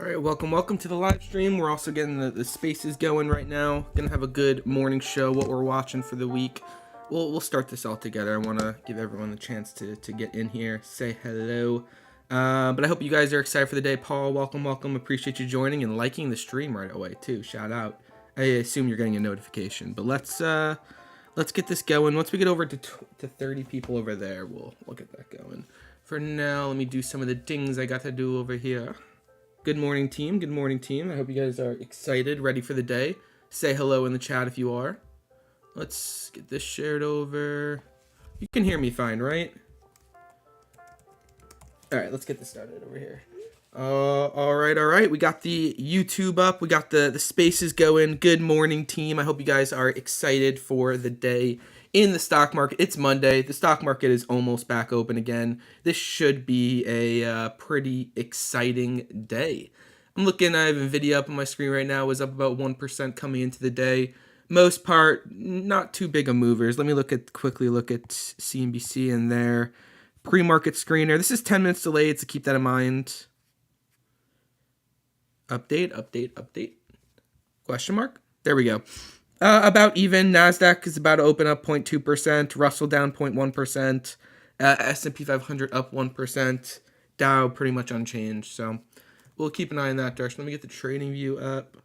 Alright, welcome to the live stream. We're also getting the spaces going right now. Gonna have a good morning show, what we're watching for the week. We'll start this all together. I want to give everyone the chance to get in here, say hello. But I hope you guys are excited for the day. Paul, welcome. Appreciate you joining and liking the stream right away too. Shout out. I assume you're getting a notification. But let's get this going. Once we get over to 30 people over there, we'll get that going. For now, let me do some of the things I got to do over here. Good morning, team. Good morning, team. I hope you guys are excited, ready for the day. Say hello in the chat if you are. Let's get this shared over. You can hear me fine, right? All right, let's get this started over here. All right. We got the YouTube up. We got the spaces going. Good morning, team. I hope you guys are excited for the day in the stock market. It's Monday. The stock market is almost back open again. This should be a pretty exciting day. I'm looking, I have NVIDIA up on my screen right now. It was up about 1% coming into the day. Most part, not too big of movers. Let me quickly look at CNBC and their pre-market screener. This is 10 minutes delayed, so keep that in mind. Update. Question mark? There we go. About even. NASDAQ is about to open up 0.2%. Russell down 0.1%. S&P 500 up 1%. Dow pretty much unchanged. So we'll keep an eye on that direction. Let me get the trading view up,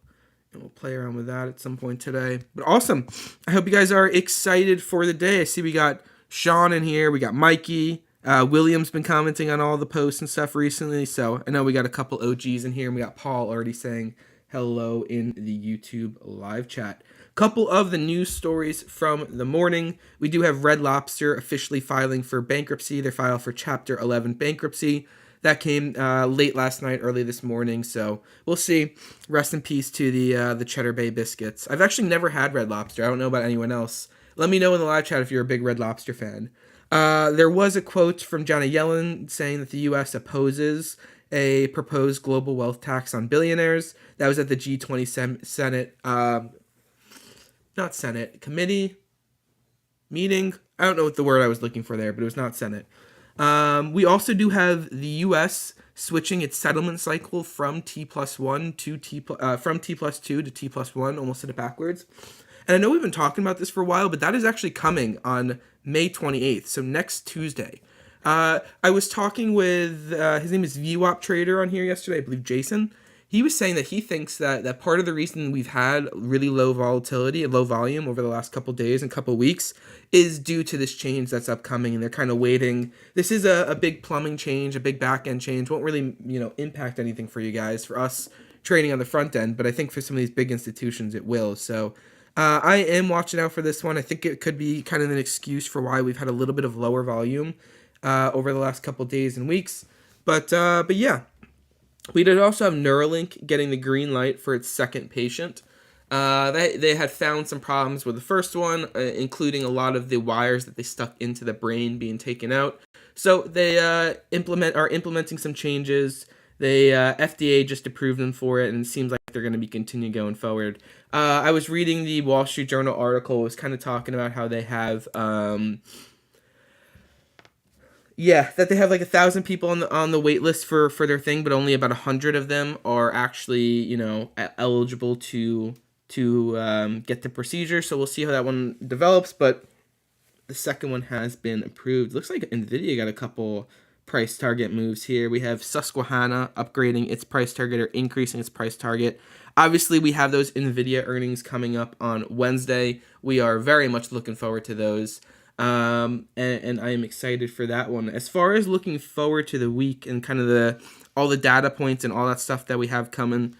and we'll play around with that at some point today. But awesome. I hope you guys are excited for the day. I see we got Sean in here. We got Mikey. William's been commenting on all the posts and stuff recently. So I know we got a couple OGs in here. And we got Paul already saying hello in the YouTube live chat. Couple of the news stories from the morning. We do have Red Lobster officially filing for bankruptcy. They're filed for Chapter 11 bankruptcy. That came late last night, early this morning. So we'll see. Rest in peace to the Cheddar Bay biscuits. I've actually never had Red Lobster. I don't know about anyone else. Let me know in the live chat if you're a big Red Lobster fan. There was a quote from Janet Yellen saying that the U.S. opposes a proposed global wealth tax on billionaires. That was at the G20 Senate. Not Senate, committee meeting. I don't know what the word I was looking for there, but it was not Senate. We also do have the U.S. switching its settlement cycle from T+1 to from T+2 to T+1. Almost said it backwards. And I know we've been talking about this for a while, but that is actually coming on May 28th, so next Tuesday. I was talking with his name is VWAP Trader on here yesterday, I believe Jason. He was saying that he thinks that part of the reason we've had really low volatility and low volume over the last couple days and couple weeks is due to this change that's upcoming, and they're kind of waiting. This is a big plumbing change, a big back end change. Won't really impact anything for you guys, for us trading on the front end, but I think for some of these big institutions it will. So I am watching out for this one. I think it could be kind of an excuse for why we've had a little bit of lower volume over the last couple days and weeks. But yeah. We did also have Neuralink getting the green light for its second patient. They had found some problems with the first one, including a lot of the wires that they stuck into the brain being taken out. So they are implementing some changes. They FDA just approved them for it, and it seems like they're going to be continuing going forward. I was reading the Wall Street Journal article. It was kind of talking about how they have that they have like 1,000 people on the wait list for their thing, but only about 100 of them are actually eligible to get the procedure. So we'll see how that one develops. But the second one has been approved. Looks like NVIDIA got a couple price target moves here. We have Susquehanna upgrading its price target or increasing its price target. Obviously, we have those NVIDIA earnings coming up on Wednesday. We are very much looking forward to those. And I am excited for that one. As far as looking forward to the week and kind of all the data points and all that stuff that we have coming,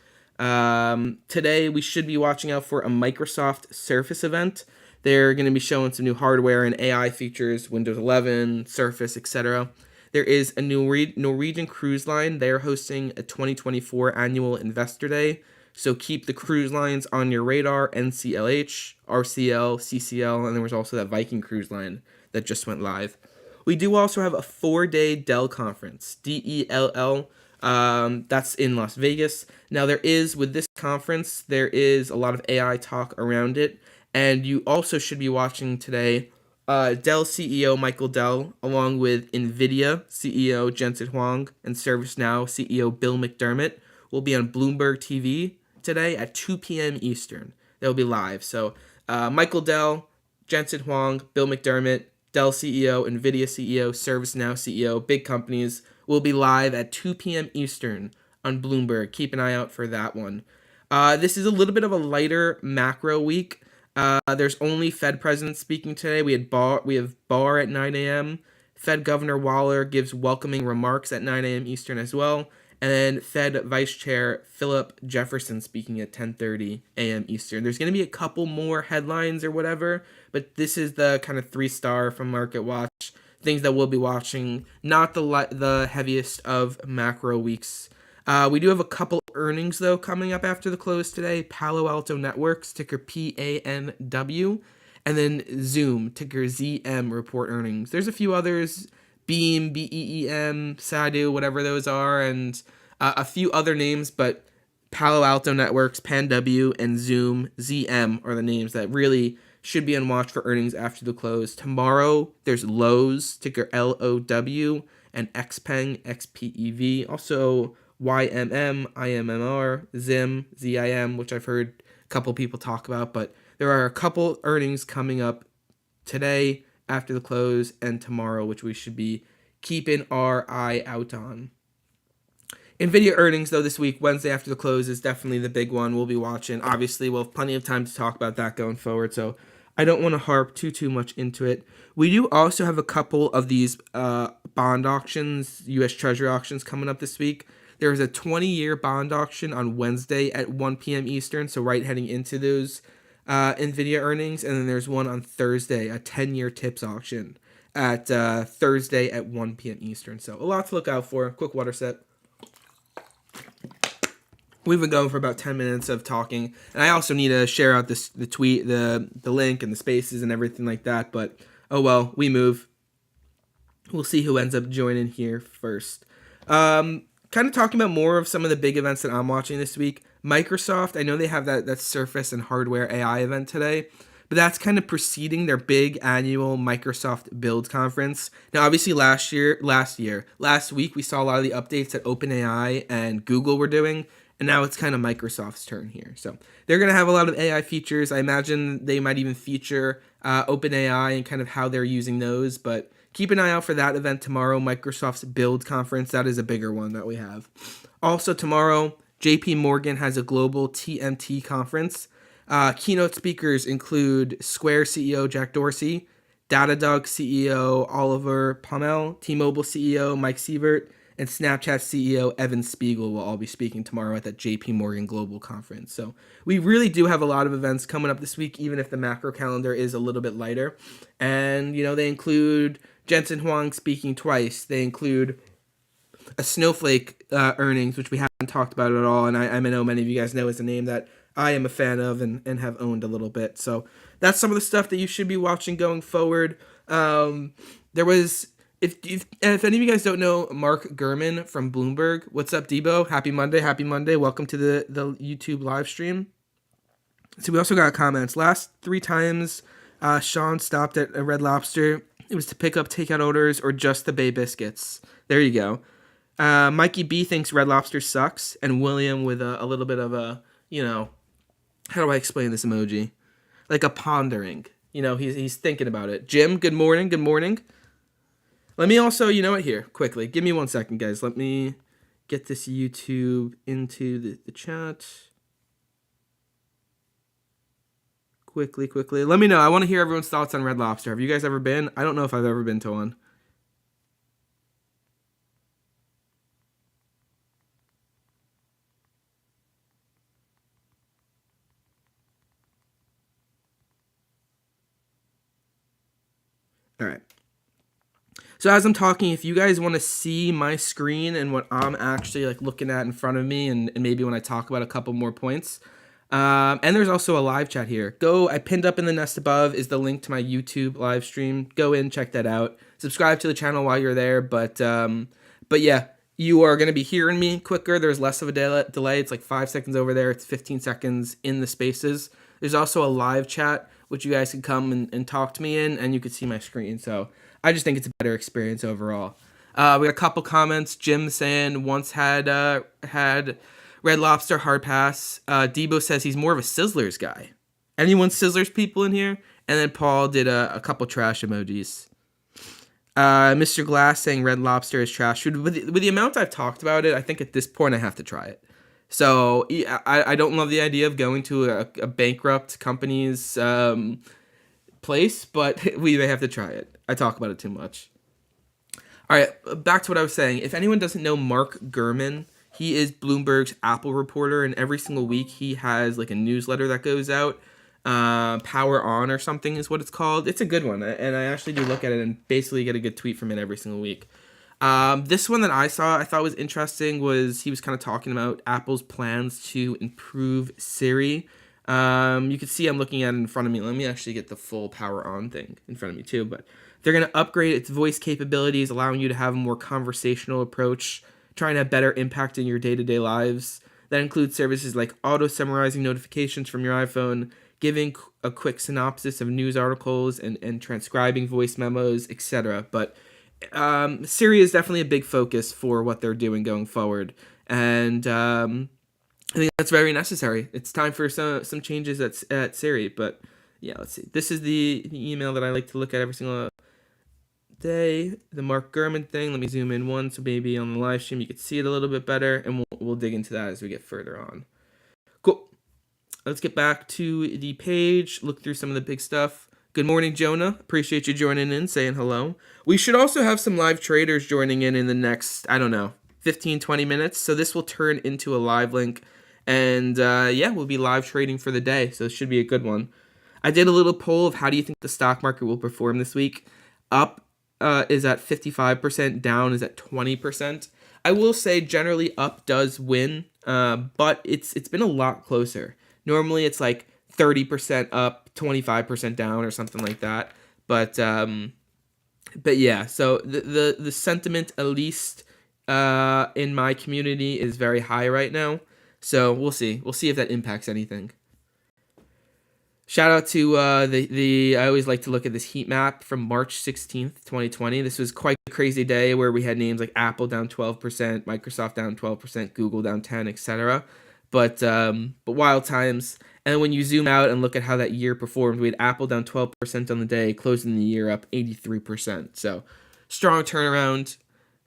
today we should be watching out for a Microsoft Surface event. They're going to be showing some new hardware and AI features, Windows 11, Surface, etc. There is a new Norwegian cruise line. They're hosting a 2024 annual Investor Day. So keep the cruise lines on your radar, NCLH, RCL, CCL, and there was also that Viking cruise line that just went live. We do also have a 4-day Dell conference, DELL. That's in Las Vegas. Now with this conference, there is a lot of AI talk around it, and you also should be watching today Dell CEO Michael Dell, along with NVIDIA CEO Jensen Huang and ServiceNow CEO Bill McDermott, will be on Bloomberg TV today at 2 p.m. Eastern. They'll be live. So Michael Dell, Jensen Huang, Bill McDermott, Dell CEO, NVIDIA CEO, ServiceNow CEO, big companies will be live at 2 p.m. Eastern on Bloomberg. Keep an eye out for that one. This is a little bit of a lighter macro week. There's only Fed presidents speaking today. We have Barr at 9 a.m. Fed Governor Waller gives welcoming remarks at 9 a.m. Eastern as well. And then Fed Vice Chair Philip Jefferson speaking at 10:30 a.m. Eastern. There's going to be a couple more headlines or whatever, but this is the kind of 3-star from Market Watch, things that we'll be watching, not the heaviest of macro weeks. We do have a couple earnings, though, coming up after the close today. Palo Alto Networks, ticker PANW, and then Zoom, ticker ZM, report earnings. There's a few others, Beam, BEEM, Sadu, whatever those are, and a few other names, but Palo Alto Networks, PanW, and Zoom, ZM are the names that really should be on watch for earnings after the close. Tomorrow, there's Lowe's, ticker LOW, and XPeng, XPEV. Also, YMM, IMMR, ZIM, ZIM, which I've heard a couple people talk about, but there are a couple earnings coming up today after the close and tomorrow, which we should be keeping our eye out on. NVIDIA earnings, though, this week, Wednesday after the close, is definitely the big one we'll be watching. Obviously, we'll have plenty of time to talk about that going forward, so I don't want to harp too much into it. We do also have a couple of these bond auctions, U.S. Treasury auctions coming up this week. There's a 20-year bond auction on Wednesday at 1 p.m. Eastern, so right heading into those NVIDIA earnings. And then there's one on Thursday, a 10-year TIPS auction at Thursday at 1 p.m. Eastern. So a lot to look out for. Quick water sip. We've been going for about 10 minutes of talking. And I also need to share out the tweet, the link, and the spaces and everything like that. But, oh well, we move. We'll see who ends up joining here first. Kind of talking about more of some of the big events that I'm watching this week. Microsoft, I know they have that Surface and Hardware AI event today, but that's kind of preceding their big annual Microsoft Build conference. Now, obviously last week, we saw a lot of the updates that OpenAI and Google were doing, and now it's kind of Microsoft's turn here. So they're going to have a lot of AI features. I imagine they might even feature OpenAI and kind of how they're using those, but keep an eye out for that event tomorrow, Microsoft's Build conference. That is a bigger one that we have. Also tomorrow, JP Morgan has a global TMT conference. Keynote speakers include Square CEO Jack Dorsey, Datadog CEO Oliver Pommel, T-Mobile CEO Mike Sievert, and Snapchat CEO Evan Spiegel will all be speaking tomorrow at that JP Morgan Global Conference. So we really do have a lot of events coming up this week, even if the macro calendar is a little bit lighter. And, they include Jensen Huang speaking twice. They include a Snowflake earnings, which we haven't talked about at all. And I know many of you guys know is a name that I am a fan of and have owned a little bit. So that's some of the stuff that you should be watching going forward. There was... If any of you guys don't know Mark Gurman from Bloomberg, what's up, Debo? Happy Monday. Welcome to the YouTube live stream. So we also got comments. Last 3 times Sean stopped at a Red Lobster, it was to pick up takeout orders or just the Bay Biscuits. There you go. Mikey B thinks Red Lobster sucks, and William with a little bit of a, how do I explain this emoji? Like a pondering. He's thinking about it. Jim, good morning. Let me also, here, quickly. Give me 1 second, guys. Let me get this YouTube into the chat. Quickly. Let me know. I want to hear everyone's thoughts on Red Lobster. Have you guys ever been? I don't know if I've ever been to one. All right. So as I'm talking, if you guys want to see my screen and what I'm actually looking at in front of me, and maybe when I talk about a couple more points, and there's also a live chat here. I pinned up in the nest above is the link to my YouTube live stream. Go in, check that out. Subscribe to the channel while you're there. But yeah, you are going to be hearing me quicker. There's less of a delay. It's 5 seconds over there. It's 15 seconds in the spaces. There's also a live chat, which you guys can come and talk to me in, and you can see my screen. So I just think it's a better experience overall. We got a couple comments. Jim saying once had Red Lobster, hard pass. Debo says he's more of a Sizzlers guy. Anyone Sizzlers people in here? And then Paul did a couple trash emojis. Mr. Glass saying Red Lobster is trash food. With the amount I've talked about it, I think at this point I have to try it. So I don't love the idea of going to a bankrupt company's place, but we may have to try it. I talk about it too much. All right, back to what I was saying. If anyone doesn't know Mark Gurman, he is Bloomberg's Apple reporter, and every single week he has like a newsletter that goes out. Power On or something is what it's called. It's a good one, and I actually do look at it and basically get a good tweet from it every single week. This one that I thought was interesting was he was kind of talking about Apple's plans to improve Siri. You can see I'm looking at it in front of me. Let me actually get the full Power On thing in front of me too, but they're going to upgrade its voice capabilities, allowing you to have a more conversational approach, trying to have better impact in your day-to-day lives. That includes services like auto-summarizing notifications from your iPhone, giving a quick synopsis of news articles, and transcribing voice memos, etc. But Siri is definitely a big focus for what they're doing going forward. And I think that's very necessary. It's time for some changes at Siri. But yeah, let's see. This is the email that I like to look at every single day, the Mark Gurman thing. Let me zoom in one so maybe on the live stream you can see it a little bit better, and we'll dig into that as we get further on. Cool. Let's get back to the page, look through some of the big stuff. Good morning, Jonah. Appreciate you joining in, saying hello. We should also have some live traders joining in the next, 15, 20 minutes. So this will turn into a live link. And we'll be live trading for the day. So it should be a good one. I did a little poll of how do you think the stock market will perform this week. Up is at 55%, down is at 20%. I will say generally up does win, but it's been a lot closer. Normally it's like 30% up, 25% down or something like that. But yeah, so the sentiment, at least in my community, is very high right now. So we'll see. We'll see if that impacts anything. Shout out to I always like to look at this heat map from March 16th, 2020. This was quite a crazy day where we had names like Apple down 12%, Microsoft down 12%, Google down 10%, etc. But wild times. And when you zoom out and look at how that year performed, we had Apple down 12% on the day, closing the year up 83%. So strong turnaround.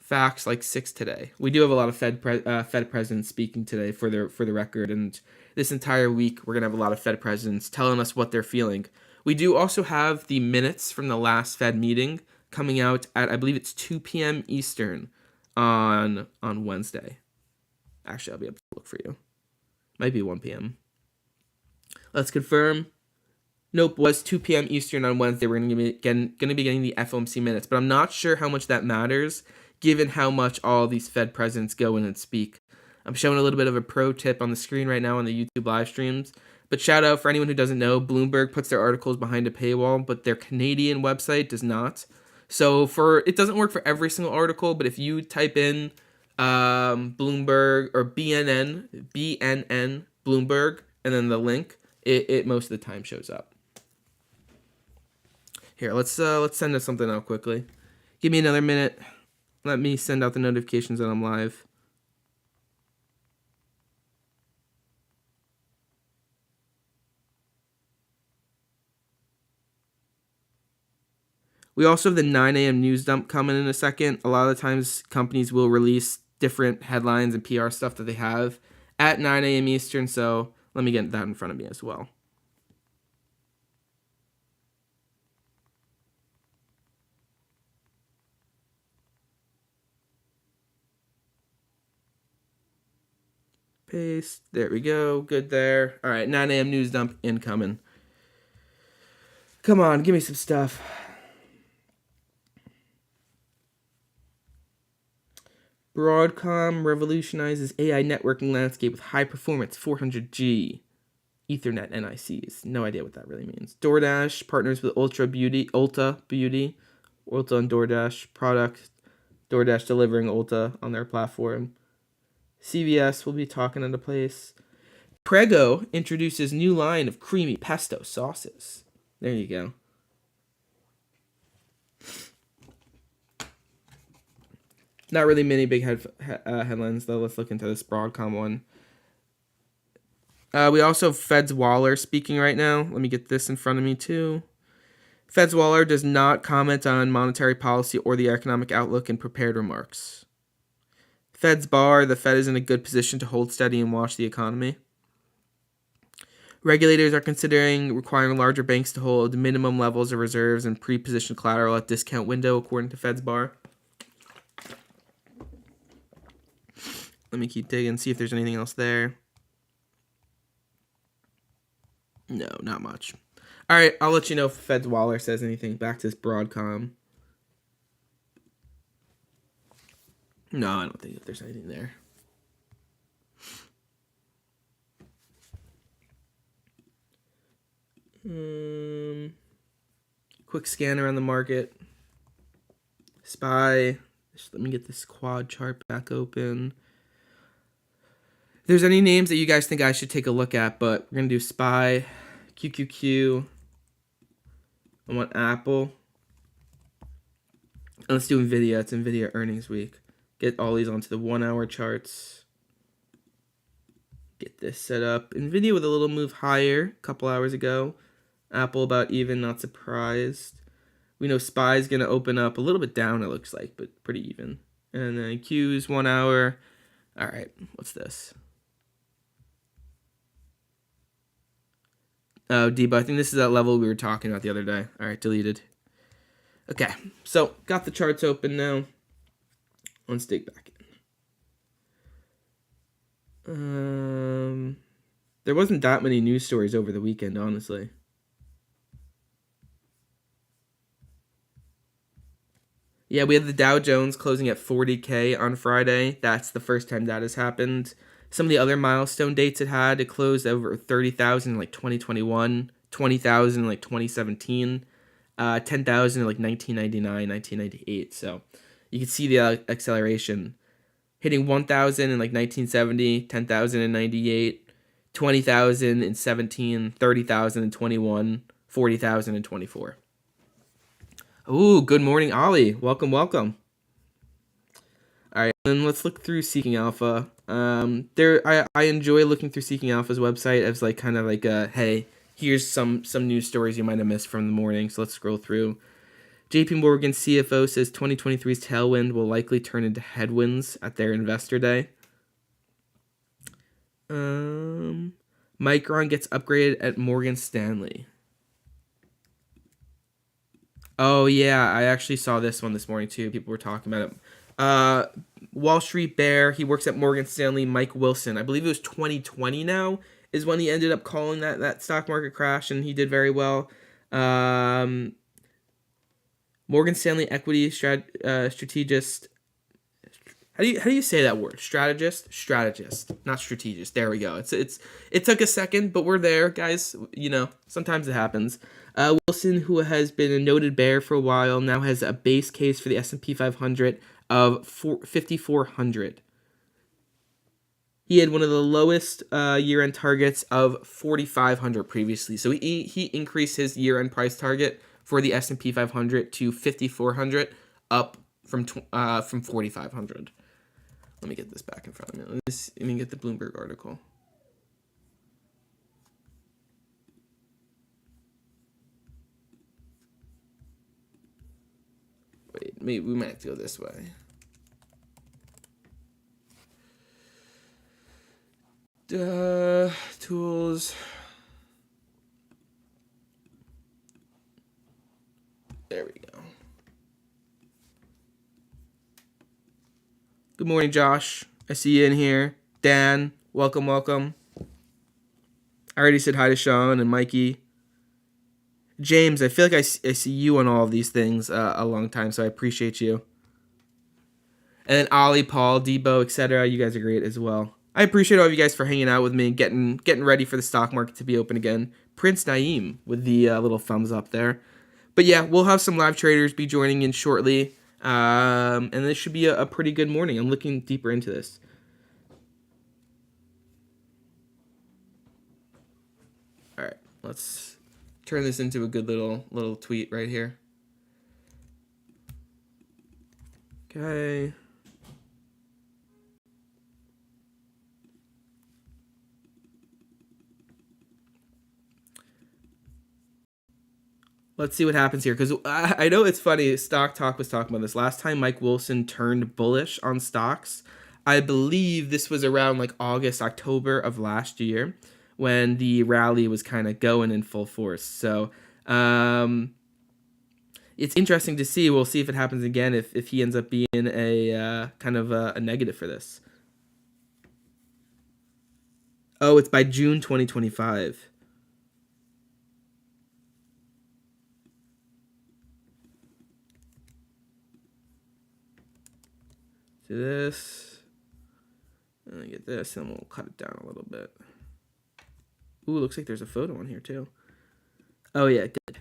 Facts like 6 today. We do have a lot of Fed presidents speaking today for the record, and this entire week we're gonna have a lot of Fed presidents telling us what they're feeling. We do also have the minutes from the last Fed meeting coming out at, I believe it's 2 p.m. Eastern on Wednesday. Actually, I'll be able to look for you. Might be 1 p.m. Let's confirm. Nope, was 2 p.m. Eastern on Wednesday. We're gonna be getting the FOMC minutes, but I'm not sure how much that matters, given how much all these Fed presidents go in and speak. I'm showing a little bit of a pro tip on the screen right now on the YouTube live streams. But shout out for anyone who doesn't know, Bloomberg puts their articles behind a paywall, but their Canadian website does not. So it doesn't work for every single article, but if you type in Bloomberg or BNN, Bloomberg, and then the link, it most of the time shows up. Here, let's send us something out quickly. Give me another minute. Let me send out the notifications that I'm live. We also have the 9 a.m. news dump coming in a second. A lot of the times companies will release different headlines and PR stuff that they have at 9 a.m. Eastern, so let me get that in front of me as well. Paste. There we go. Good there. All right, 9 a.m. news dump incoming. Come on, give me some stuff. Broadcom revolutionizes AI networking landscape with high-performance 400G Ethernet NICs. No idea what that really means. DoorDash partners with Ulta Beauty, Ulta and DoorDash product. DoorDash delivering Ulta on their platform. CVS will be talking into place. Prego introduces new line of creamy pesto sauces. There you go. Not really many big headlines, though. Let's look into this Broadcom one. We also have Fed's Waller speaking right now. Let me get this in front of me too. Fed's Waller does not comment on monetary policy or the economic outlook in prepared remarks. Fed's Bar, the Fed is in a good position to hold steady and watch the economy. Regulators are considering requiring larger banks to hold minimum levels of reserves and pre-positioned collateral at discount window, according to Fed's Bar. Let me keep digging, see if there's anything else there. No, not much. All right, I'll let you know if Fed's Waller says anything. Back to this Broadcom. No, I don't think that there's anything there. Quick scan around the market. SPY. Let me get this quad chart back open. If there's any names that you guys think I should take a look at, but we're going to do SPY, QQQ. I want Apple. And let's do NVIDIA. It's NVIDIA earnings week. Get all these onto the 1 hour charts. Get this set up. NVIDIA with a little move higher a couple hours ago. Apple about even, not surprised. We know SPY is going to open up a little bit down, it looks like, but pretty even. And then Q's 1 hour. All right, what's this? Oh, Debo, I think this is that level we were talking about the other day. All right, deleted. Okay, so got the charts open now. Let's dig back in. There wasn't that many news stories over the weekend, honestly. Yeah, we had the Dow Jones closing at 40K on Friday. That's the first time that has happened. Some of the other milestone dates it closed over 30,000 in like 2021, 20,000 in like 2017, 10,000 in like 1999, 1998. So you can see the acceleration. Hitting 1,000 in like 1970, 10,000 in 98, 20,000 in 17, 30,000 in 21, 40,000 in 24. Ooh, good morning, Ollie. Welcome, welcome. All right, then let's look through Seeking Alpha. I enjoy looking through Seeking Alpha's website as like kind of like a, hey, here's some news stories you might have missed from the morning. So let's scroll through. JP Morgan CFO says 2023's tailwind will likely turn into headwinds at their investor day. Micron gets upgraded at Morgan Stanley. Oh, yeah, I actually saw this one this morning, too. People were talking about it. Wall Street Bear, he works at Morgan Stanley, Mike Wilson. I believe it was 2020 now is when he ended up calling that stock market crash, and he did very well. Morgan Stanley equity strategist. How do you say that word? Strategist, not strategist. There we go. It took a second, but we're there, guys. You know, sometimes it happens. Wilson, who has been a noted bear for a while, now has a base case for the S&P 500 of 5,400. He had one of the lowest year-end targets of 4,500 previously. So he increased his year-end price target for the S&P 500 to 5,400, up from 4,500. Let me get this back in front of me. Let me get the Bloomberg article. Wait, maybe we might have to go this way. Tools. There we go. Good morning, Josh. I see you in here. Dan, welcome, welcome. I already said hi to Sean and Mikey. James, I feel like I see you on all of these things a long time, so I appreciate you. And then Ollie, Paul, Debo, etc. You guys are great as well. I appreciate all of you guys for hanging out with me and getting ready for the stock market to be open again. Prince Naeem with the little thumbs up there. But yeah, we'll have some live traders be joining in shortly. And this should be a pretty good morning. I'm looking deeper into this. All right, let's turn this into a good little tweet right here. Okay. Let's see what happens here, because I know it's funny. Stock Talk was talking about this. Last time Mike Wilson turned bullish on stocks, I believe this was around like August, October of last year when the rally was kind of going in full force. So it's interesting to see. We'll see if it happens again, if he ends up being a kind of a negative for this. Oh, it's by June 2025. Do this. And I get this, and we'll cut it down a little bit. Ooh, looks like there's a photo on here too. Oh yeah, good.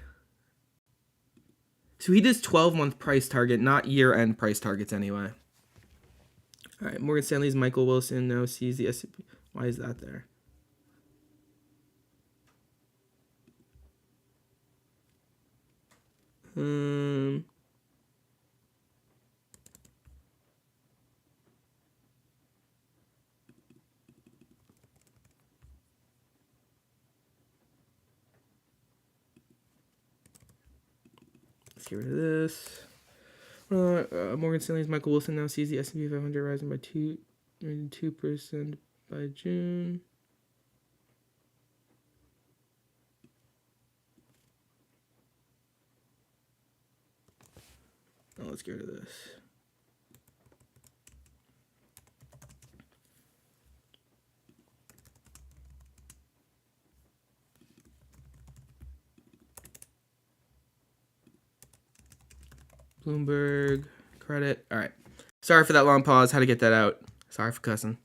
So he does 12-month price target, not year-end price targets anyway. All right, Morgan Stanley's Michael Wilson now sees the S&P. Why is that there? Let's get rid of this. Morgan Stanley's Michael Wilson now sees the S&P 500 rising by 2% by June. Oh, let's get rid of this. Bloomberg, credit. All right. Sorry for that long pause. Had to get that out. Sorry for cussing.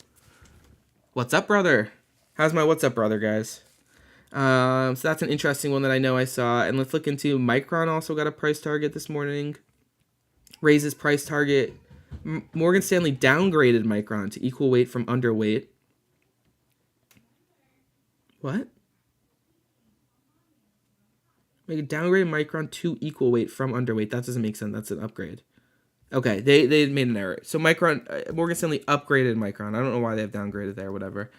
What's up, brother? How's my what's up, brother, guys? So that's an interesting one that I know I saw. And let's look into Micron. Also got a price target this morning. Raises price target. Morgan Stanley downgraded Micron to equal weight from underweight. What? Make a downgrade Micron to equal weight from underweight. That doesn't make sense. That's an upgrade. Okay, they made an error. So Micron, Morgan Stanley upgraded Micron. I don't know why they have downgraded there. Whatever.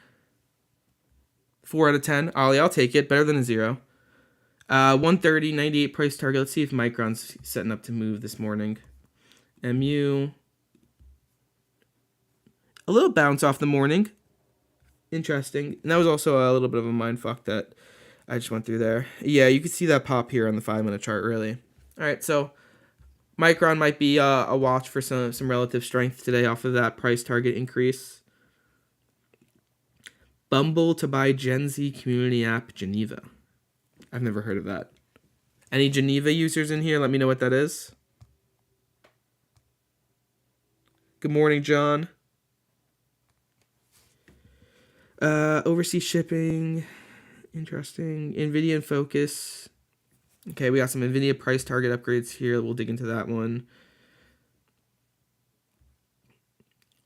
4 out of 10. Ollie, I'll take it. Better than a 0. 130, 98 price target. Let's see if Micron's setting up to move this morning. MU. A little bounce off the morning. Interesting. And that was also a little bit of a mindfuck that I just went through there. Yeah, you can see that pop here on the 5-minute chart, really. All right, so Micron might be a watch for some relative strength today off of that price target increase. Bumble to buy Gen Z community app Geneva. I've never heard of that. Any Geneva users in here? Let me know what that is. Good morning, John. Overseas shipping. Interesting. NVIDIA and Focus. Okay, we got some NVIDIA price target upgrades here. We'll dig into that one.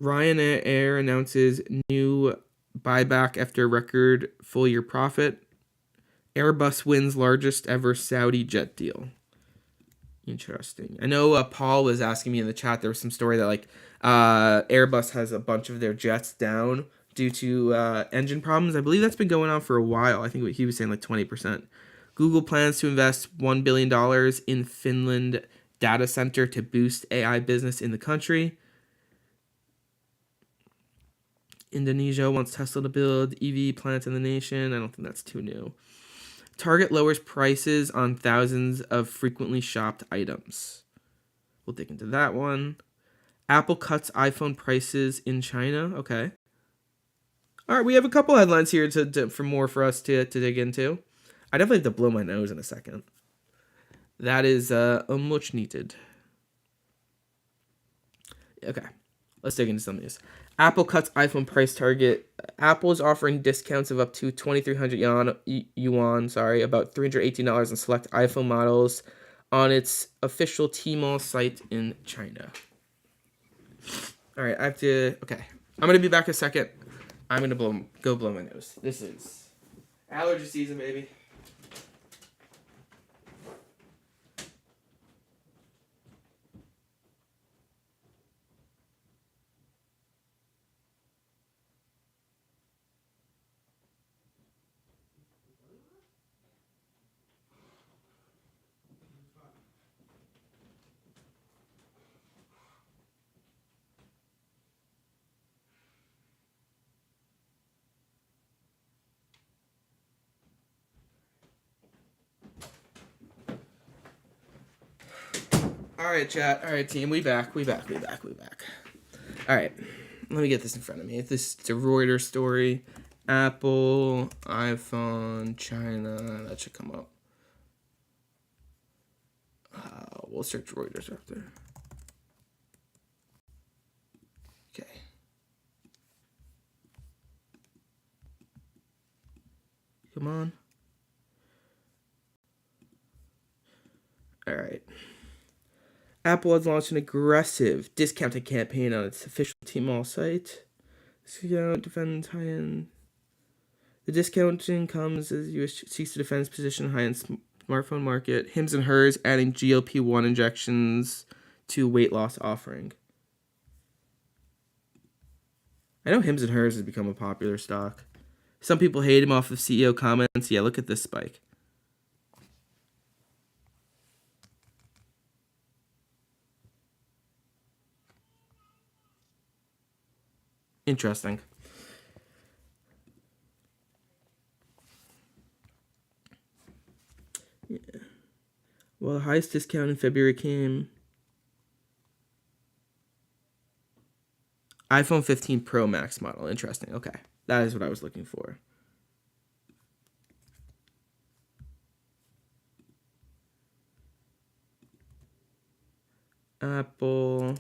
Ryanair announces new buyback after record full-year profit. Airbus wins largest ever Saudi jet deal. Interesting. I know Paul was asking me in the chat. There was some story that Airbus has a bunch of their jets down due to engine problems. I believe that's been going on for a while. I think he was saying 20%. Google plans to invest $1 billion in Finland data center to boost AI business in the country. Indonesia wants Tesla to build EV plants in the nation. I don't think that's too new. Target lowers prices on thousands of frequently shopped items. We'll dig into that one. Apple cuts iPhone prices in China. Okay. All right, we have a couple headlines here for us to dig into. I definitely have to blow my nose in a second. That is much needed. Okay, let's dig into some of these. Apple cuts iPhone price target. Apple is offering discounts of up to 2,300 yuan, about $318 on select iPhone models on its official Tmall site in China. All right, okay. I'm going to be back in a second. I'm going to go blow my nose. This is allergy season, baby. All right, chat. All right, team. We back. All right. Let me get this in front of me. This is a Reuters story. Apple, iPhone, China. That should come up. We'll search Reuters after. Okay. Come on. All right. Apple has launched an aggressive discounting campaign on its official Tmall site. Discount defends high-end. The discounting comes as the U.S. seeks to defend its position in the high-end smartphone market. Hims and Hers adding GLP-1 injections to weight loss offering. I know Hims and Hers has become a popular stock. Some people hate him off of CEO comments. Yeah, look at this spike. Interesting. Yeah. Well, the highest discount in February came. iPhone 15 Pro Max model. Interesting. Okay. That is what I was looking for. Apple.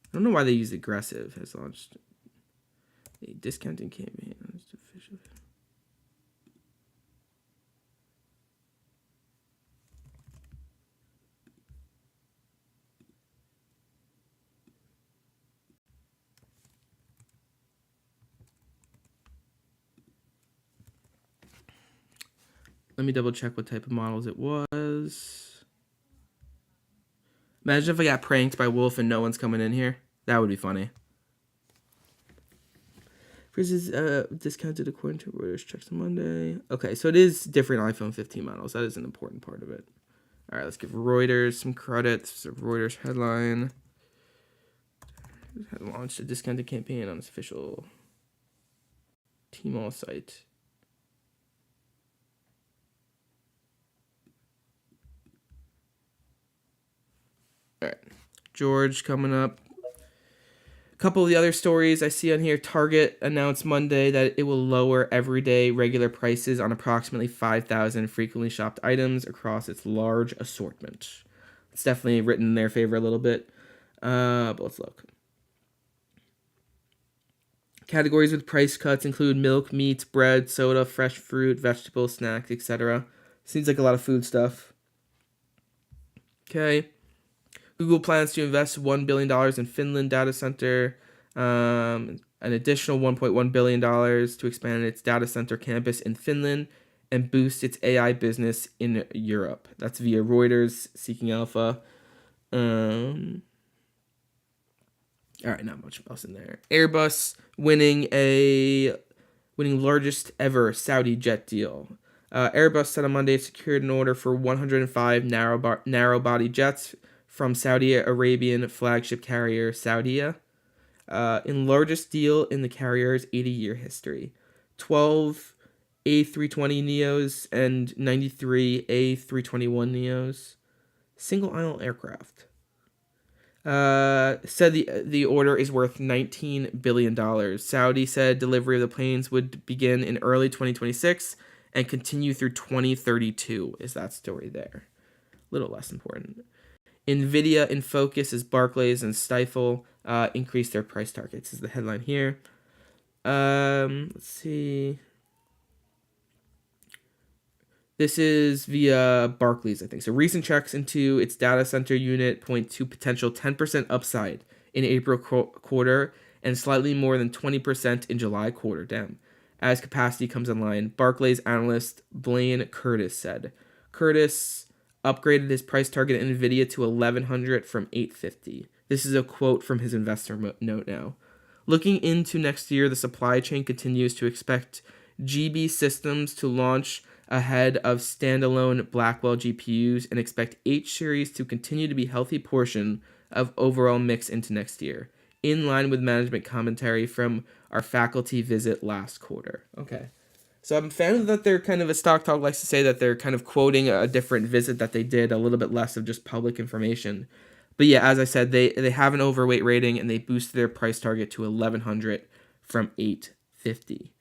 I don't know why they use aggressive. Has launched a discounting campaign. Let me double check what type of models it was. Imagine if I got pranked by Wolf and no one's coming in here. That would be funny. Versus discounted according to Reuters checks on Monday. Okay, so it is different iPhone 15 models. That is an important part of it. All right, let's give Reuters some credit. This is a Reuters headline. It had launched a discounted campaign on its official Tmall site. All right, George coming up. A couple of the other stories I see on here. Target announced Monday that it will lower everyday regular prices on approximately 5,000 frequently shopped items across its large assortment. It's definitely written in their favor a little bit. But let's look. Categories with price cuts include milk, meats, bread, soda, fresh fruit, vegetables, snacks, etc. Seems like a lot of food stuff. Okay. Google plans to invest $1 billion in Finland data center, an additional $1.1 billion to expand its data center campus in Finland and boost its AI business in Europe. That's via Reuters, Seeking Alpha. All right, not much else in there. Airbus winning largest ever Saudi jet deal. Airbus said on Monday it secured an order for 105 narrow-body jets from Saudi Arabian flagship carrier Saudia, in largest deal in the carrier's 80-year history. 12 A320neos and 93 A321neos. Single-aisle aircraft. Said the order is worth $19 billion. Saudi said delivery of the planes would begin in early 2026 and continue through 2032. Is that story there? A little less important. NVIDIA in focus as Barclays and Stifel increase their price targets is the headline here. Let's see. This is via Barclays, I think. So recent checks into its data center unit point to potential 10% upside in April quarter and slightly more than 20% in July quarter. Damn. As capacity comes online, Barclays analyst Blaine Curtis said. Curtis upgraded his price target at NVIDIA to $1,100 from $850. This is a quote from his investor note now. Looking into next year, the supply chain continues to expect GB systems to launch ahead of standalone Blackwell GPUs and expect H series to continue to be a healthy portion of overall mix into next year, in line with management commentary from our faculty visit last quarter. Okay. So I'm a fan that they're kind of, a stock talk likes to say that they're kind of quoting a different visit that they did, a little bit less of just public information. But yeah, as I said, they have an overweight rating and they boosted their price target to 1100 from 850.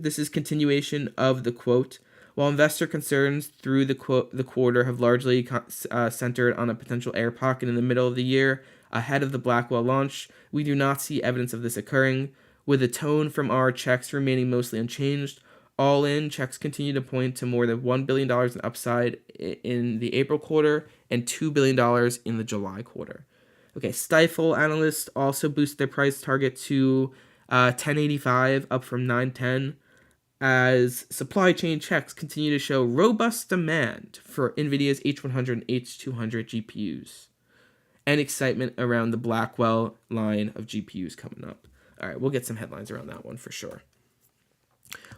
This is continuation of the quote. While investor concerns through the quarter have largely centered on a potential air pocket in the middle of the year ahead of the Blackwell launch, we do not see evidence of this occurring. With the tone from our checks remaining mostly unchanged, all in, checks continue to point to more than $1 billion in upside in the April quarter and $2 billion in the July quarter. Okay, Stifel analysts also boost their price target to 1085, up from 910, as supply chain checks continue to show robust demand for NVIDIA's H100 and H200 GPUs, and excitement around the Blackwell line of GPUs coming up. All right, we'll get some headlines around that one for sure.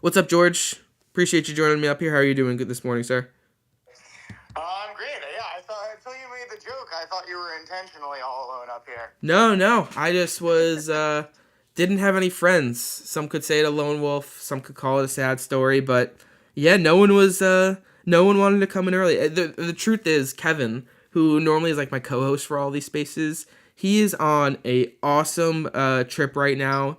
What's up, George? Appreciate you joining me up here. How are you doing this morning, sir? I'm great. Yeah, I thought until you made the joke, I thought you were intentionally all alone up here. No. I just was didn't have any friends. Some could say it a lone wolf. Some could call it a sad story. But yeah, no one wanted to come in early. The truth is, Kevin, who normally is like my co-host for all these spaces, he is on a awesome trip right now.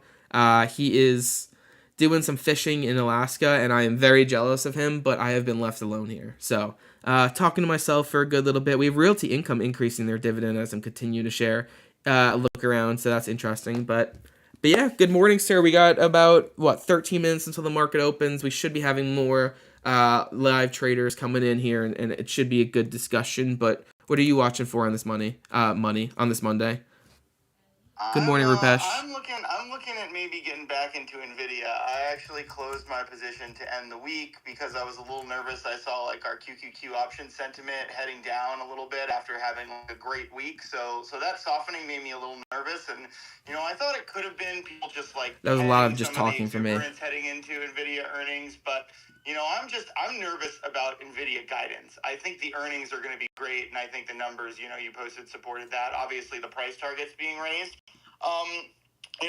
He is doing some fishing in Alaska, and I am very jealous of him, but I have been left alone here. So, talking to myself for a good little bit. We have Realty Income increasing their dividend as I'm continue to share. Look around, so that's interesting. But yeah, good morning, sir. We got about, 13 minutes until the market opens. We should be having more live traders coming in here, and it should be a good discussion. But what are you watching for on this money on this Monday? Good morning, Rupesh. I'm looking at maybe getting back into NVIDIA. I actually closed my position to end the week because I was a little nervous. I saw like our QQQ option sentiment heading down a little bit after having a great week. So that softening made me a little nervous, and I thought it could have been people just like that was a lot of just talking for me heading into NVIDIA earnings, but I'm nervous about NVIDIA guidance. I think the earnings are going to be great, and I think the numbers, you posted supported that. Obviously, the price target's being raised.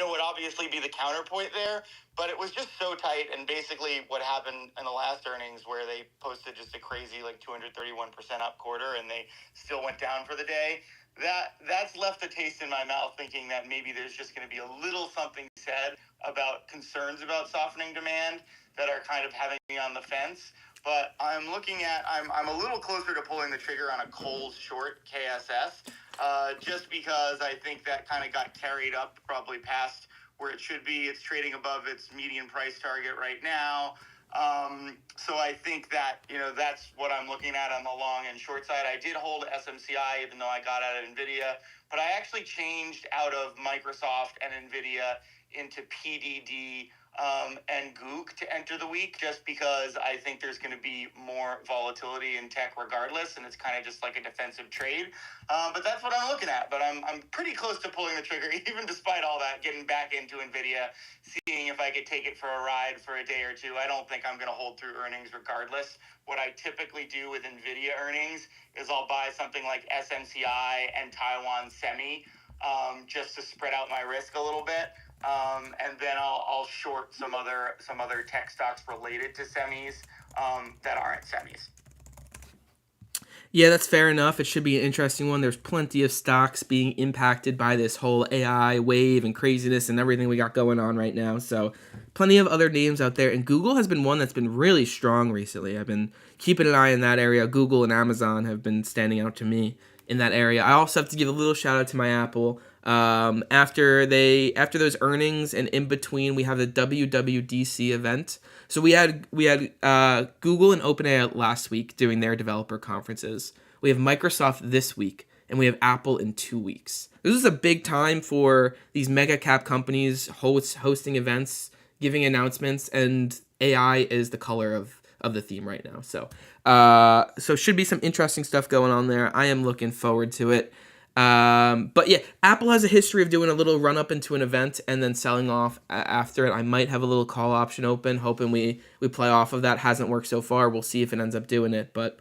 Would obviously be the counterpoint there, but it was just so tight, and basically what happened in the last earnings where they posted just a crazy like 231% up quarter, and they still went down for the day. That's left a taste in my mouth, thinking that maybe there's just going to be a little something said about concerns about softening demand that are kind of having me on the fence. But I'm a little closer to pulling the trigger on a Kohl's short KSS, just because I think that kind of got carried up probably past where it should be. It's trading above its median price target right now. So I think that, that's what I'm looking at on the long and short side. I did hold SMCI even though I got out of NVIDIA, but I actually changed out of Microsoft and NVIDIA into PDD and Goog to enter the week, just because I think there's going to be more volatility in tech regardless, and it's kind of just like a defensive trade. But that's what I'm looking at. But I'm pretty close to pulling the trigger, even despite all that, getting back into NVIDIA, seeing if I could take it for a ride for a day or two. I don't think I'm going to hold through earnings regardless. What I typically do with NVIDIA earnings is I'll buy something like SMCI and Taiwan Semi, just to spread out my risk a little bit. And then I'll short some other tech stocks related to semis that aren't semis. Yeah, that's fair enough. It should be an interesting one. There's plenty of stocks being impacted by this whole AI wave and craziness and everything we got going on right now. So plenty of other names out there. And Google has been one that's been really strong recently. I've been keeping an eye in that area. Google and Amazon have been standing out to me in that area. I also have to give a little shout out to my Apple. After those earnings and in between, we have the WWDC event. So we had Google and OpenAI last week doing their developer conferences. We have Microsoft this week, and we have Apple in 2 weeks. This is a big time for these mega cap companies hosting events, giving announcements, and AI is the color of the theme right now. So should be some interesting stuff going on there. I am looking forward to it. But yeah, Apple has a history of doing a little run up into an event and then selling off after it. I might have a little call option open, hoping we play off of that. Hasn't worked so far. We'll see if it ends up doing it. But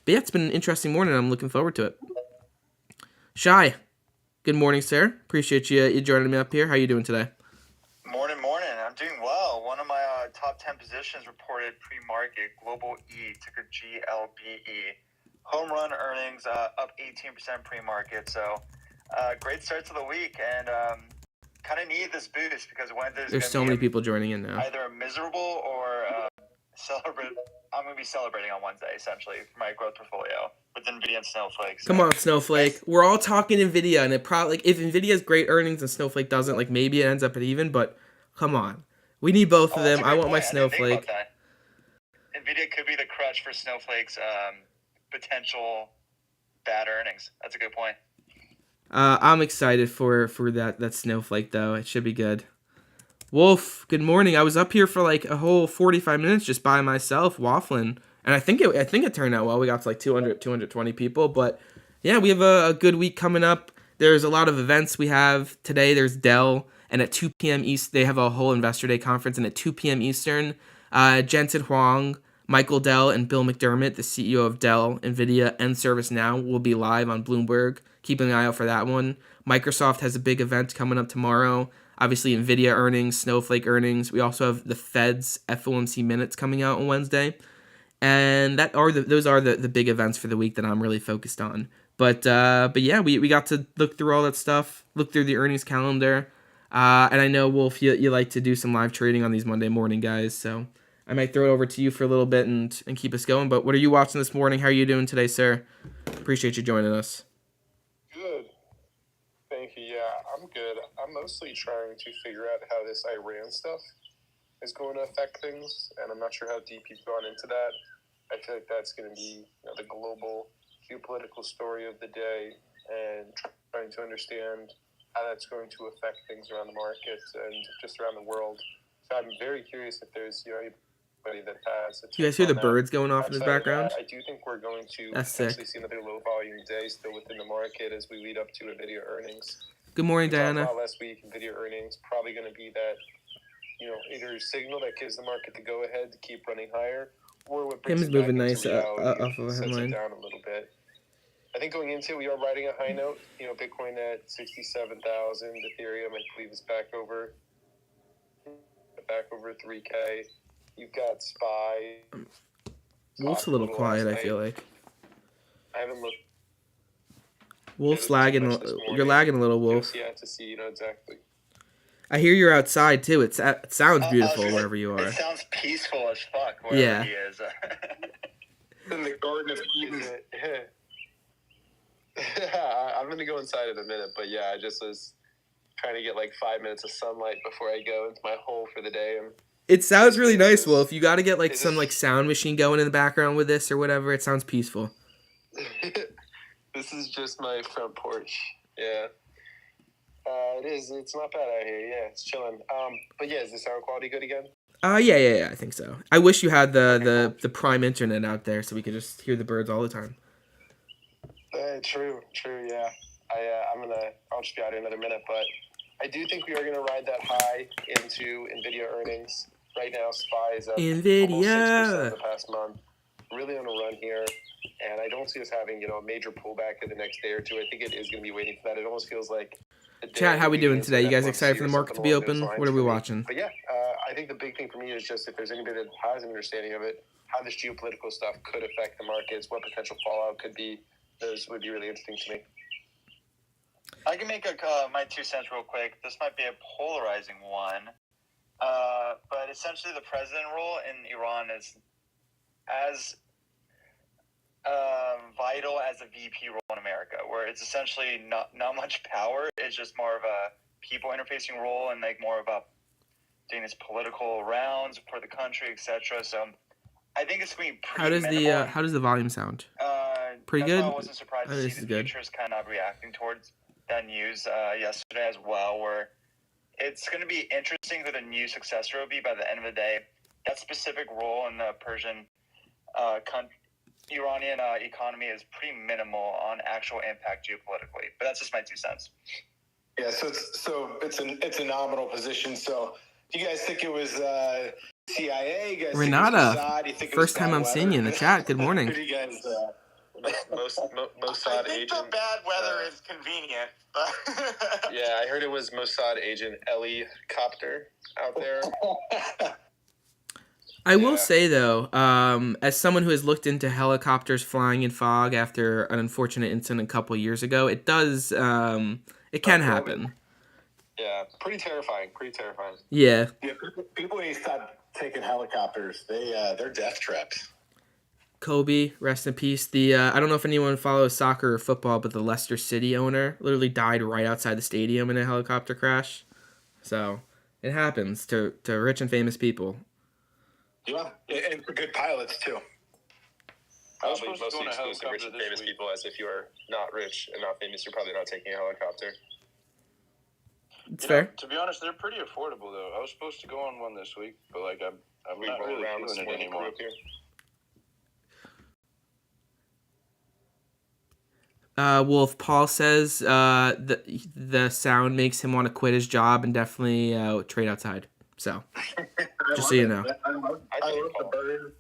yeah, it's been an interesting morning. I'm looking forward to it. Shy, good morning, sir. Appreciate you joining me up here. How you doing today? Morning. I'm doing well. One of my top 10 positions reported pre-market. Global E, ticker GLBE. Home run earnings up 18% pre-market. So great start to the week, and kind of need this boost because There's so many people joining in now. Either a miserable or celebrate. I'm going to be celebrating on Wednesday, essentially, for my growth portfolio with NVIDIA and Snowflake. So. Come on, Snowflake. We're all talking NVIDIA, and it probably, like, if NVIDIA's great earnings and Snowflake doesn't, like, maybe it ends up at even, but come on. We need both of them. I want my Snowflake. NVIDIA could be the crutch for Snowflake's potential bad earnings. That's a good point. I'm excited for that Snowflake, though. It should be good. Wolf, good morning. I was up here for like a whole 45 minutes just by myself waffling, and I think it turned out well. We got to like 220 people, but yeah, we have a good week coming up. There's a lot of events we have today. There's Dell, and at 2 p.m. East, they have a whole Investor Day conference, and at 2 p.m. Eastern, Jensen Huang, Michael Dell, and Bill McDermott, the CEO of Dell, NVIDIA, and ServiceNow, will be live on Bloomberg. Keep an eye out for that one. Microsoft has a big event coming up tomorrow. Obviously, NVIDIA earnings, Snowflake earnings. We also have the Fed's FOMC minutes coming out on Wednesday. And those are the big events for the week that I'm really focused on. But yeah, we got to look through all that stuff, look through the earnings calendar. And I know, Wolf, you like to do some live trading on these Monday morning guys. So I might throw it over to you for a little bit and keep us going. But what are you watching this morning? How are you doing today, sir? Appreciate you joining us. Good. Thank you. Yeah, I'm good. I'm mostly trying to figure out how this Iran stuff is going to affect things, and I'm not sure how deep you've gone into that. I feel like that's going to be the global geopolitical story of the day, and trying to understand how that's going to affect things around the markets and just around the world. So I'm very curious if there's anybody that has. You guys hear the birds going off in his background? I do think we're going to potentially see another low volume day still within the market as we lead up to NVIDIA earnings. Good morning, Diana. About last week, NVIDIA earnings probably going to be that, either a signal that gives the market the go ahead to keep running higher, or what brings Him's it moving back nice into reality off of a sets it headline. down a little bit. I think going into it, we are riding a high note. Bitcoin at 67,000, Ethereum I believe is back over 3K. You've got SPY. Wolf's a little quiet, I feel like. I haven't looked. Wolf's lagging. You're lagging a little, Wolf. Yeah, to see, exactly. I hear you're outside too. It sounds beautiful wherever you are. It sounds peaceful as fuck wherever he is. In the Garden of Eden. I'm gonna go inside in a minute, but yeah, I just was trying to get like 5 minutes of sunlight before I go into my hole for the day. It sounds really nice, Wolf. You got to get like some like sound machine going in the background with this or whatever. It sounds peaceful. This is just my front porch. Yeah. It is. It's not bad out here. Yeah, it's chilling. But yeah, is the sound quality good again? Yeah, I think so. I wish you had the prime internet out there so we could just hear the birds all the time. True, yeah. I'll just be out in another minute, but I do think we are gonna ride that high into NVIDIA earnings. Right now, SPY is up NVIDIA almost 6% the past month. Really on a run here, and I don't see us having a major pullback in the next day or two. I think it is gonna be waiting for that. It almost feels like. Chat, how we doing today? You guys excited for the market to be open? What are we watching? But yeah, I think the big thing for me is just if there's anybody that has an understanding of it, how this geopolitical stuff could affect the markets, what potential fallout could be. Those would be really interesting to me. I can make my 2 cents real quick. This might be a polarizing one, but essentially the president role in Iran is as vital as a VP role in America, where it's essentially not much power. It's just more of a people interfacing role and like more about doing these political rounds for the country, etc. So I think it's going to be pretty how does the volume sound? Pretty good. I wasn't surprised to see the futures kind of reacting towards that news yesterday as well, where it's going to be interesting who the new successor will be by the end of the day. That specific role in the Persian Iranian economy is pretty minimal on actual impact geopolitically, but that's just my 2 cents. Yeah, so it's a nominal position. So do you guys think it was CIA? You guys Renata, think it was Assad? You think it first was time I'm seeing you in the chat. Good morning. Who do you guys I think agent. the bad weather is convenient, but Yeah, I heard it was Mossad agent Ellie Copter out there. I will say though, as someone who has looked into helicopters flying in fog after an unfortunate incident a couple years ago, it does it can happen. Yeah, pretty terrifying. Yeah. Yeah, people need to stop taking helicopters. They're death traps. Kobe, rest in peace. The I don't know if anyone follows soccer or football, but the Leicester City owner literally died right outside the stadium in a helicopter crash. So it happens to rich and famous people. Yeah, and for good pilots too. Probably mostly exclusive rich and famous people, as if you are not rich and not famous, you're probably not taking a helicopter. It's fair. To be honest, they're pretty affordable though. I was supposed to go on one this week, but like I'm not really feeling it anymore. Wolf, Paul says the sound makes him want to quit his job and definitely trade outside. So, just so you know. I love the birds,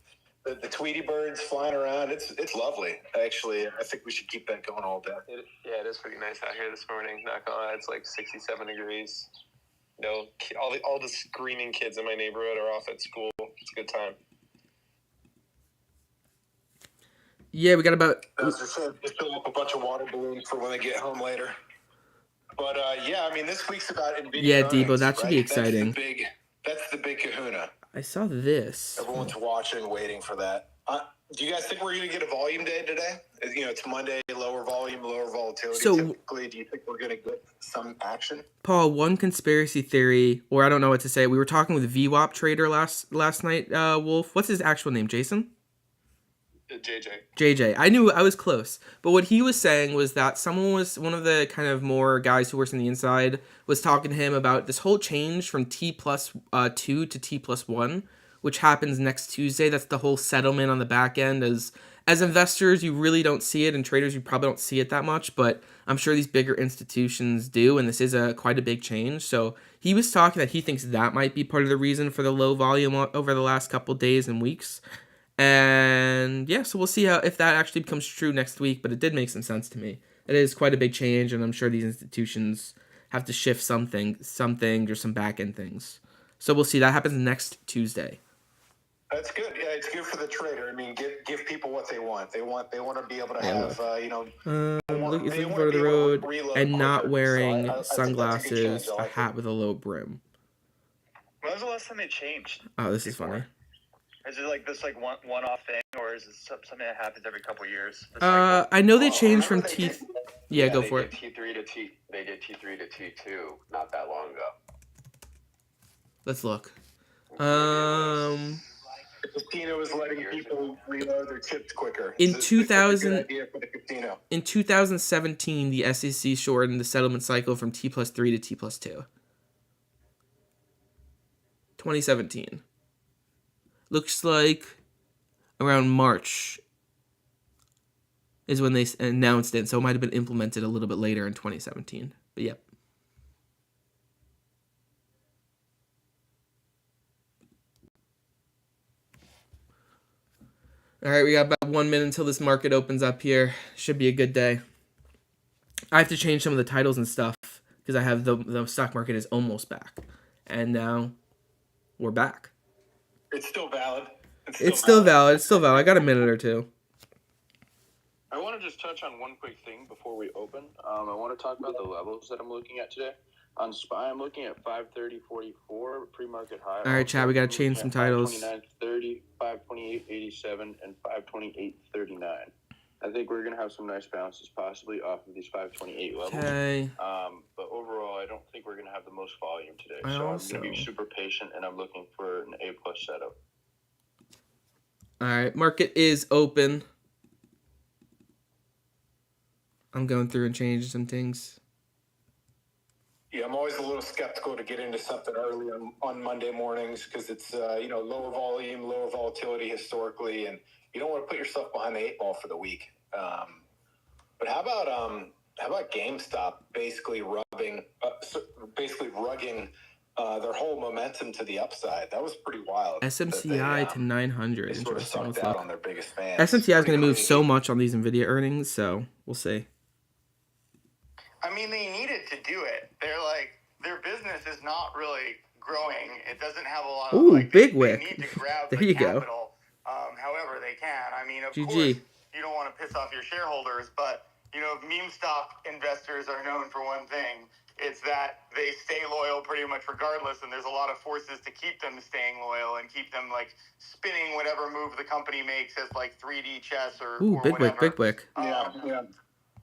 the Tweety birds flying around. It's lovely. Actually, I think we should keep that going all day. It is pretty nice out here this morning. Not gonna lie, it's like 67 degrees. No, all the screaming kids in my neighborhood are off at school. It's a good time. Yeah, we got about. Just fill up a bunch of water balloons for when they get home later. But yeah, I mean, this week's about NVIDIA. Yeah, Debo, earnings, that should right? be exciting. That's the big kahuna. I saw this. Everyone's watching, waiting for that. Do you guys think we're going to get a volume day today? You know, it's Monday, lower volume, lower volatility. So, typically, do you think we're going to get some action? Paul, one conspiracy theory, or I don't know what to say. We were talking with VWAP trader last night. Wolf, what's his actual name? Jason. JJ. I knew I was close. But what he was saying was that one of the kind of more guys who works on the inside was talking to him about this whole change from T+2 to T+1, which happens next Tuesday. That's the whole settlement on the back end. As investors, you really don't see it, and traders, you probably don't see it that much, but I'm sure these bigger institutions do, and this is quite a big change. So he was talking that he thinks that might be part of the reason for the low volume over the last couple days and weeks. And yeah, so we'll see if that actually becomes true next week, but it did make some sense to me. It is quite a big change, and I'm sure these institutions have to shift something or some back-end things. So we'll see. That happens next Tuesday. That's good. Yeah, it's good for the trader. I mean, give people what they want. They want to be able to have, looking for the road and not wearing sunglasses, a hat with a low brim. when was the last time they changed? Oh, this is funny. Is it like this one-off thing, or is it something that happens every couple of years? I know they changed from T. Yeah, go for it. They did T3 to T2 not that long ago. Let's look. Casino is letting people reload their chips quicker. In So it's a good 2000, idea for the casino. in 2017, the SEC shortened the settlement cycle from T+3 to T+2. 2017. Looks like around March is when they announced it, so it might have been implemented a little bit later in 2017. But yep. All right, we got about 1 minute until this market opens up here. Should be a good day. I have to change some of the titles and stuff because I have the stock market is almost back. And now we're back. It's still valid. It's still valid. I got a minute or two. I want to just touch on one quick thing before we open. I want to talk about the levels that I'm looking at today. On SPY, I'm looking at 530.44 pre-market high. All right, Chad, we got to change some titles. 529.30, 528.87, and 528.39. I think we're going to have some nice bounces possibly off of these 528 levels. Okay. But overall, I don't think we're going to have the most volume today. I'm going to be super patient, and I'm looking for an A-plus setup. All right, market is open. I'm going through and changing some things. Yeah, I'm always a little skeptical to get into something early on Monday mornings because it's lower volume, lower volatility historically, and you don't want to put yourself behind the eight ball for the week. But how about GameStop basically rugging their whole momentum to the upside. That was pretty wild. SMCI to 900. They sort of Interesting. sucked Let's out look. on their biggest fans. SMCI is going to move Pretty so crazy. much on these NVIDIA earnings, so we'll see. I mean, they needed to do it. They're like, their business is not really growing. It doesn't have a lot of, Ooh, like, big they wick. need to grab There the you go. capital however they can. I mean, of GG. course, you don't want to piss off your shareholders, but, you know, meme stock investors are known for one thing. It's that they stay loyal pretty much regardless, and there's a lot of forces to keep them staying loyal and keep them, like, spinning whatever move the company makes as, like, 3D chess or Big whatever. wick, big wick. Yeah.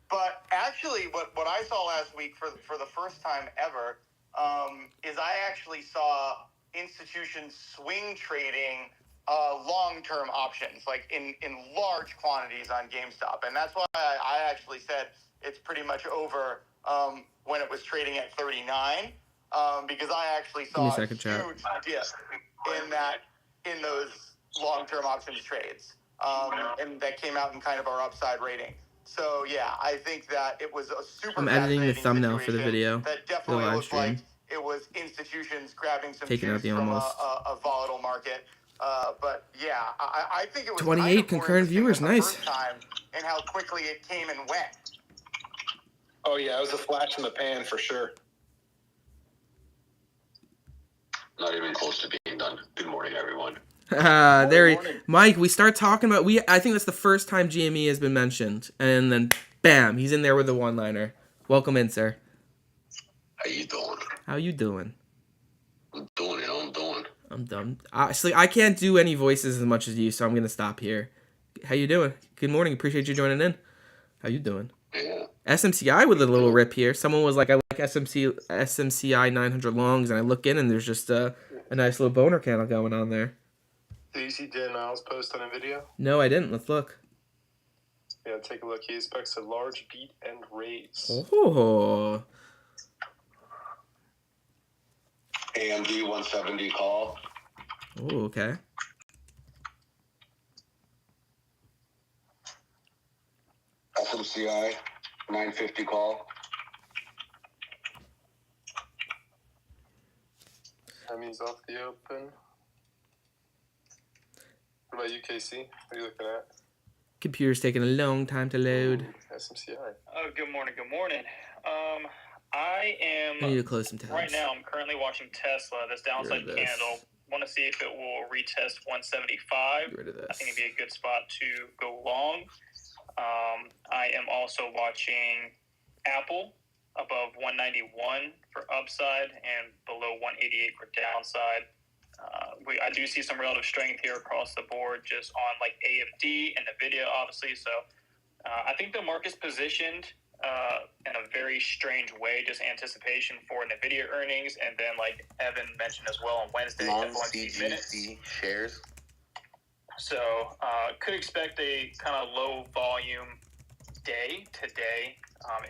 But actually, what I saw last week for the first time ever is I actually saw institutions swing trading long-term options, like in large quantities on GameStop. And that's why I actually said it's pretty much over when it was trading at 39 because I actually Give me a saw second, chat. huge dip in those long-term options trades. And that came out in kind of our upside rating. So yeah, I think that it was a super. I'm editing the fascinating thumbnail for the situation video. That The definitely live looked stream. like it was institutions grabbing some Taking out juice the from almost. a volatile market. But yeah, I think it was 28 kind of more concurrent interesting viewers, than the nice. first time and how quickly it came and went. Oh yeah, it was a flash in the pan for sure. Not even close to being done. Good morning, everyone. Mike, we start talking about I think that's the first time GME has been mentioned, and then bam, he's in there with a one-liner. Welcome in, sir. How you doing? How you doing? I'm doing it. I'm doing. I'm dumb. Honestly, I can't do any voices as much as you, so I'm gonna stop here. How you doing? Good morning. Appreciate you joining in. How you doing? Yeah. SMCI with a little rip here. Someone was like, I like SMCI 900 longs, and I look in and there's just a nice little boner candle going on there. Did you see Dan Niles' post on NVIDIA? No, I didn't. Let's look. Yeah, take a look. He expects a large beat and raise. Oh. AMD 170 call. Oh, okay. SMCI 950 call. Emmy's off the open. What about UKC? What are you looking at? Computer's taking a long time to load. Ooh, SMCI. Oh, good morning. Good morning. I I need to am close some tabs. right now. I'm currently watching Tesla. This downside Get rid of this. candle. Want to see if it will retest 175. Get rid of this. I think it'd be a good spot to go long. I am also watching Apple above 191 for upside and below 188 for downside. I do see some relative strength here across the board, just on like AMD and NVIDIA, obviously. So I think the market's positioned in a very strange way, just anticipation for NVIDIA earnings, and then like Evan mentioned as well on Wednesday, FOMC minutes. shares. So could expect a kind of low volume day today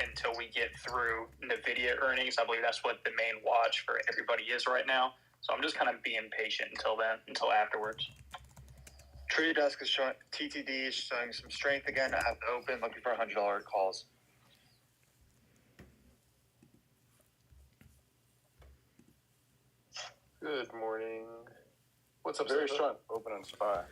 until we get through NVIDIA earnings. I believe that's what the main watch for everybody is right now. So I'm just kind of being patient until then, until afterwards. Trade desk is showing TTD is showing some strength again. I have to open, looking for $100 calls. Good morning. What's up, Very Santa? strong open on SPY.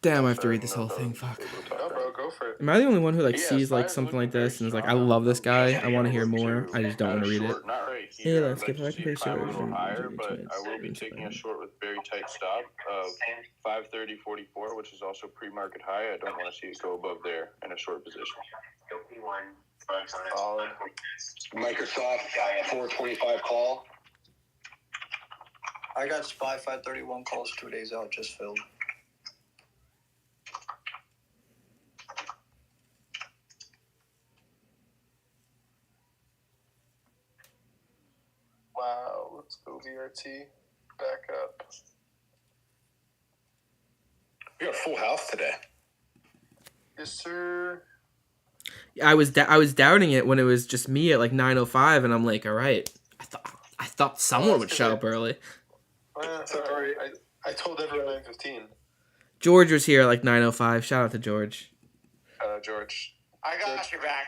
Damn, I have to read this whole thing. Fuck. No, bro, go for it. Am I the only one who like Yeah, sees like SPY is something like looking this and is very like, I strong. love this guy. Yeah, I want to hear look more. to I just don't want to read it. short, not right Hey, here. let's I'd get like back to to see it climb a picture. little higher, but I will be taking a short with very tight stop of 530.44, which is also pre-market high. I don't want to see it go above there in a short position. Solid. Microsoft 425 call. I got SPY 531 calls 2 days out, just filled. Wow, let's go VRT. Back up. We got a full house today. Yes, sir. I was doubting it when it was just me at like 9:05, and I'm like, all right. I thought someone would show up early. Sorry, I told everyone 9:15. George was here at like 9:05. Shout out to George. George. I got your back.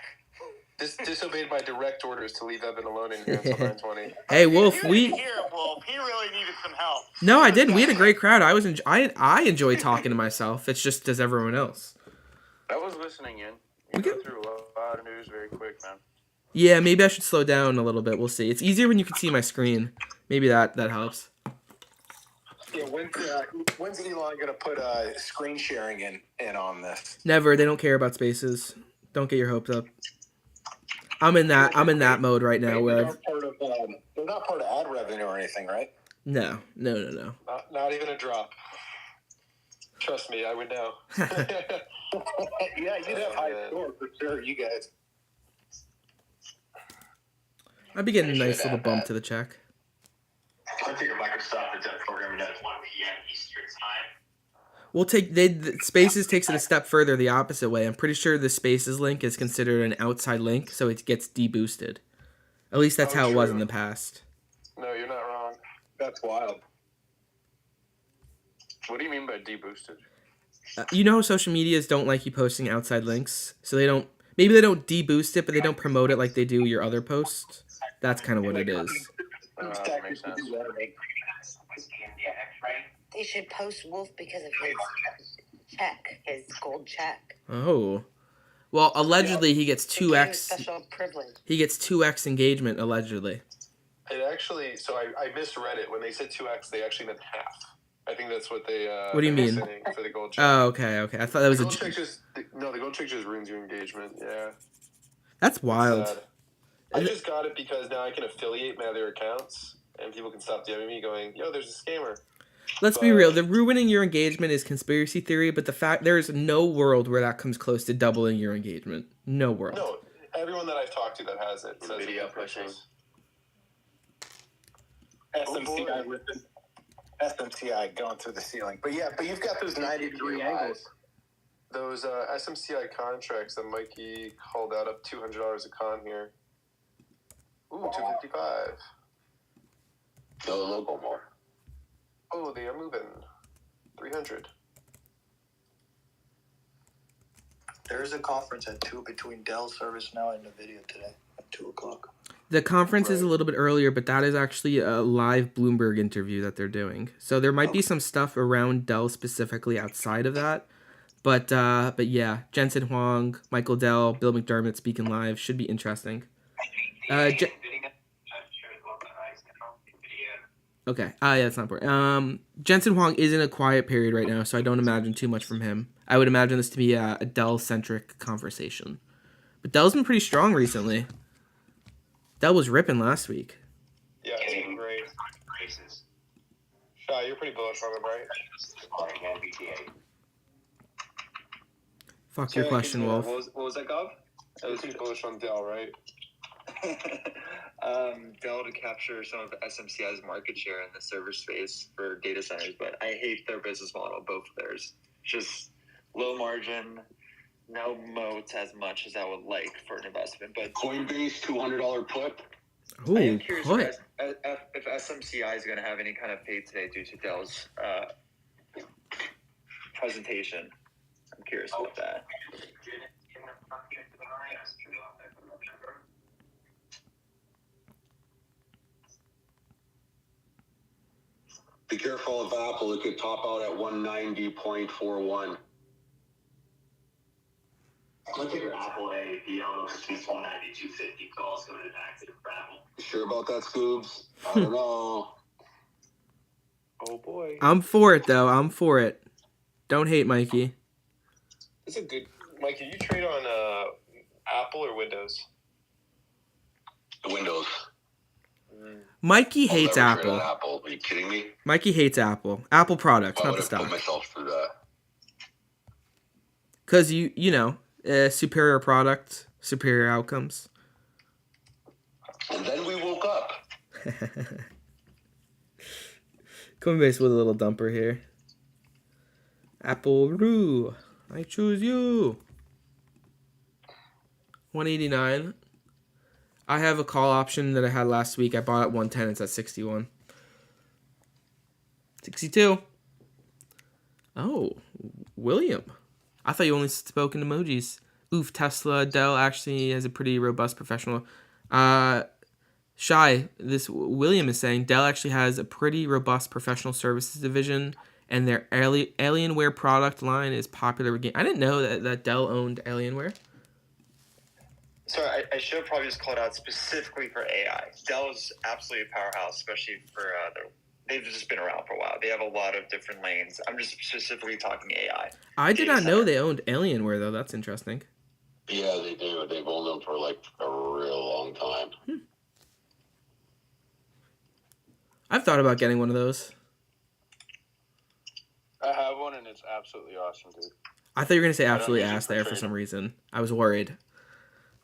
disobeyed my direct orders to leave Evan alone in here until 9:20. Hey, Wolf, You didn't hear Wolf. He really needed some help. No, I didn't. We had a great crowd. I enjoy talking to myself. It's just does everyone else. I was listening in. You We go can- through a lot of news very quick, man. Yeah, maybe I should slow down a little bit. We'll see. It's easier when you can see my screen. Maybe that helps. Yeah, when's Elon gonna put screen sharing in on this? Never. They don't care about spaces. Don't get your hopes up. I'm in that mode right now where They're not part of ad revenue or anything, right? no. Not even a drop. Trust me, I would know. Yeah, you'd have high score for sure, you guys. I'd be getting a They nice should little add bump that. to the check. I figure Microsoft is programming at 1 p.m. Eastern time. We'll take the Spaces takes it a step further the opposite way. I'm pretty sure the Spaces link is considered an outside link, so it gets deboosted. At least that's how it was in the past. No, you're not wrong. That's wild. What do you mean by deboosted? You know how social medias don't like you posting outside links, so they don't. Maybe they don't deboost it, but they don't promote it like they do your other posts. That's kind of what it is. That makes sense. They should post Wolf because of his check, his gold check. Oh, well, allegedly he gets It gave him 2x. special privilege. He gets 2x engagement allegedly. It actually, so I misread it. When they said 2x, they actually meant half. I think that's what they. What do you they were mean? saying for the gold check. Oh, okay. I thought that was the a. gold check just no. The gold check just ruins your engagement. Yeah. That's wild. Sad. I just got it because now I can affiliate my other accounts, and people can stop DMing me going, "Yo, there's a scammer." Let's be real. The ruining your engagement is conspiracy theory, but the fact there is no world where that comes close to doubling your engagement. No world. No, everyone that I've talked to that has it says NVIDIA it's pushing. SMCI ripping. SMCI going through the ceiling. But you've got those 90-degree angles. Those SMCI contracts that Mikey called out up $200 a con here. Ooh, 255. Go local more. Oh, they are moving. 300. There's a conference at 2 between Dell, ServiceNow, and NVIDIA today at 2 o'clock. The conference is a little bit earlier, but that is actually a live Bloomberg interview that they're doing. So there might be some stuff around Dell specifically outside of that. But yeah, Jensen Huang, Michael Dell, Bill McDermott speaking live should be interesting. Okay. Yeah, that's not important. Jensen Huang is in a quiet period right now, so I don't imagine too much from him. I would imagine this to be a Dell-centric conversation. But Dell's been pretty strong recently. Dell was ripping last week. Yeah, it's been great. Shah, you're pretty bullish on them, right? Fuck your question, Wolf. What was that, Gov? You're pretty bullish on Dell, right? Dell to capture some of SMCI's market share in the server space for data centers, but I hate their business model, both of theirs. Just low margin, no moats as much as I would like for an investment. But Coinbase $200 put. Ooh, I am curious put. if SMCI is going to have any kind of fade today due to Dell's presentation. I'm curious about that. Be careful of Apple. It could top out at 190.41. Look at your Apple APL. Looks like 190.250 calls going active for Apple. Sure about that, Scoobs? I don't know. Oh, boy. I'm for it, though. I'm for it. Don't hate Mikey. It's a good... Mikey, you trade on Apple or Windows? Windows. Mikey hates I'll never trade Apple. on Apple. Are you kidding me? Mikey hates Apple. Apple products, Why not would the I put stock. myself through that? Because you know, superior product, superior outcomes. And then we woke up. Coinbase with a little dumper here. Apple Roo, I choose you. 189. I have a call option that I had last week. I bought at 110. It's at 61. 62. Oh, William. I thought you only spoke in emojis. Oof, Tesla. Dell actually has a pretty robust professional. Shy, this William is saying Dell actually has a pretty robust professional services division, and their Alienware product line is popular with game. I didn't know that Dell owned Alienware. Sorry, I should have probably just called out specifically for AI. Dell is absolutely a powerhouse, especially for they've just been around for a while. They have a lot of different lanes. I'm just specifically talking AI. I did not know they owned Alienware, though. That's interesting. Yeah, they do. They've owned them for like a real long time. I've thought about getting one of those. I have one, and it's absolutely awesome, dude. I thought you were going to say I don't absolutely use it ass for there for trading. some reason. I was worried.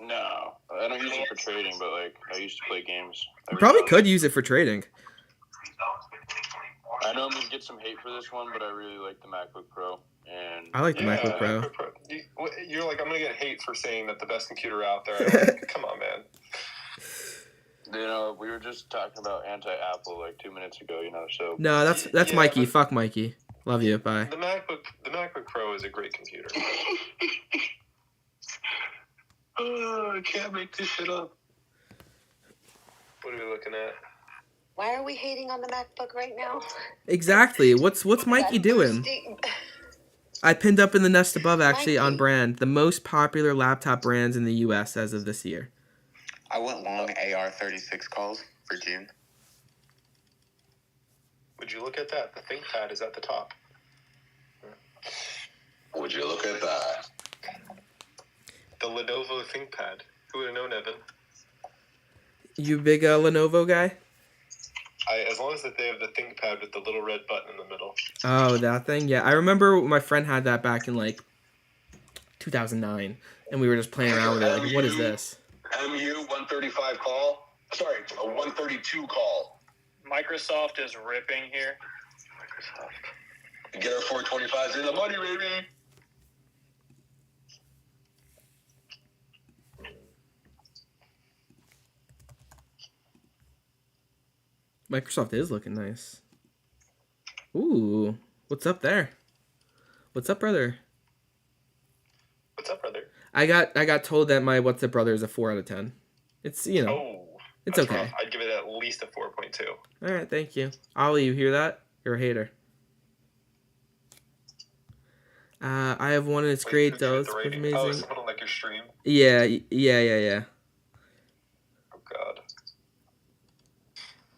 No, I don't use it for trading, but like I used to play games. You probably could use it for trading. I know I'm gonna get some hate for this one, but I really like the MacBook Pro, and I like the MacBook Pro. You're like, I'm gonna get hate for saying that the best computer out there. Like, come on, man. you know, we were just talking about anti-Apple like 2 minutes ago. You know, so No, that's Yeah, Mikey. but- Fuck Mikey. Love you. Bye. The MacBook Pro is a great computer. I can't make this shit up. What are we looking at? Why are we hating on the MacBook right now? Exactly. What's Mikey doing? I pinned up in the nest above actually on Mikey. brand the most popular laptop brands in the U.S. as of this year. I went long AR36 calls for June. Would you look at that? The ThinkPad is at the top. Would you look at that? The Lenovo ThinkPad. Who would have known, Evan? You big Lenovo guy? As long as that they have the ThinkPad with the little red button in the middle. Oh, that thing? Yeah, I remember my friend had that back in like 2009, and we were just playing around with it. Like, what is this? MU 135 call. Sorry, a 132 call. Microsoft is ripping here. Get our 425s in the money, baby. Microsoft is looking nice. Ooh, what's up there? What's up, brother? What's up, brother? I got told that my What's Up Brother is a 4 out of 10. It's, you know, Oh, it's that's okay. rough. I'd give it at least a 4.2. All right, thank you. Ollie, you hear that? You're a hater. I have one and it's Like, great who's though. with It's the pretty rating? Oh, amazing. someone on like your stream? Yeah. Oh, God.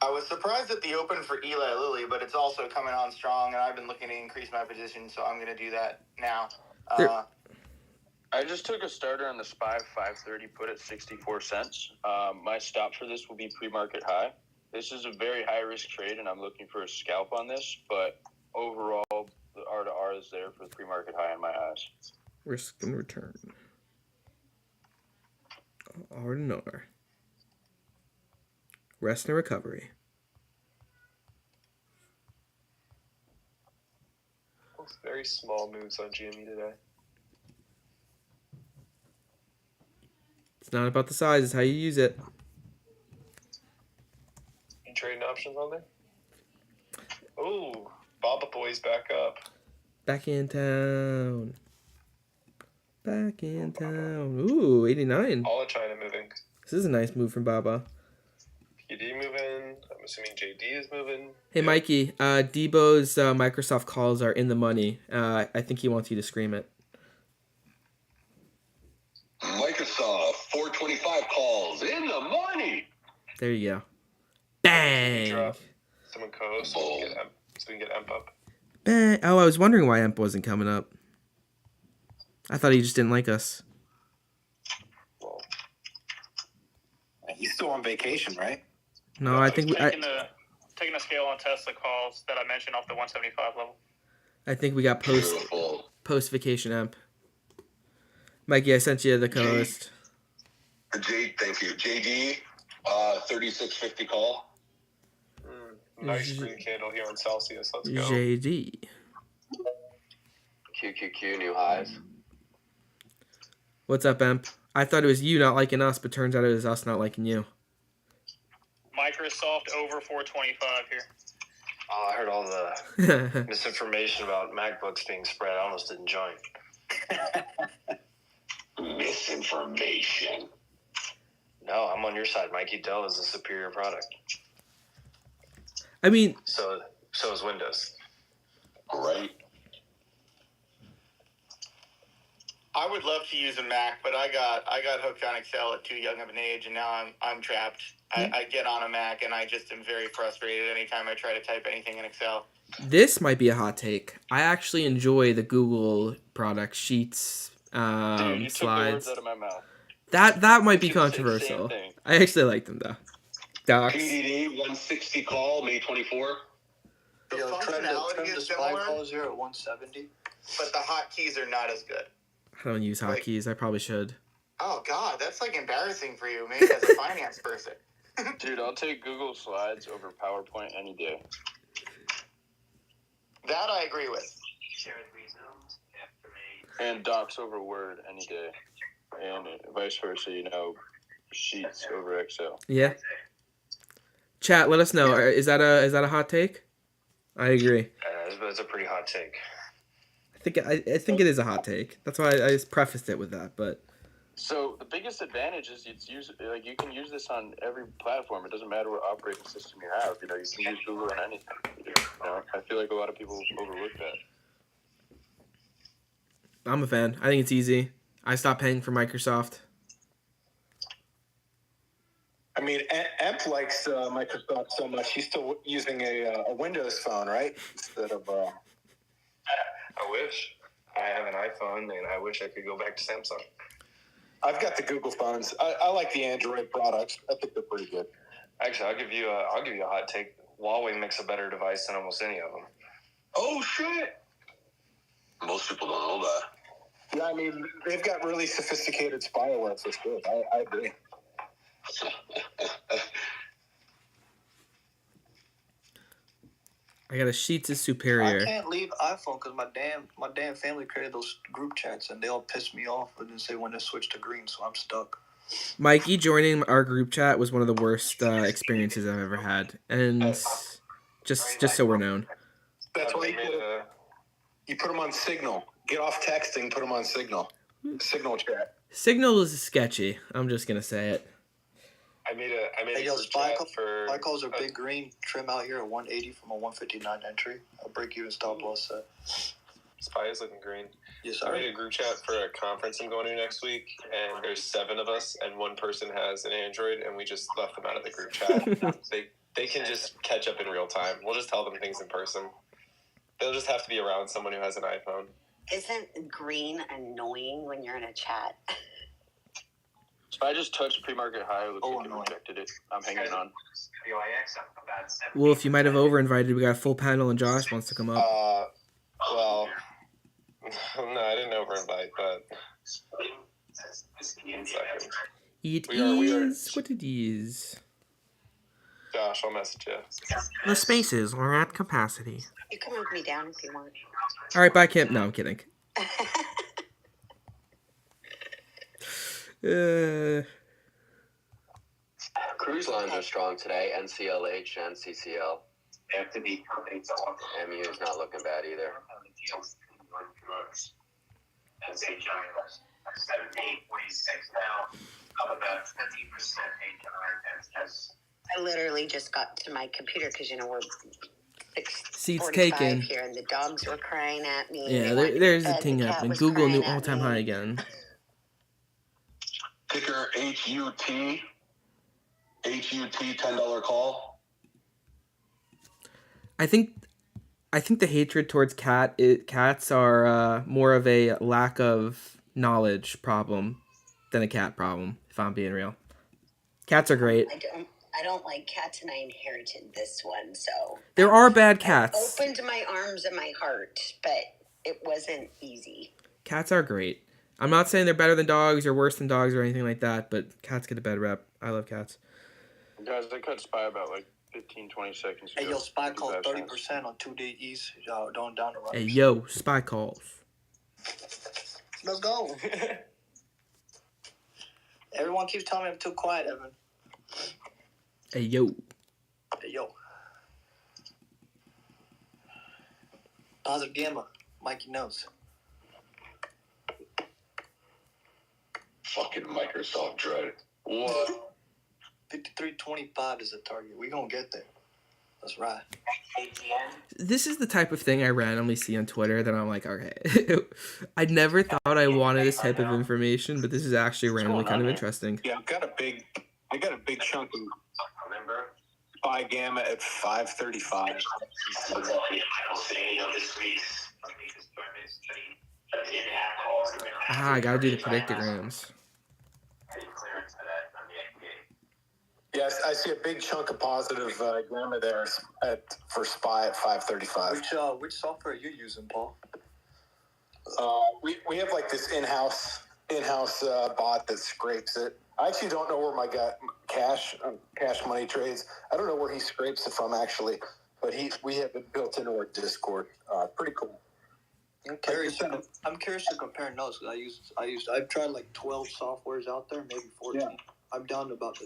I was surprised at the open for Eli Lilly, but it's also coming on strong, and I've been looking to increase my position, so I'm going to do that now. There- I just took a starter on the SPY 530 put at 64 cents. My stop for this will be pre-market high. This is a very high-risk trade, and I'm looking for a scalp on this, but overall, the R to R is there for the pre-market high in my eyes. Risk and return. R and R. Rest and recovery. Looks very small moves on GME today. It's not about the size, it's how you use it. You trading options on there? Oh, Baba Boy's back up. Back in town. Back in town. Ooh, 89. All of China moving. This is a nice move from Baba. PD moving. I'm assuming JD is moving. Hey, Mikey, Debo's Microsoft calls are in the money. I think he wants you to scream it. Microsoft 425 calls in the money. There you go. Bang! Drop. Someone co-host so we can get Emp up. Bang! Oh, I was wondering why Emp wasn't coming up. I thought he just didn't like us. Well, He's still on vacation, right? No, I think taking a scale on Tesla calls that I mentioned off the 175 level. I think we got post vacation Emp. Mikey, I sent you the co-host. Thank you. JD 3650 call. nice green candle here on Celsius. Let's go. JD. QQQ new highs. What's up, Emp? I thought it was you not liking us, but turns out it was us not liking you. Microsoft over 425 here. Oh, I heard all the misinformation about MacBooks being spread. I almost didn't join. Misinformation. No, I'm on your side. Mikey. Dell is a superior product. I mean, So is Windows. Right. I would love to use a Mac, but I got hooked on Excel at too young of an age, and now I'm trapped. I get on a Mac, and I just am very frustrated anytime I try to type anything in Excel. this might be a hot take. I actually enjoy the Google product sheets, Dude, you took the slides. words out of my mouth. That might be You said the same controversial. thing. I actually like them though. Docs. PDD 160 call May 24. The Trim functionality the is spy similar, calls here at 170. but the hotkeys are not as good. I don't use hotkeys. I probably should. Oh, God, that's like embarrassing for you, maybe as a finance person. Dude, I'll take Google Slides over PowerPoint any day. That I agree with. And Docs over Word any day. And vice versa, Sheets over Excel. Yeah. Chat, let us know. Is that a hot take? I agree. That's a pretty hot take. I think it is a hot take. That's why I just prefaced it with that. But So the biggest advantage is you can use this on every platform. It doesn't matter what operating system you have. You can use Google on anything. I feel like a lot of people overlook that. I'm a fan. I think it's easy. I stopped paying for Microsoft. I mean, Emp likes Microsoft so much. He's still using a Windows phone, right? Instead of. I wish. I have an iPhone, and I wish I could go back to Samsung. I've got the Google phones. I like the Android products. I think they're pretty good. Actually, I'll give you a hot take. Huawei makes a better device than almost any of them. Oh, shit. Most people don't know that. Yeah, I mean, they've got really sophisticated spyware for sure. I agree. I got a Sheets is superior. I can't leave iPhone because my damn family created those group chats and they all piss me off and then say when to switch to green, so I'm stuck. Mikey joining our group chat was one of the worst experiences I've ever had, and just so we're known. That's why you put them on Signal. Get off texting, put them on Signal. Signal chat. Signal is sketchy. I'm just gonna say it. I made a group spy chat for... Spy calls are big green. Trim out here at 180 from a 159 entry. I'll break even stop loss set. Spy is looking green. Yes, I sir. made a group chat for a conference I'm going to next week, and there's 7 of us, and one person has an Android, and we just left them out of the group chat. They can just catch up in real time. We'll just tell them things in person. They'll just have to be around someone who has an iPhone. Isn't green annoying when you're in a chat? So I just touched pre-market high. It looks like it rejected it. I'm hanging on. Wolf, you might have over-invited. We got a full panel, and Josh wants to come up. Well, no, I didn't over-invite, but... 1 second. It We are. is what it is. Josh, I'll message you. The spaces are at capacity. You can move me down if you want. All right, bye, Kim. No, I'm kidding. Cruise lines are strong today. NCLH and CCL. MU is not looking bad either. I literally just got to my computer because we're Seats 6:45 taken. here, and the dogs were crying at me. Yeah, They wanted there's to a bed. thing The cat happening. was Google crying new at all-time me. high again. Ticker HUT. HUT $10 call. I think the hatred towards cats are more of a lack of knowledge problem than a cat problem, if I'm being real. Cats are great. I don't like cats, and I inherited this one, so There are bad cats. I opened my arms and my heart, but it wasn't easy. Cats are great. I'm not saying they're better than dogs or worse than dogs or anything like that, but cats get a bad rep. I love cats. Guys, I cut SPY about 15, 20 seconds ago. Hey, yo, SPY called 30% on 2-day E's. Y'all down the runners. Hey, yo, SPY calls. Let's go. Everyone keeps telling me I'm too quiet, Evan. Hey, yo. Hey, yo. Positive Gamma. Mikey knows. Fucking Microsoft dread. What? 53.25 is the target. We gonna get there. That's right. This is the type of thing I randomly see on Twitter that I'm like, okay. I never thought I wanted this type of information, but this is actually randomly kind of interesting. Yeah, I got a big chunk of Phi Gamma at 535. I gotta do the predictograms. Yes, I see a big chunk of positive gamma there for SPY at 535. Which software are you using, Paul? We have like this in-house bot that scrapes it. I actually don't know where my guy cash money trades. I don't know where he scrapes it from actually, but we have it built into our Discord. Pretty cool. I'm curious to compare notes because I've tried like 12 softwares out there, maybe 14. Yeah. I'm down to about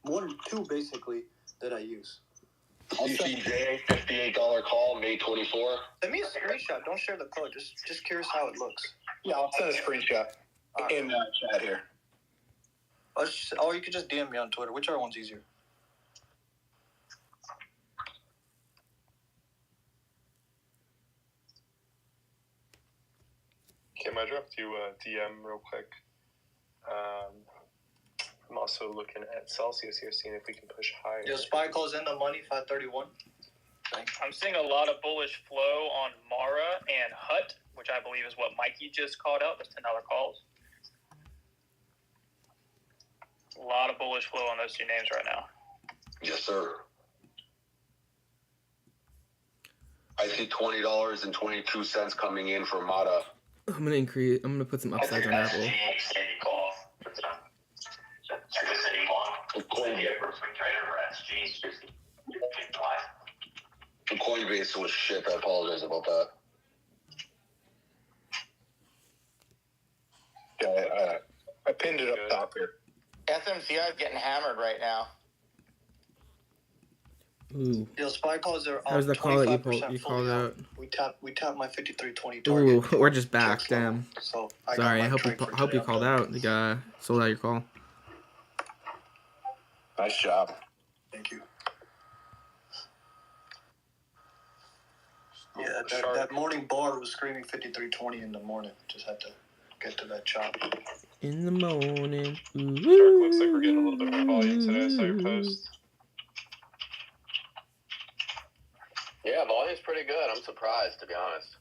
one or two basically that I use. CCJ $58 call May 24. Send me a screenshot. Don't share the code. Just curious how it looks. Yeah, I'll send a screenshot in chat here. Or you could just DM me on Twitter. Whichever one's easier. Kim, I dropped you a DM real quick. I'm also looking at Celsius here, seeing if we can push higher. Yeah, SPY calls in the money, 531. I'm seeing a lot of bullish flow on Mara and Hut, which I believe is what Mikey just called out. Those $10 calls. A lot of bullish flow on those two names right now. Yes, sir. I see $20.22 coming in for Mata. I'm gonna put some upsides on Apple. Coinbase was shit. I apologize about that. Yeah, I pinned it up top here. SMCI is getting hammered right now. Ooh. Yo, SPY calls are How's the call that you called out? We tap my 53.20 target. Ooh, we're just back. Damn. So Sorry. I hope you called out. The guy sold out your call. Nice job. Thank you. Yeah, that morning bar was screaming 53.20 in the morning. Just had to get to that chop. In the morning. Ooh. Shark, looks like we're getting a little bit more volume today. I saw your post. Yeah, volume's pretty good. I'm surprised, to be honest.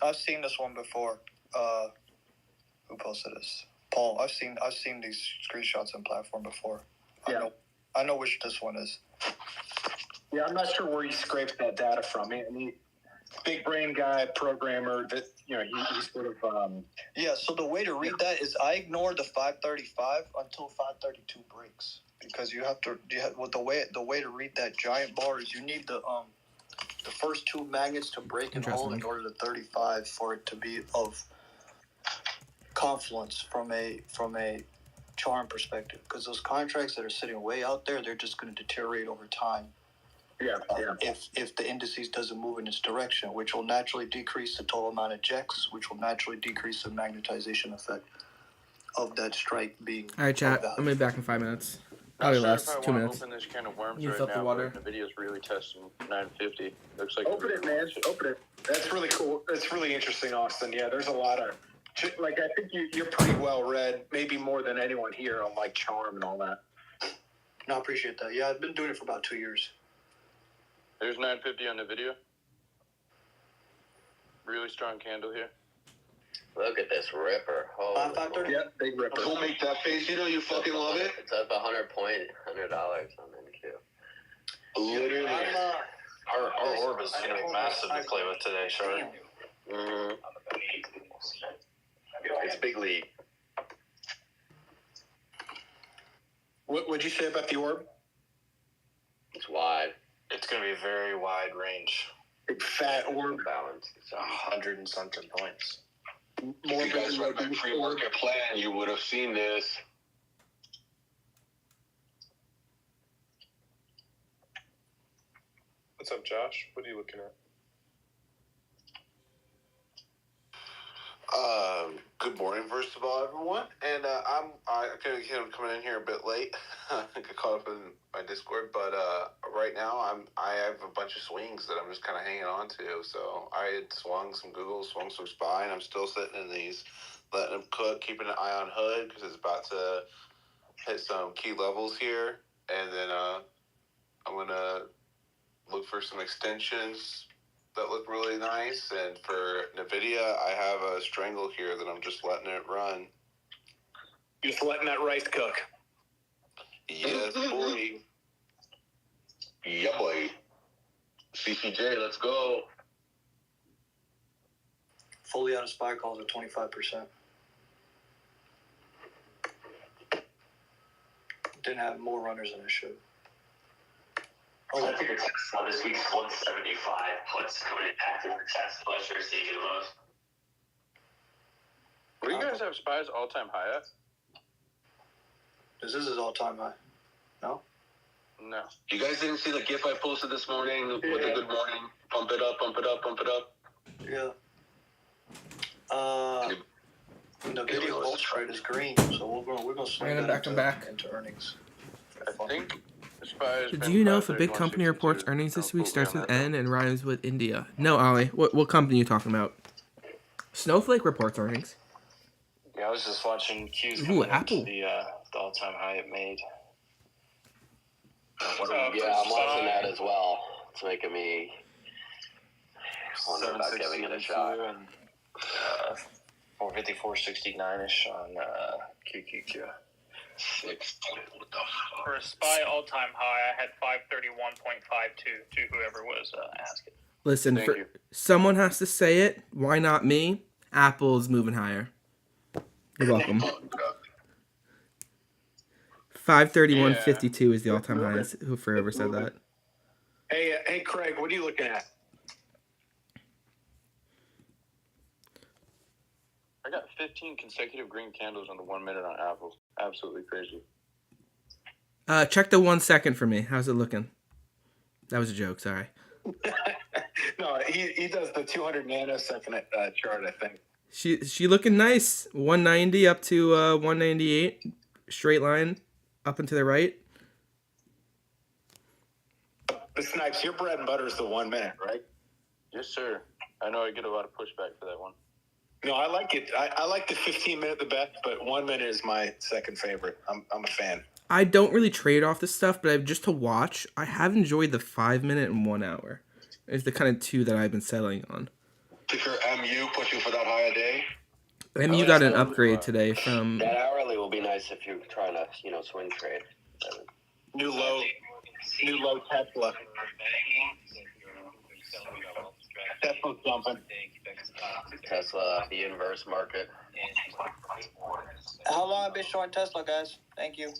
I've seen this one before. Who posted this? Paul. I've seen these screenshots in platform before. Yeah. I know which this one is. Yeah, I'm not sure where he scrapes that data from. He big brain guy, programmer. That he's sort of. Yeah. So the way to read that is I ignore the 535 until 532 breaks because the way to read that giant bar is you need the first two magnets to break and hold in order to 35 for it to be of confluence from a charm perspective because those contracts that are sitting way out there, they're just going to deteriorate over time. Yeah. If the indices doesn't move in its direction, which will naturally decrease the total amount of checks, which will naturally decrease the magnetization effect of that strike being. All right, chat. I'm gonna be back in 5 minutes. Probably less. 2 minutes. Open this can of worms You right fill up the now. water. NVIDIA's really testing 950. Looks like Open it, man. Open it. That's really cool. That's really interesting, Austin. Yeah, there's a lot of I think you're pretty well read, maybe more than anyone here on like charm and all that. No, I appreciate that. Yeah, I've been doing it for about 2 years. There's 950 on the video. Really strong candle here. Look at this ripper. Holy 530. Yeah, big ripper. Don't make that face. You know you fucking love it. It's up $100 on NQ. Literally. Our orb is going to be massive to play with today, Shark. Mm-hmm. It's big league. What'd you say about the orb? It's wide. It's going to be a very wide range. Big fat orb. Balance. It's 100 and something points. If you guys read my pre-market plan, you would have seen this. What's up, Josh? What are you looking at? Good morning, first of all, everyone. And I could have coming in here a bit late. I got caught up in my Discord, but right now I have a bunch of swings that I'm just kind of hanging on to. So I had swung some Google, swung some SPY, and I'm still sitting in these, letting them cook, keeping an eye on Hood because it's about to hit some key levels here, and then I'm gonna look for some extensions that look really nice. And for NVIDIA, I have a strangle here that I'm just letting it run. Just letting that rice cook. Yes, boy. Yeah, boy. CCJ, let's go. Fully out of SPY calls at 25%. Didn't have more runners than I should. Oh, I figured Tesla this week's 175 puts coming in active for Tesla. Sure, see you most. Where do you guys have SPY's all-time high at? This is his all-time high. No? No. You guys didn't see the GIF I posted this morning with the good morning? Pump it up, pump it up, pump it up. Yeah. The video Ultra rate is green, so we're gonna swing that into earnings. I think SPY. Do you know if a big company reports earnings this week starts with N and rhymes with India? No, Ollie. What company are you talking about? Snowflake reports earnings. Yeah, I was just watching Q's Apple. the all-time high it made. Yeah, I'm watching that as well. It's making me wonder about giving it a shot. And 454.69ish on QQQ. For a SPY all-time high, I had 531.52 to whoever was asking. Listen, someone has to say it. Why not me? Apple's moving higher. You're welcome. 531.52 is the all-time highest. Who forever said that? Hey, Craig, what are you looking at? I got 15 consecutive green candles on the 1 minute on Apple. Absolutely crazy. Check the 1 second for me. How's it looking? That was a joke. Sorry. No, he does the 200 nanosecond chart, I think. She looking nice. 190 up to 198. Straight line up and to the right. The Snipes, your bread and butter is the 1 minute, right? Yes, sir. I know I get a lot of pushback for that one. No, I like it. I like the 15 minute the best, but 1 minute is my second favorite. I'm a fan. I don't really trade off this stuff, but just to watch, I have enjoyed the 5 minute and 1 hour. It's the kind of two that I've been settling on. Ticker MU pushing for that high a day. MU got an upgrade today from. That hourly will be nice if you're trying to, swing trade. New low Tesla. Tesla's jumping. Tesla, the inverse market. How long have I been showing Tesla, guys? Thank you.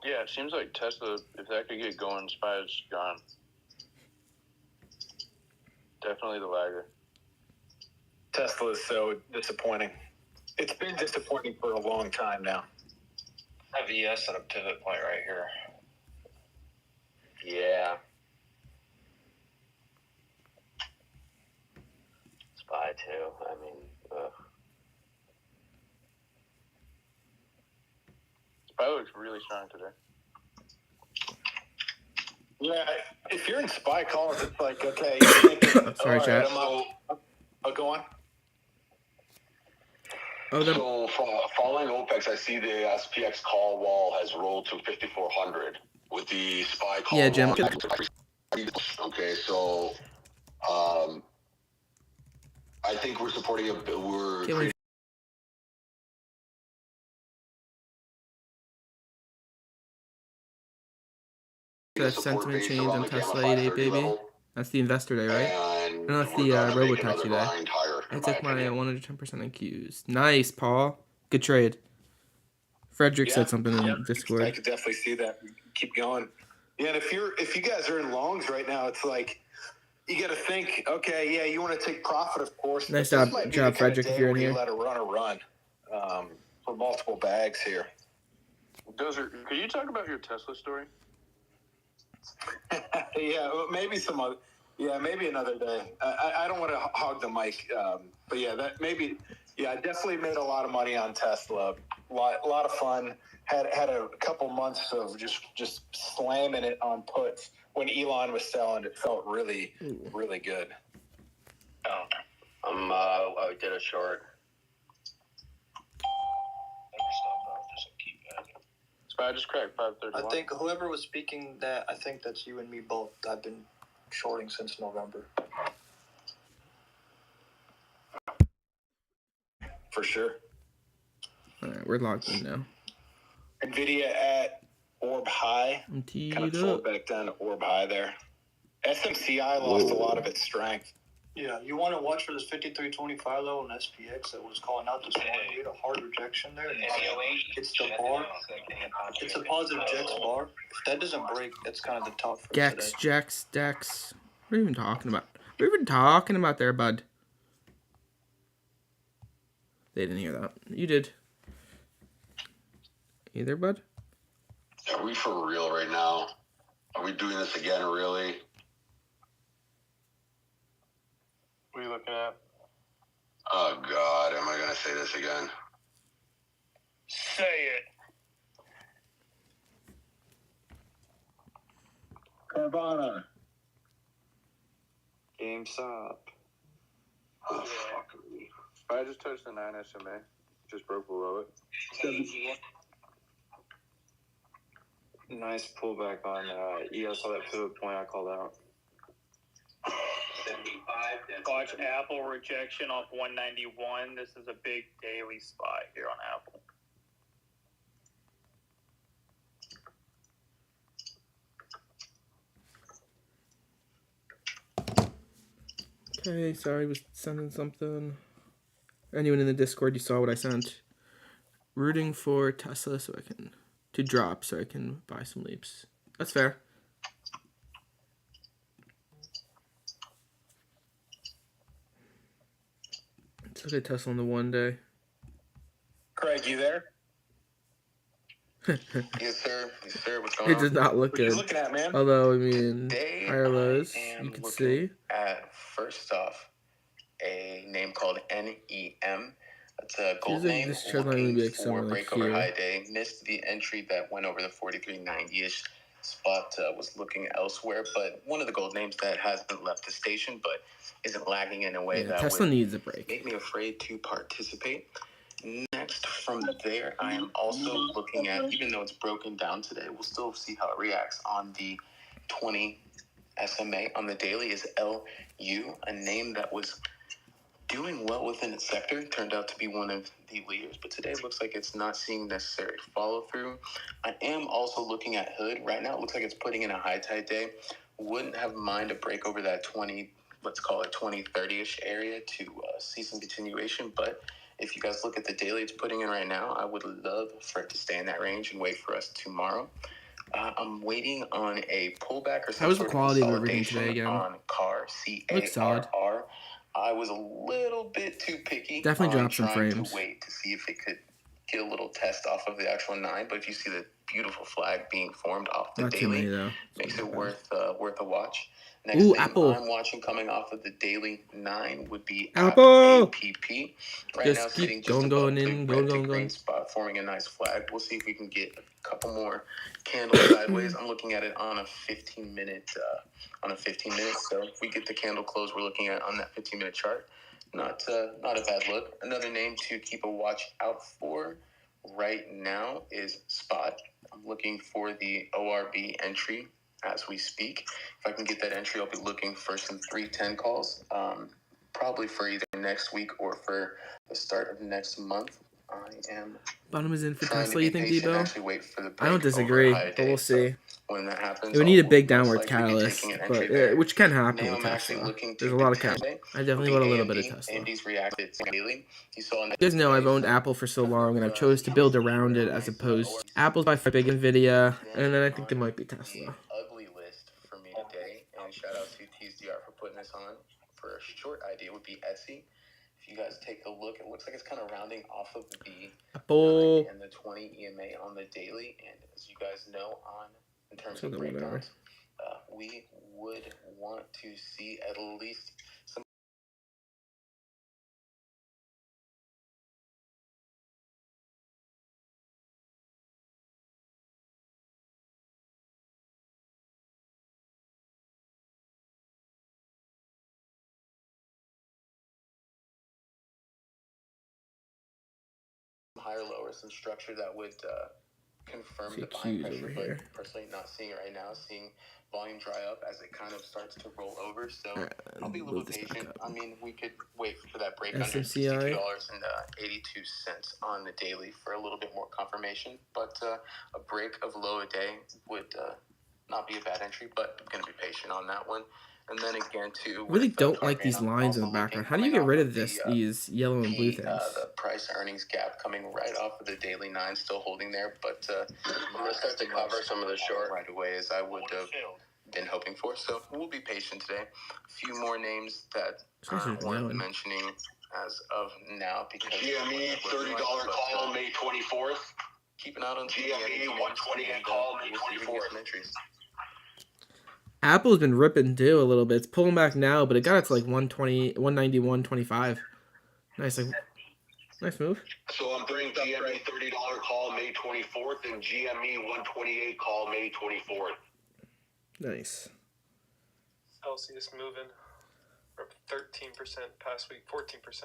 Yeah, it seems like Tesla, if that could get going, SPY is gone. Definitely the lagger. Tesla is so disappointing. It's been disappointing for a long time now. I have ES at a pivot point right here. Yeah. SPY too. I mean, SPY looks really strong today. Yeah, if you're in SPY calls, it's like, okay, you're thinking, Sorry, chat. Go on. So following OPEX, I see the SPX call wall has rolled to 5,400 with the SPY call. Yeah, Jim. Wall. Okay, so I think we're supporting That sentiment change on Tesla 88, baby. That's the investor day, right? No, that's the Robotaxi day. I took my 110% in Qs. Nice, Paul. Good trade. Frederick said something in Discord. I could definitely see that. Keep going. Yeah, and if you guys are in longs right now, it's like you got to think. Okay, yeah, you want to take profit, of course. Nice job, Frederick. If you're in here, let a runner run for multiple bags here. Dozer, could you talk about your Tesla story? Yeah, maybe some other. Yeah, maybe another day. I don't want to hog the mic, but yeah, that maybe. Yeah, I definitely made a lot of money on Tesla. A lot of fun. Had a couple months of just slamming it on puts when Elon was selling. It felt really good. I did a short. So I just cracked 531. I think whoever was speaking that, I think that's you and me both. I've been shorting since November. For sure. All right, we're logged in now. NVIDIA at orb high. I'm teed Kind of up. sold back down to orb high there. SMCI lost a lot of its strength. Yeah, you want to watch for this 5325 low on SPX that was calling out this morning. We had a hard rejection there. It's the bar. It's a positive Jex bar. If that doesn't break, that's kind of the top for Gex, today. Jex, Dex. What are you even talking about? What are you even talking about there, bud? They didn't hear that. You did. You there, bud? Are we for real right now? Are we doing this again, really? What are you looking at? Oh, God. Am I going to say this again? Say it. Carvana. GameStop. Oh, fuck me. I just touched the 9 SMA. Just broke below it. Nice pullback on EOS on that pivot point I called out. 75. Watch Apple rejection off 191. This is a big daily spot here on Apple. Okay, sorry, I was sending something. Anyone in the Discord, you saw what I sent. Rooting for Tesla to drop so I can buy some leaps. That's fair. Let's look at Tesla on the 1 day. Craig, you there? Yes, sir. Yes, sir. What's going It on? does not look What you good. looking at, man? Although, I mean, Today, higher lows, I am you can looking see. at, first off, a name called NEM. It's a gold Feels like name this trend line looking would be like for somewhere like break over here. high day. Missed the entry that went over the 43.90-ish spot. Was looking elsewhere, but one of the gold names that hasn't left the station, but isn't lagging in a way Yeah, that Tesla would needs a break. make me afraid to participate. Next, from there, I am also looking at, even though it's broken down today, we'll still see how it reacts on the 20 SMA on the daily is LU, a name that was doing well within its sector, turned out to be one of the leaders, but today it looks like it's not seeing necessary follow through. I am also looking at Hood. Right now it looks like it's putting in a high tide day. Wouldn't have mind to break over that 20, let's call it 20-30-ish area to see some continuation, but if you guys look at the daily it's putting in right now, I would love for it to stay in that range and wait for us tomorrow. I'm waiting on a pullback or some How was the sort quality of of everything consolidation today again? on CAR, Looks solid. CARR. I was a little bit too picky. Definitely on dropped some trying frames. to wait to see if it could get a little test off of the actual 9. But if you see the beautiful flag being formed off the Not too many daily, though. makes Not it bad. worth a watch. Next Ooh, thing Apple. I'm watching coming off of the daily 9 would be Apple. APP. Right Just now keep sitting just above going the in, red to going. green spot, forming a nice flag. We'll see if we can get a couple more candles sideways. I'm looking at it on a 15-minute So if we get the candle close, we're looking at on that 15-minute chart. Not a bad look. Another name to keep a watch out for right now is Spot. I'm looking for the ORB entry as we speak. If I can get that entry, I'll be looking for some 310 calls, probably for either next week or for the start of next month. I am Bottom is in for trying to Tesla, be you think, patient, Debo? actually wait for the I break don't disagree, over a high but day. we'll see. So when that happens, It would need a big I'll most downward likely be catalyst, taking an entry but there. which can happen Name with I'm actually Tesla. looking There's to a lot of potentially capital. I definitely bought a little bit of Tesla. AMD's reacted daily. You saw in the You guys know I've owned Apple for so long, and I've chose to build around it as opposed. Apple's by far big NVIDIA, and then I think there might be Tesla. ugly list for me today, and shout out to TSDR for putting this on. For a short idea would be Etsy. If you guys take a look, it looks like it's kind of rounding off of the Apple 9 and the 20 EMA on the daily, and as you guys know, in terms So of then whatever. breakdowns, we would want to see at least some higher lower, some structure that would confirm the buying pressure, but personally not seeing it right now, seeing volume dry up as it kind of starts to roll over. So I'll be a little bit patient. I mean, we could wait for that break under $62.82 on the daily for a little bit more confirmation, but a break of low a day would not be a bad entry, but I'm going to be patient on that one. And then again, too, I really don't like these lines in the background. How do you get rid of these yellow and blue things? The price earnings gap coming right off of the daily 9, still holding there, but I'm going to start to cover some of the short right away as I would have been hoping for. So we'll be patient today. A few more names that aren't worth mentioning as of now because GME $30 call May 24th. Keep an eye on GME 128 call May 24th. Apple's been ripping too a little bit. It's pulling back now, but it got it to like 120, 191.25. Nice, like, nice move. So I'm bringing GME $30 call May 24th and GME 128 call May 24th. Nice. Celsius moving. We're up 13% past week, 14%.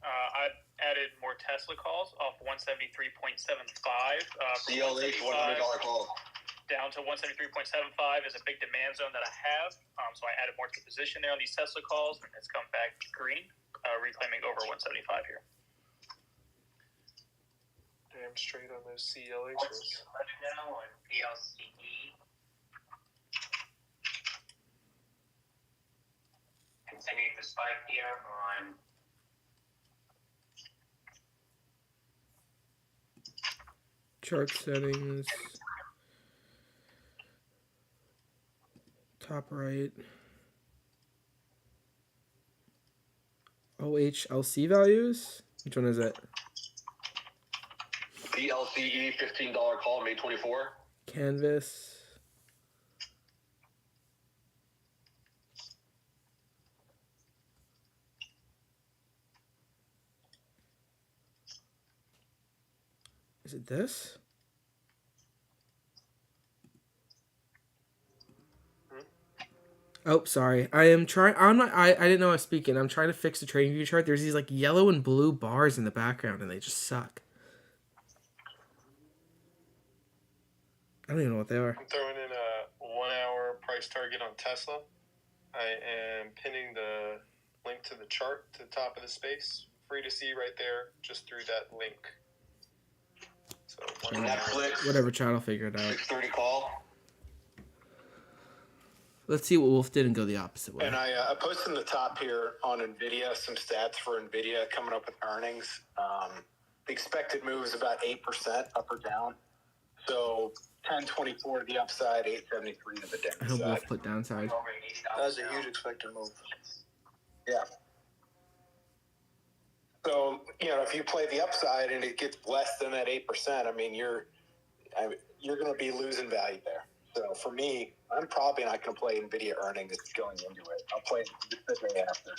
I added more Tesla calls off 173.75. CLH $100 call. Down to 173.75 is a big demand zone that I have. So I added more to the position there on these Tesla calls, and it's come back green, reclaiming over 175 here. Damn straight on those CLHs. Now on PLCE. Continuing the spike here on Chart settings. Top right. OHLC values? Which one is it? PLCE $15 call May 24. Canvas. Is it this? Oh, sorry. I am trying. I'm not. I didn't know I was speaking. I'm trying to fix the trading view chart. There's these like yellow and blue bars in the background, and they just suck. I don't even know what they are. I'm throwing in a 1 hour price target on Tesla. I am pinning the link to the chart to the top of the space. Free to see right there, just through that link. So Netflix. Whatever, chat. I'll figure it out. 6:30 call. Let's see what Wolf did and go the opposite way. And I posted in the top here on NVIDIA some stats for NVIDIA coming up with earnings. The expected move is about 8% up or down. So 10.24 to the upside, 8.73 to the downside. I hope Wolf put downside. That's a huge expected move. Yeah. So, if you play the upside and it gets less than that 8%, I mean, you're going to be losing value there. So for me, I'm probably not going to play NVIDIA earnings going into it. I'll play it the day after.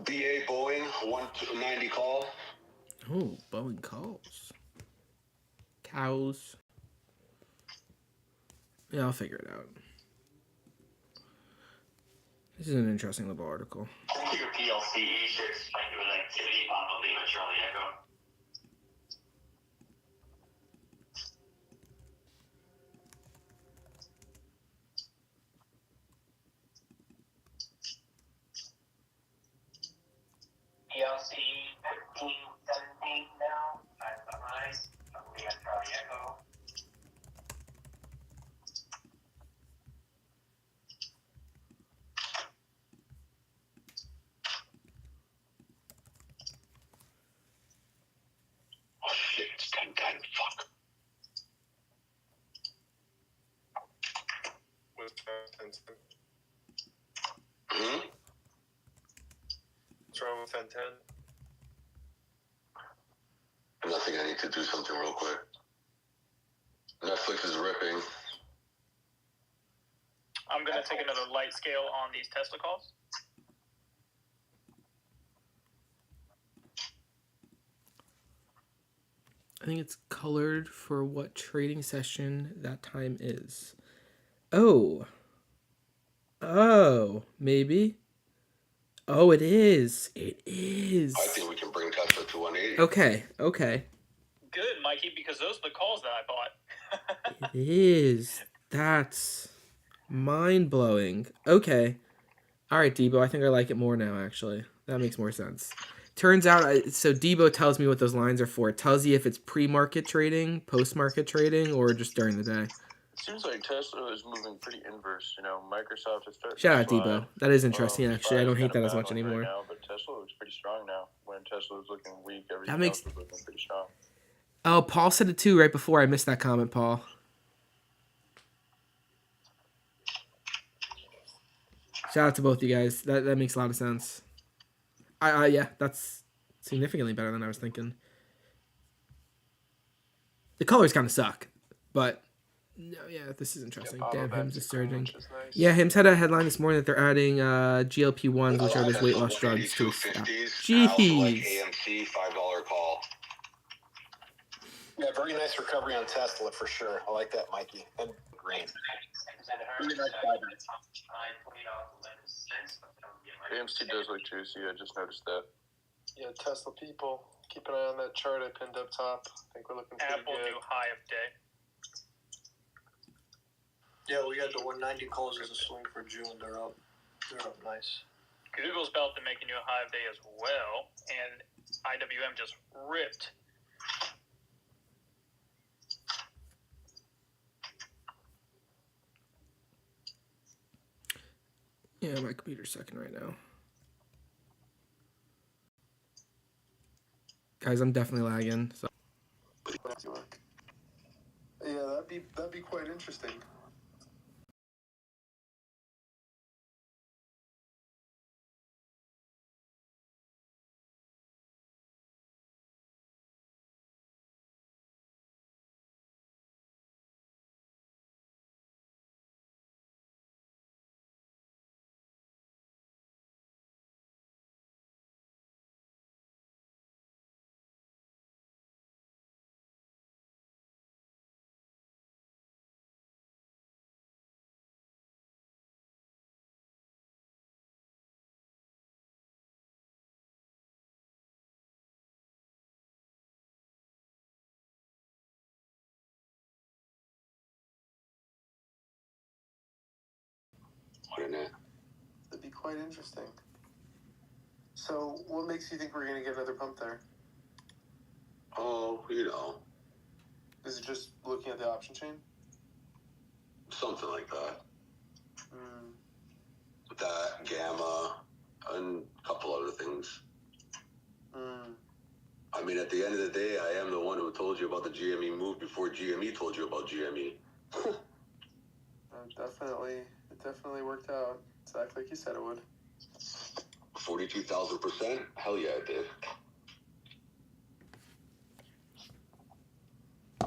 BA Boeing 190 call. Oh, Boeing calls. Cows. Yeah, I'll figure it out. This is an interesting little article. I think your PLCE should spike with activity, probably with Charlie Echo. PLC 1517 now. At the highs. We have Charlie Echo. Oh shit, it's 10:10. Fuck. What's wrong with 1010? Nothing. I need to do something real quick. Netflix is ripping. I'm going to take another light scale on these Tesla calls. I think it's colored for what trading session that time is. Oh. Oh, maybe. Oh, it is. It is. I think we can bring Tesla to 180. Okay, okay. Good, Mikey, because those are the calls that I bought. It is. That's mind-blowing. Okay. All right, Debo, I think I like it more now, actually. That makes more sense. Turns out, so Debo tells me what those lines are for. It tells you if it's pre-market trading, post-market trading, or just during the day. It seems like Tesla is moving pretty inverse. You know, Microsoft is starting Shout out, to slide. Debo. That is interesting, actually. I don't hate Spy's that as kinda much battling anymore. right now, but Tesla looks pretty strong now. When Tesla was looking weak, everything That makes... else was looking pretty strong. Oh, Paul said it too right before. I missed that comment, Paul. Shout out to both you guys. That makes a lot of sense. Yeah, that's significantly better than I was thinking. The colors kind of suck, but no, yeah, this is interesting. Damn, Hims is surging. Nice. Yeah, Hims had a headline this morning that they're adding GLP-1s, which are those weight loss drugs, to its app. I also like Jeez. AMC $5 call. Yeah, very nice recovery on Tesla for sure. I like that, Mikey. And green. AMC does look juicy. I just noticed that. Yeah, Tesla people. Keep an eye on that chart I pinned up top. I think we're looking pretty Apple good. new high of day. Yeah, we got the 190 calls as a swing for June. They're up nice. Google's about to make a new high of day as well, and IWM just ripped. Yeah, my computer's sucking right now. Guys, I'm definitely lagging. So. Yeah, that'd be quite interesting. That'd be quite interesting. So, what makes you think we're going to get another pump there? Oh, you know, Is it just looking at the option chain? something like that. Hmm. That, Gamma, and a couple other things. I mean, at the end of the day, I am the one who told you about the GME move before GME told you about GME. It definitely worked out exactly like you said it would. 42,000%? Hell yeah, it did.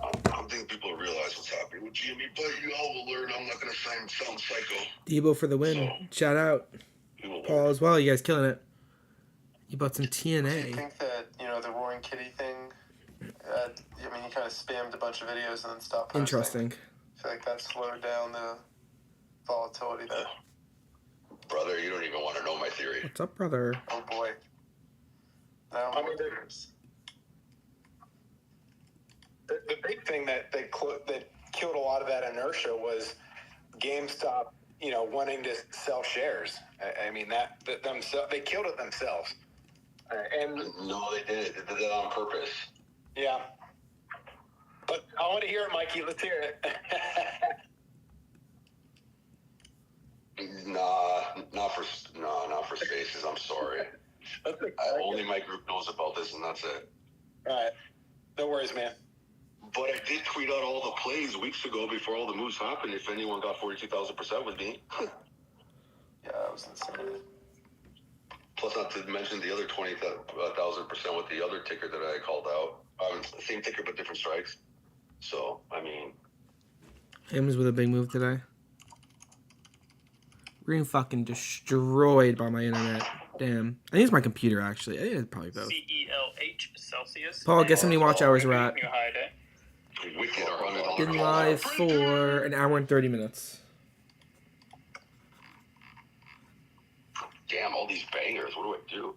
I don't think people realize what's happening with GME, but you all will learn. I'm not going to sound psycho. Debo for the win. So, shout out. Paul as well. You guys killing it. You bought some Do you TNA. think that, the Roaring Kitty thing, he kind of spammed a bunch of videos and then stopped posting? Interesting. I feel like that slowed down the volatility there. Brother, you don't even want to know my theory. What's up, brother? Oh, boy. Now I mean, the big thing that killed a lot of that inertia was GameStop, wanting to sell shares. I mean, they killed it themselves. And no, they did. They did that on purpose. Yeah. But I want to hear it, Mikey. Let's hear it. Not for spaces. I'm sorry. Only my group knows about this, and that's it. All right. No worries, man. But I did tweet out all the plays weeks ago before all the moves happened. If anyone got 42,000% with me. Yeah, that was insane. Plus, not to mention the other 20,000% with the other ticker that I called out. Same ticker, but different strikes. So, I mean. Hims with a big move today. We're getting fucking destroyed by my internet. Damn. I think it's my computer, actually. I think it's probably both. CELH Celsius. Paul, guess how many watch hours we're at? New high day. Wicked or $100 Been live for an hour and 30 minutes. Damn, all these bangers. What do I do?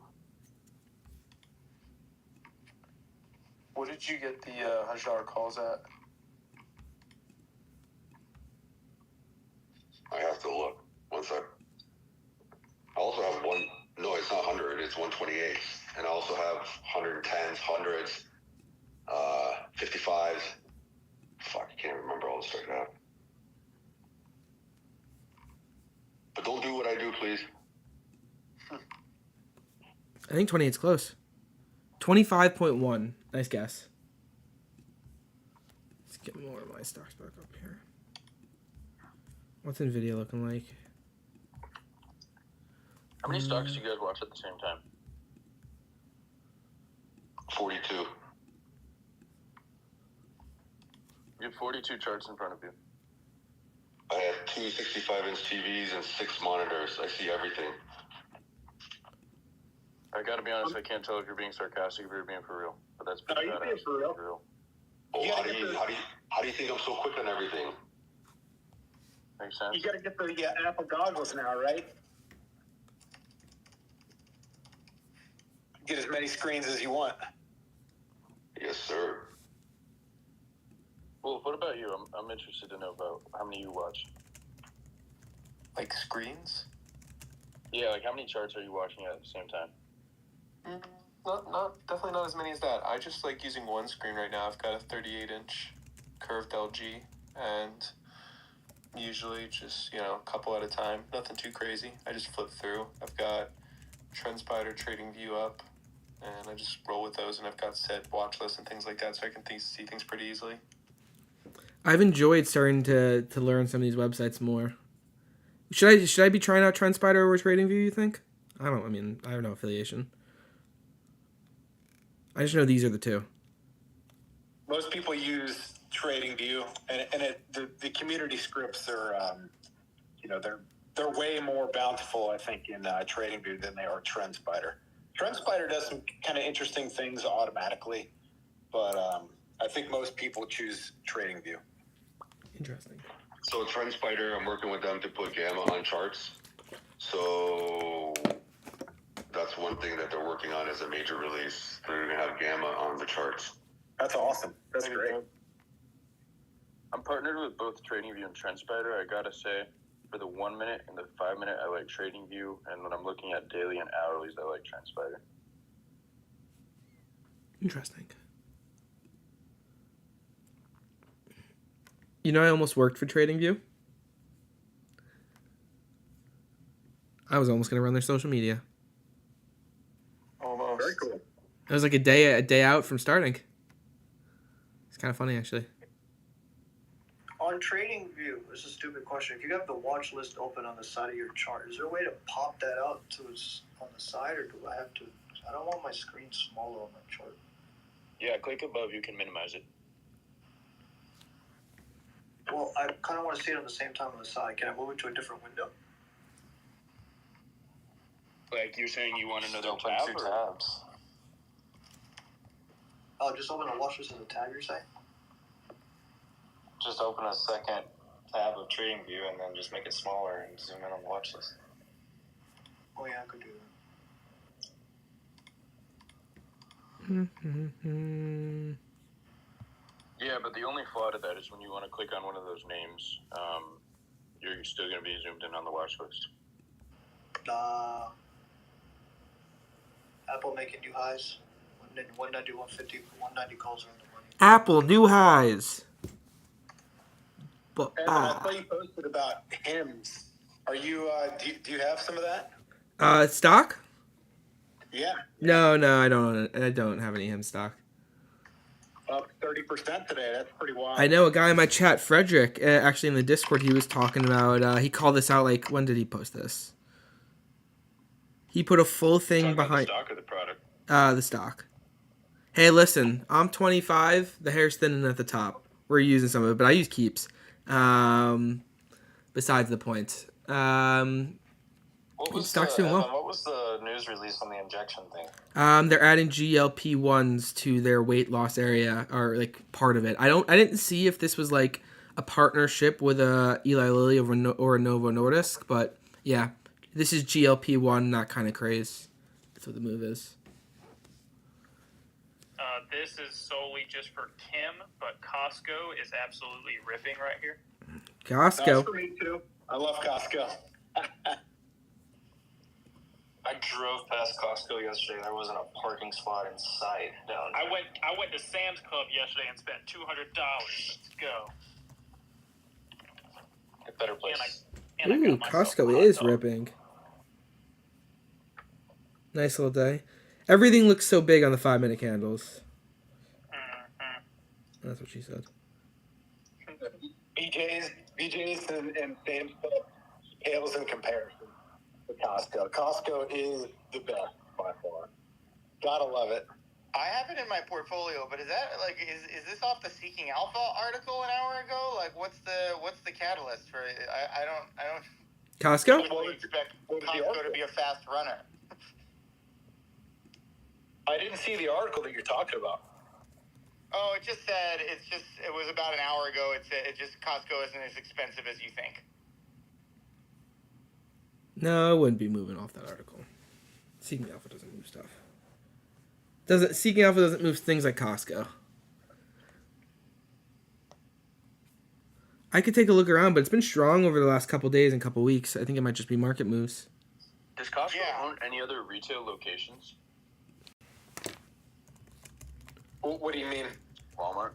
What did you get the $100 calls at? I have to look. One sec. I also have one. No, it's not 100. It's 128. And I also have 110s, 100s, 55s. Fuck, I can't remember all the stuff I have. But don't do what I do, please. I think 28's close. 25.1. Nice guess. Let's get more of my stocks back up here. What's NVIDIA looking like? How many stocks do you guys watch at the same time? 42. You have 42 charts in front of you. I have two 65-inch TVs and 6 monitors. I see everything. I gotta be honest, I can't tell if you're being sarcastic or if you're being for real. But that's No, you're being for real. Oh, how do you think I'm so quick on everything? Makes sense. You got to get the Apple goggles now, right? Get as many screens as you want. Yes, sir. Well, what about you? I'm interested to know about how many you watch. Like screens? Yeah, like how many charts are you watching at the same time? Definitely not as many as that. I just like using one screen right now. I've got a 38-inch curved LG, and usually just, a couple at a time. Nothing too crazy. I just flip through. I've got TrendSpider, TradingView up, and I just roll with those, and I've got set watch lists and things like that, so I can see things pretty easily. I've enjoyed starting to learn some of these websites more. Should I be trying out TrendSpider over TradingView, you think? I have no affiliation. I just know these are the two. Most people use TradingView, and the community scripts are, they're way more bountiful, I think, in TradingView than they are TrendSpider. TrendSpider does some kind of interesting things automatically, but I think most people choose TradingView. Interesting. So TrendSpider, I'm working with them to put gamma on charts. So that's one thing that they're working on as a major release. They're going to have gamma on the charts. That's awesome. That's great. I'm partnered with both TradingView and TrendSpider. I gotta say, for the 1 minute and the 5 minute, I like TradingView, and when I'm looking at daily and hourlies, I like TrendSpider. Interesting. I almost worked for TradingView. I was almost gonna run their social media. Almost. Very cool. It was like a day out from starting. It's kind of funny, actually. On TradingView, this is a stupid question. If you have the watch list open on the side of your chart, is there a way to pop that out to it's on the side, or do I have to? I don't want my screen smaller on my chart. Yeah, click above. You can minimize it. Well, I kind of want to see it at the same time on the side. Can I move it to a different window? Like you're saying, you want another Open tab? two Or? tabs. Oh, just open the watch list as a tab, you're saying? Just open a second tab of TradingView and then just make it smaller and zoom in on the watch list. Oh yeah, I could do that. Yeah, but the only flaw to that is when you want to click on one of those names, you're still going to be zoomed in on the watch list. Apple making new highs. 190, 150, 190 calls are in the money. Apple new highs. And I thought you posted about hymns. Are you? Do you have some of that? Stock? Yeah. No, I don't. I don't have any him stock. Up 30% today. That's pretty wild. I know a guy in my chat, Frederick, actually in the Discord, he was talking about. He called this out. Like, when did he post this? He put a full thing behind the stock or the product. The stock. Hey, listen, I'm 25. The hair's thinning at the top. We're using some of it, but I use Keeps. Besides the point. Stock's doing well. What was the news release on the injection thing? They're adding GLP-1s to their weight loss area, or like part of it. I didn't see if this was like a partnership with Eli Lilly or a Novo Nordisk, but yeah, this is GLP-1, that kind of craze. That's what the move is. This is solely just for Kim, but Costco is absolutely ripping right here. Costco. That's for me too. I love Costco. I drove past Costco yesterday. There wasn't a parking spot in sight down there. I went to Sam's Club yesterday and spent $200. Let's go. A better place. And I Ooh, got myself a Costco hot is dog. ripping. Nice little day. Everything looks so big on the 5-minute candles. That's what she said. BJ's and Sam's Club pales in comparison to Costco. Costco is the best by far. Gotta love it. I have it in my portfolio, but is that like is this off the Seeking Alpha article an hour ago? Like, what's the catalyst for it? I don't Costco? really expect Costco to be a fast runner. I didn't see the article that you're talking about. Oh, it just said it was about an hour ago. It just Costco isn't as expensive as you think. No, I wouldn't be moving off that article. Seeking Alpha doesn't move stuff. Seeking Alpha doesn't move things like Costco. I could take a look around, but it's been strong over the last couple days and couple weeks. I think it might just be market moves. Does Costco own any other retail locations? What do you mean? Walmart?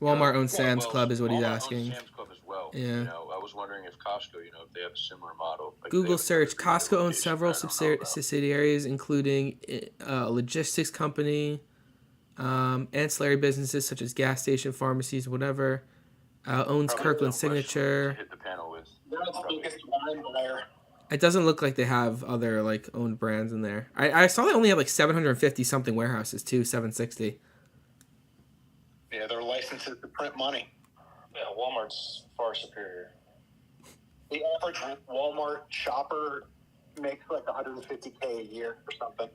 Walmart owns Sam's Well, Club is what he's Walmart owns asking. Sam's Club as well. Yeah. You know, I was wondering if Costco, if they have a similar model. Like Google search. they have a Costco owns location several I don't know about. subsidiaries, including a logistics company, ancillary businesses such as gas station, pharmacies, whatever. Owns Probably Kirkland a dumb question Signature. to hit the panel with. World's biggest wine buyer. It doesn't look like they have other like owned brands in there. I saw they only have like 750 something warehouses too, 760. Yeah, their licenses to print money. Yeah, Walmart's far superior. The average Walmart shopper makes like $150K a year or something.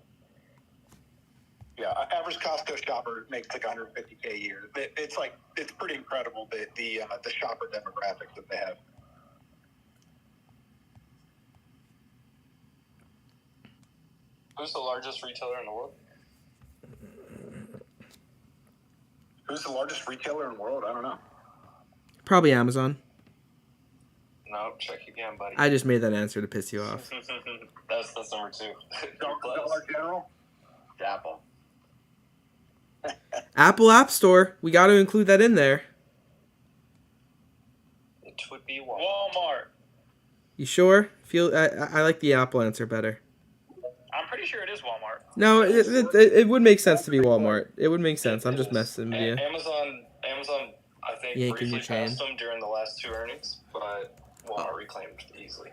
Yeah, average Costco shopper makes like $150K a year. It's pretty incredible the shopper demographics that they have. Who's the largest retailer in the world? Who's the largest retailer in the world? I don't know. Probably Amazon. No, check again, buddy. I just made that answer to piss you off. that's number 2. Dollar General? Apple. Apple App Store. We got to include that in there. It would be Walmart. You sure? I like the Apple answer better. I'm pretty sure it is Walmart. No, it would make sense to be Walmart. It would make sense. I'm just messing with you. Amazon, I think, Yanking briefly your chain. passed them during the last 2 earnings, but Walmart reclaimed easily.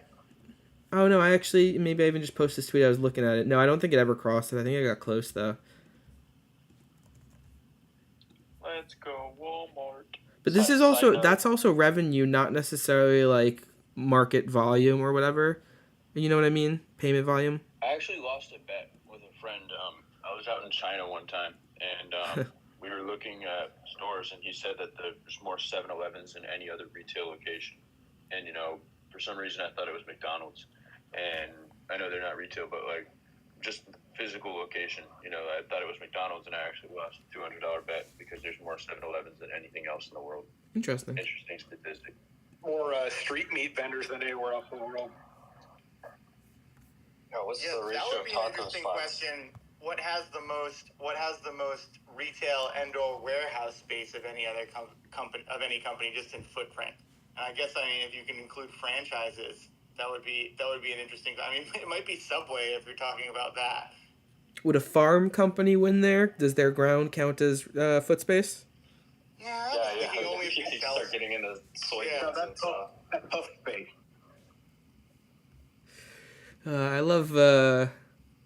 Oh no, maybe I even just posted this tweet. I was looking at it. No, I don't think it ever crossed it. I think I got close though. Let's go Walmart. But this is that's also revenue, not necessarily like market volume or whatever. You know what I mean? Payment volume. I actually lost a bet with a friend. I was out in China one time, and we were looking at stores, and he said that there's more 7-Elevens than any other retail location. And, for some reason I thought it was McDonald's. And I know they're not retail, but, like, just physical location, I thought it was McDonald's, and I actually lost a $200 bet because there's more 7-Elevens than anything else in the world. Interesting statistic. More street meat vendors than anywhere else in the world. Oh, what's the ratio that would of be an taco interesting spots? question. What has the most retail and/or warehouse space of any other company just in footprint? And I guess if you can include franchises, that would be an interesting. It might be Subway if you're talking about that. Would a farm company win there? Does their ground count as foot space? Yeah, only if You you sell. start getting into soybeans Yeah, and stuff. That's tough space. I love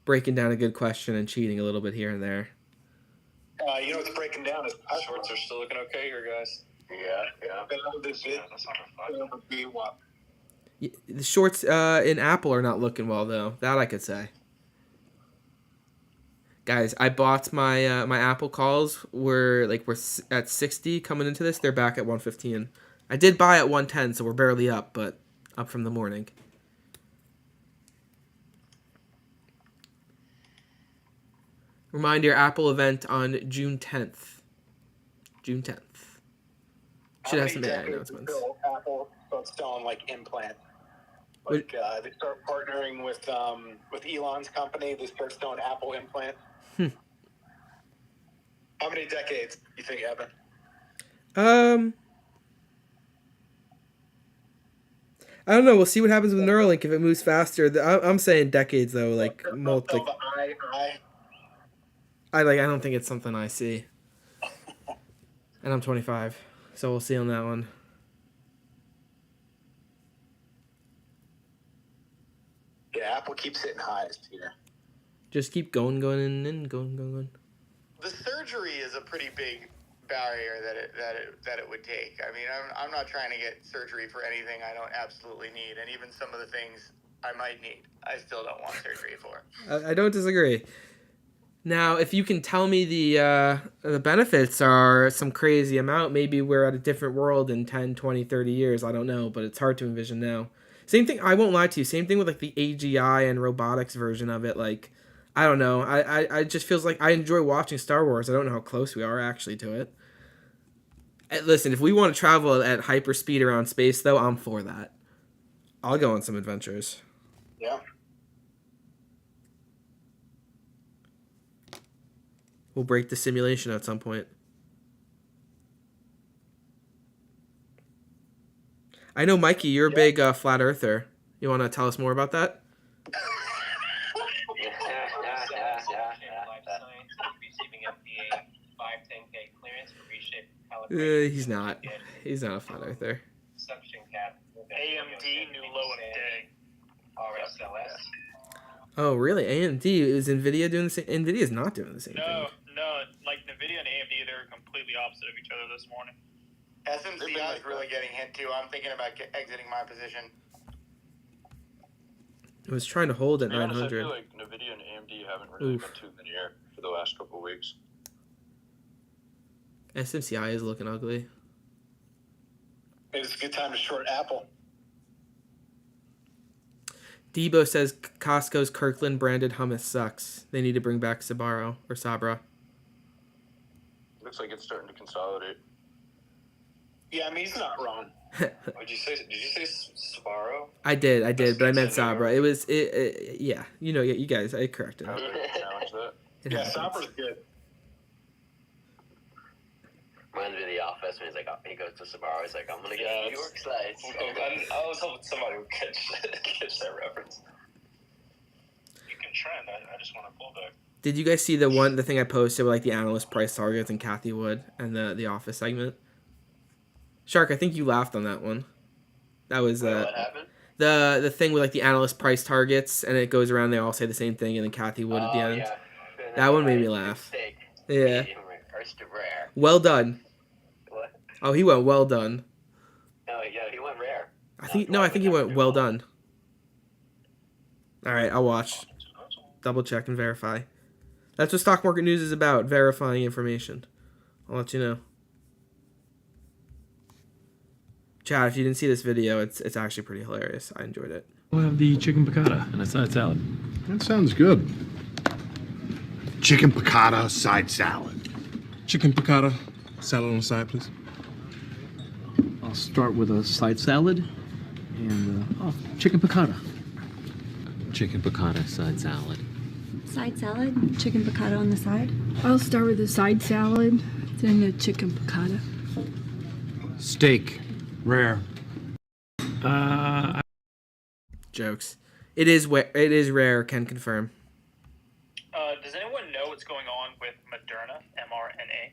breaking down a good question and cheating a little bit here and there. What's breaking down is Shorts are still looking okay here, guys. Yeah. The shorts in Apple are not looking well though. That I could say. Guys, I bought my my Apple calls we're at 60 coming into this. They're back at 115. I did buy at 110, so we're barely up, but up from the morning. Reminder, Apple event on June 10th. June 10th. Should have some AI announcements. Apple starts selling like implant. Like they start partnering with Elon's company. They start selling Apple implant. How many decades do you think, Evan? I don't know. We'll see what happens with Neuralink if it moves faster. I'm saying decades though, like multi. I don't think it's something I see. And I'm 25, so we'll see on that one. Yeah, Apple keeps hitting highs here. Just keep going, going. The surgery is a pretty big barrier that it would take. I mean, I'm not trying to get surgery for anything I don't absolutely need, and even some of the things I might need, I still don't want surgery for. I don't disagree. Now, if you can tell me the benefits are some crazy amount, maybe we're at a different world in 10, 20, 30 years. I don't know, but it's hard to envision now. Same thing, I won't lie to you, same thing with like the AGI and robotics version of it. Like, I don't know. I just feels like I enjoy watching Star Wars. I don't know how close we are actually to it. Listen, if we want to travel at hyperspeed around space, though, I'm for that. I'll go on some adventures. Yeah. We'll break the simulation at some point. I know, Mikey, you're a big flat earther. You want to tell us more about that? He's not. He's not a flat earther. AMD new low of the day. RSLS. Oh, really? AMD? Is NVIDIA doing the same? NVIDIA's not doing the same thing. No. Like NVIDIA and AMD, they're completely opposite of each other this morning. SMCI is really getting hit too. I'm thinking about exiting my position. I was trying to hold at 900. I feel like NVIDIA and AMD haven't really been too linear for the last couple of weeks. SMCI is looking ugly. Maybe it's a good time to short Apple. Debo says Costco's Kirkland branded hummus sucks. They need to bring back Sabaro or Sabra. Looks like it's starting to consolidate. Yeah, I mean, he's not wrong. Did you say Sbarro? I did, but I meant Sabra. It was yeah. You know, you guys, I corrected it. Yeah, Sabra's good. Reminds me of The Office when he goes to Sbarro. He's like, I'm gonna get New York slides. I was hoping somebody would catch that reference. You can trend. I just want to pull back. Did you guys see the thing I posted with like the analyst price targets and Kathy Wood and the Office segment? Shark, I think you laughed on that one. That was what happened? The thing with like the analyst price targets and it goes around. They all say the same thing and then Kathy Wood at the end. Yeah. That one made me laugh. Steak. Yeah. Medium first to rare. Well done. What? Oh, he went well done. No, yeah, he went rare. I think he went well done. All right, I'll watch. Double check and verify. That's what stock market news is about, verifying information. I'll let you know. Chad, if you didn't see this video, it's actually pretty hilarious. I enjoyed it. We'll have the chicken piccata and a side salad. That sounds good. Chicken piccata, side salad. Chicken piccata, salad on the side, please. I'll start with a side salad and chicken piccata. Chicken piccata, side salad. Side salad, chicken piccata on the side. I'll start with the side salad, then the chicken piccata. Steak, rare. Jokes. It is rare. Can confirm. Does anyone know what's going on with Moderna, mRNA?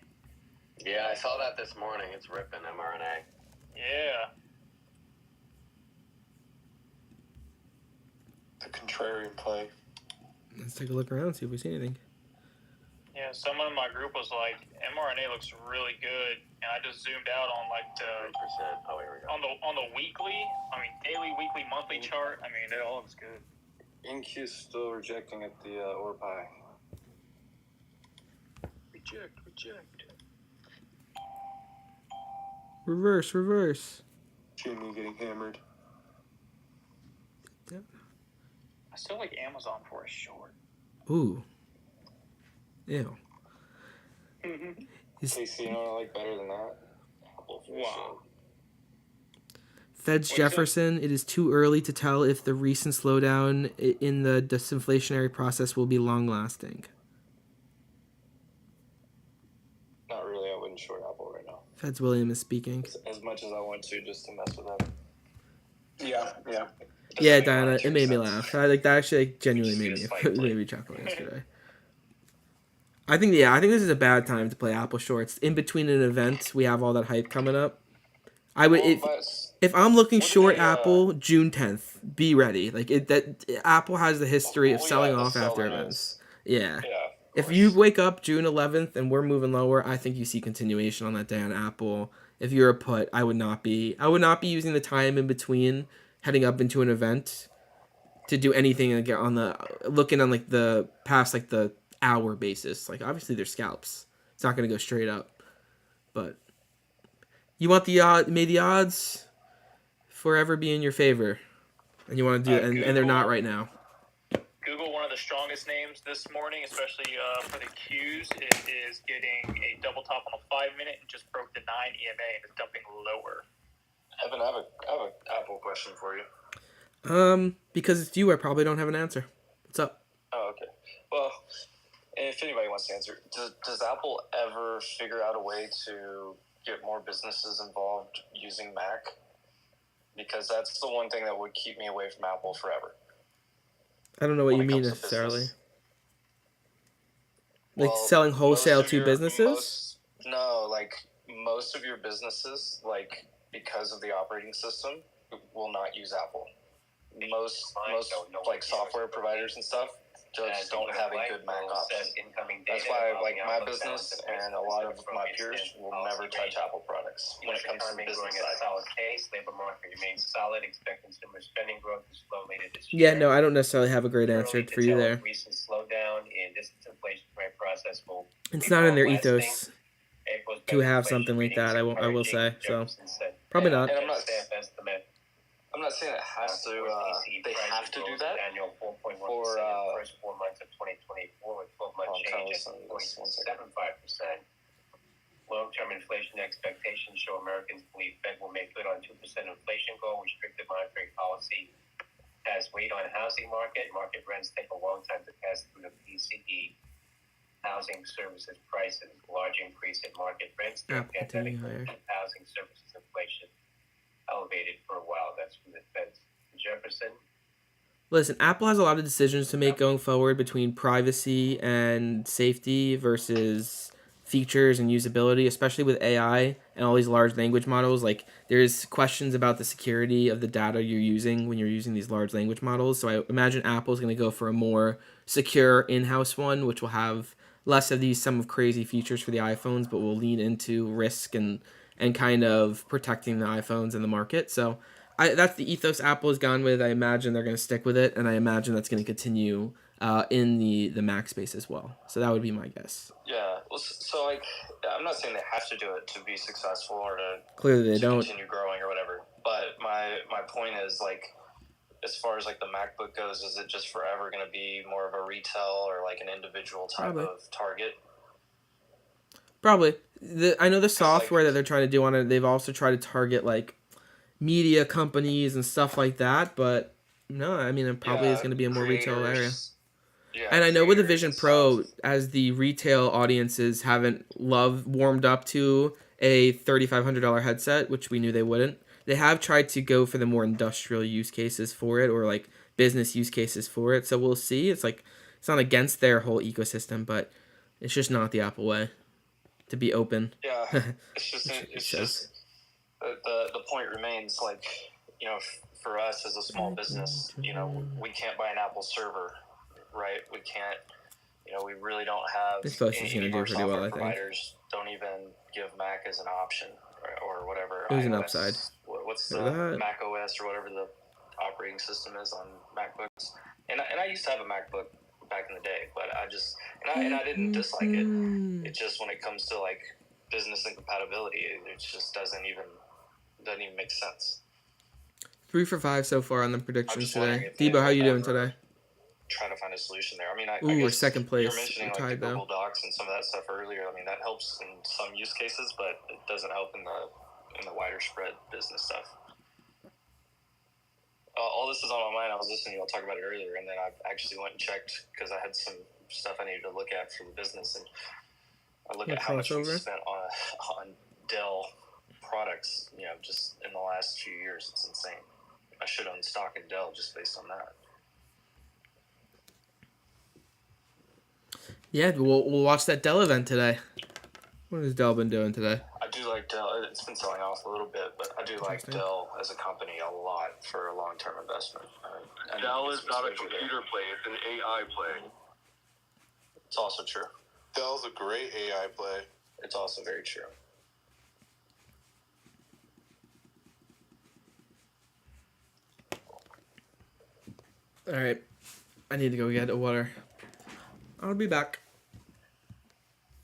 Yeah, I saw that this morning. It's ripping mRNA. Yeah. The contrarian play. Let's take a look around, see if we see anything. Yeah, Yeah, someone in my group was like, mRNA looks really good, and I just zoomed out on like the 3%. Oh, here we go. on the weekly, daily, weekly, monthly chart. It all looks good. InQ's still rejecting at the orb high. Reject. Reverse. Jamie getting hammered. I still like Amazon for a short. Ooh. Ew. Casey, you know what I like better than that? Wow. Fed's Jefferson, it is too early to tell if the recent slowdown in the disinflationary process will be long-lasting. Not really. I wouldn't short Apple right now. Fed's William is speaking. As much as I want to, just to mess with them. Yeah. Yeah, Diana, it made me laugh. That actually genuinely made me chuckle yesterday. I think this is a bad time to play Apple shorts. In between an event, we have all that hype coming up. I would if I'm looking short Apple, June 10th, be ready. Apple has the history of selling off after events. Yeah. If you wake up June 11th and we're moving lower, I think you see continuation on that day on Apple. If you're a put, I would not be using the time in between heading up into an event to do anything on the past the hour basis. Obviously there's scalps. It's not going to go straight up. But you want may the odds forever be in your favor. And you want to do it, and they're not right now. Google, one of the strongest names this morning, especially for the Qs, it is getting a double top on a 5-minute and just broke the 9 EMA and is dumping lower. Evan, I have an Apple question for you. Because it's you, I probably don't have an answer. What's up? Oh, okay. Well, if anybody wants to answer, does Apple ever figure out a way to get more businesses involved using Mac? Because that's the one thing that would keep me away from Apple forever. I don't know what you mean necessarily. Selling wholesale to businesses? Most of your businesses, because of the operating system, will not use Apple. Most software providers and stuff just don't have a good Mac option. That's why my business and a lot of my peers will never touch Apple products when it comes to the business side. Solid case, labor market remains solid. Expect consumer spending growth to slow later this year. Yeah, no, I don't necessarily have a great answer for you there. Recent slowdown in this inflationary process will. It's not in their ethos to have something like that. I will say so. Probably not. And I'm not saying it has to. They have to do that. Annual 4.1% for first 4 months of 2024 with 12-month change at 0.75%. Long-term inflation expectations show Americans believe Fed will make good on 2% inflation goal. Restrictive monetary policy has weighed on housing market. Market rents take a long time to pass through the PCE. Housing services prices, large increase in market rents. Pandemic housing services inflation elevated for a while. That's from the Fed's Jefferson. Listen, Apple has a lot of decisions to make going forward between privacy and safety versus features and usability, especially with AI and all these large language models. There's questions about the security of the data you're using when you're using these large language models. So I imagine Apple's going to go for a more secure in-house one, which will have less of some of crazy features for the iPhones, but will lean into risk and kind of protecting the iPhones in the market. So that's the ethos Apple has gone with. I imagine they're going to stick with it, and I imagine that's going to continue in the Mac space as well. So that would be my guess. Yeah. Well, so I'm not saying they have to do it to be successful or to clearly they don't continue growing or whatever. But my point is as far as the MacBook goes, is it just forever going to be more of a retail or an individual type of target? Probably. I know the software that they're trying to do on it, they've also tried to target media companies and stuff like that, but no, it probably is going to be a more retail area. Yeah, and I know with the Vision Pro, as the retail audiences haven't warmed up to a $3,500 headset, which we knew they wouldn't, they have tried to go for the more industrial use cases for it, or business use cases for it. So we'll see. It's it's not against their whole ecosystem, but it's just not the Apple way to be open. Yeah, it's just the point remains for us as a small business, we can't buy an Apple server, right? We can't, we really don't have This place is any gonna of our do pretty well, software I think. providers don't even give Mac as an option or whatever. It was an iOS. upside. What's Look the at that. Mac OS or whatever the operating system is on MacBooks? And I used to have a MacBook back in the day, but I didn't dislike it. It just, when it comes to like business and compatibility, it just doesn't even make sense. 3 for 5 so far on the predictions just wondering today. if they Debo, how will you doing ever today? Try to find a solution there. I mean, I Ooh, we're guess second place. you're mentioning We're like tied, the though. Google Docs and some of that stuff earlier. I mean, that helps in some use cases, but it doesn't help in the wider spread business stuff. All this is on my mind. I was listening to you all talk about it earlier, and then I actually went and checked because I had some stuff I needed to look at for the business, and I looked Yeah, at how much we crossover. spent on Dell products, just in the last few years. It's insane. I should own stock in Dell just based on that. Yeah, we'll watch that Dell event today. What has Dell been doing today? I do like Dell. It's been selling off a little bit, but I do like Dell as a company a lot for a long-term investment. Dell is not a computer play; it's an AI play. It's also true. Dell's a great AI play. It's also very true. All right, I need to go get a water. I'll be back.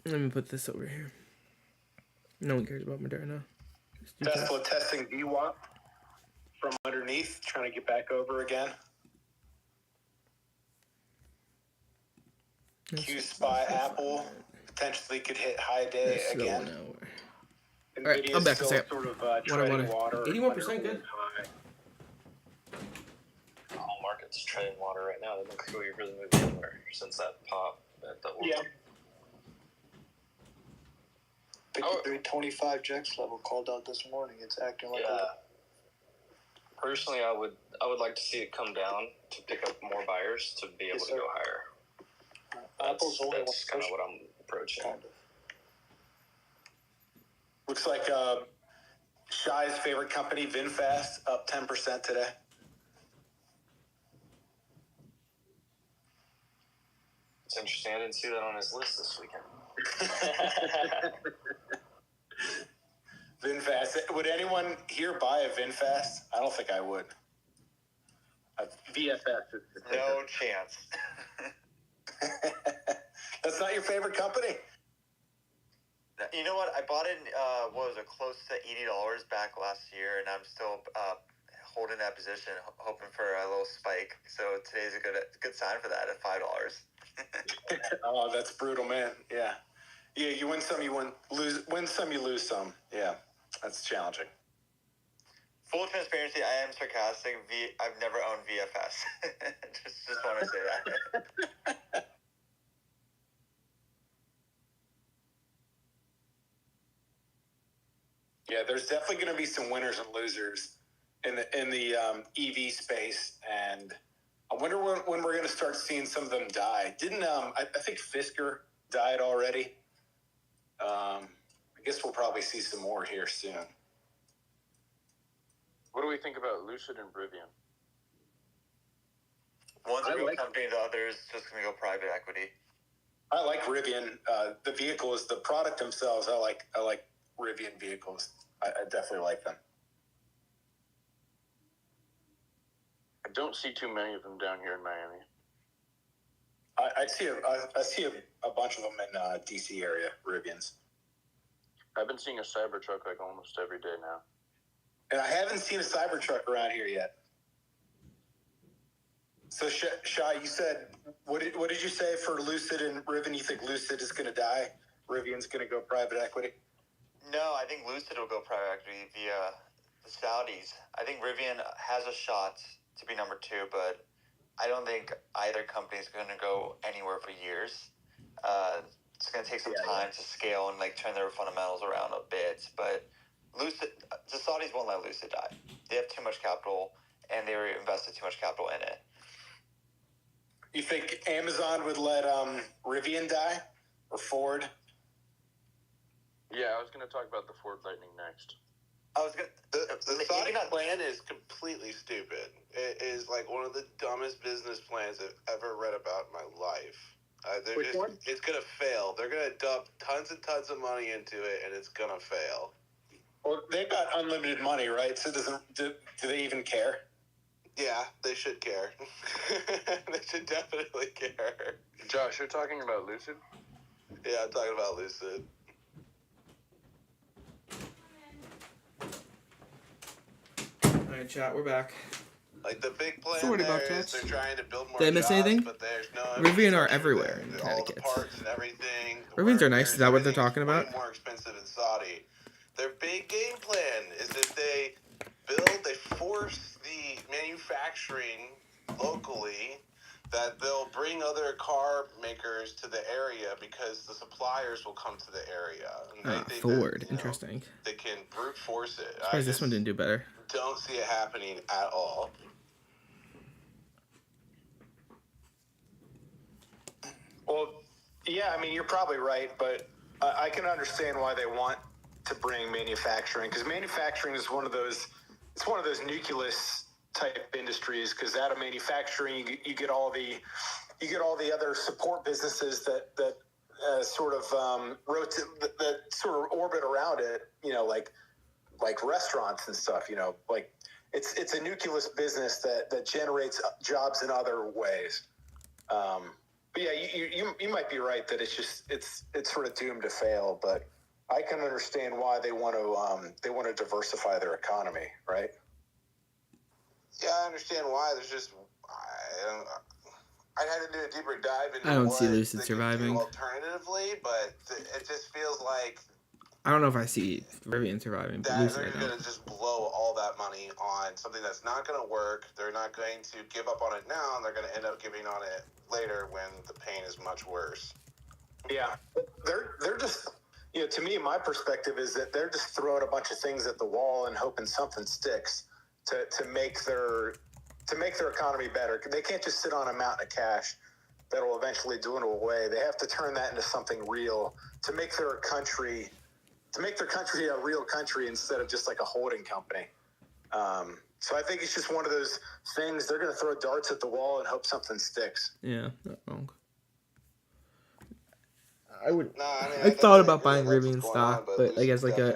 Let me put this over here. No one cares about Moderna. Just do that. Tesla testing DWAP from underneath, trying to get back over again. Q-Spy Apple potentially could hit high day Slow again. All right, I'm back. Still Sort sort of water. treading water. 81% good. The whole market's treading water right now. They don't really move anywhere since that pop. Yeah. 53.25 Jex level called out this morning. It's acting like Personally, I would like to see it come down to pick up more buyers to be able to go higher. Apple's only That's kind of what I'm approaching. Looks like Shai's favorite company, VinFast, up 10% today. It's interesting. I didn't see that on his list this weekend. VinFast. Would anyone here buy a VinFast? I don't think I would. A VFS. No chance. That's not your favorite company? You know what? I bought it in, close to $80 back last year, and I'm still holding that position, hoping for a little spike. So today's a good sign for that at $5. Oh, that's brutal, man. Yeah. Yeah, you win some, you win some, you lose some. Yeah, that's challenging. Full transparency, I am sarcastic. I've never owned VFS. just want to say that. Yeah, there's definitely going to be some winners and losers in the EV space, and I wonder when we're going to start seeing some of them die. Didn't I think Fisker died already? I guess we'll probably see some more here soon. What do we think about Lucid and Rivian? One's a real company, the other is just going to go private equity. I like Rivian. The vehicles, the product themselves, I like Rivian vehicles. I definitely like them. I don't see too many of them down here in Miami. I see a bunch of them in DC area, Rivians. I've been seeing a Cybertruck like almost every day now. And I haven't seen a Cybertruck around here yet. So, Shai, you said, what did you say for Lucid and Rivian? You think Lucid is going to die? Rivian's going to go private equity? No, I think Lucid will go private equity via the Saudis. I think Rivian has a shot to be number 2, but I don't think either company is going to go anywhere for years. It's going to take some time to scale and turn their fundamentals around a bit. But Lucid, the Saudis won't let Lucid die. They have too much capital, and they invested too much capital in it. You think Amazon would let Rivian die or Ford? Yeah, I was going to talk about the Ford Lightning next. The Saudi plan is completely stupid. It is like one of the dumbest business plans I've ever read about in my life. it's gonna fail. They're gonna dump tons and tons of money into it, and it's gonna fail. Well, they've got unlimited money, right? So do they even care? Yeah, they should care. They should definitely care. Josh, you're talking about Lucid? Yeah, I'm talking about Lucid. Alright, chat, we're back. Like the big plan Sorry about there that. is they're trying to build more Did I miss jobs, anything? but there's no Rivian are infrastructure everywhere there. in All the Connecticut. parts and everything. Rivians are nice. Is that what they're everything's talking about? Way more expensive in Saudi. Their big game plan is that they force the manufacturing locally, that they'll bring other car makers to the area because the suppliers will come to the area. And they think Ford. that, Interesting. they can brute force it. Surprised this one didn't do better. Don't see it happening at all. Well, yeah, I mean, you're probably right, but I can understand why they want to bring manufacturing, because manufacturing is one of those nucleus type industries, because out of manufacturing you get all the other support businesses that sort of rotate, that sort of orbit around it, like restaurants and stuff, like it's a nucleus business that generates jobs in other ways. But yeah, you might be right that it's sort of doomed to fail, but I can understand why they want to diversify their economy, right? Yeah, I understand why. There's just I'd have to do a deeper dive into I don't what see Lucid they could surviving. do alternatively, but it just feels like I don't know if I see Rivian surviving, but that Lucid they're I going don't. to just blow all that money on something that's not going to work. They're not going to give up on it now, and they're going to end up giving on it later when the pain is much worse. Yeah, they're just, to me, my perspective is that they're just throwing a bunch of things at the wall and hoping something sticks to make their economy better. They can't just sit on a mountain of cash that will eventually dwindle away. They have to turn that into something real to make their country a real country instead of just like a holding company. So I think it's just one of those things. They're going to throw darts at the wall and hope something sticks. Yeah, not wrong. I would. No, I mean, I thought about buying Rivian stock, but like as like a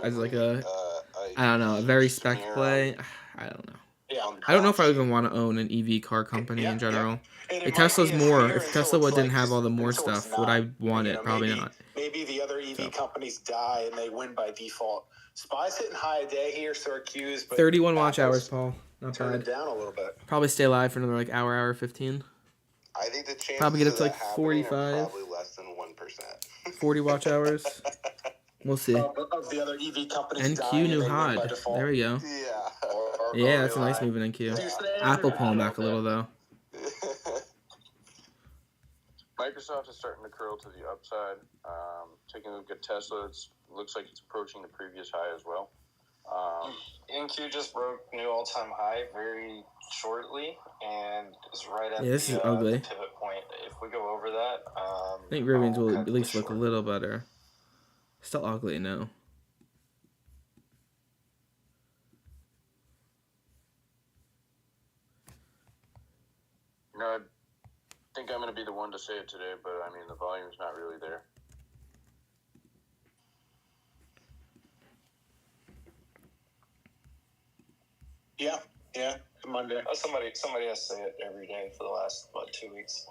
I don't know, a very spec play. I don't know. Yeah, I don't know if I even want to own an EV car company in general. If Tesla's more, if Tesla didn't have all the more stuff, would I want it? Probably not. Maybe the other EV companies die and they win by default. SPY's hitting high a day here, Syracuse. But 31 watch hours, Paul. Not turn bad. it down a little bit. Probably stay live for another like hour 15. I think the chances Probably get up of to like that happening 45. are probably less than 1%. 40 watch hours. We'll see. Of the other EV companies NQ new HOD. There we go. Yeah, that's a nice move in NQ. Apple pulling back a little though. Microsoft is starting to curl to the upside. Taking a look at Tesla, it looks like it's approaching the previous high as well. NQ just broke new all-time high very shortly, and is right at This is the ugly. pivot point. If we go over that, I think Rivians will at least look a little better. Still ugly, no. I think I'm going to be the one to say it today, but I mean, the volume's not really there. Yeah. Monday. Somebody has to say it every day for the last 2 weeks.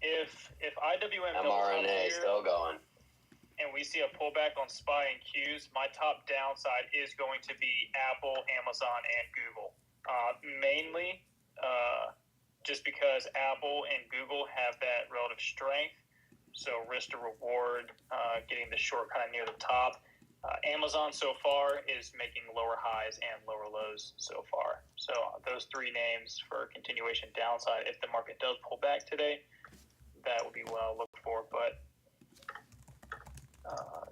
If IWM mRNA is still going, and we see a pullback on SPY and Qs, my top downside is going to be Apple, Amazon, and Google. Mainly just because Apple and Google have that relative strength. So risk to reward, getting the short kind of near the top. Amazon so far is making lower highs and lower lows so far. So those three names for continuation downside. If the market does pull back today, that would be what I'll look for. But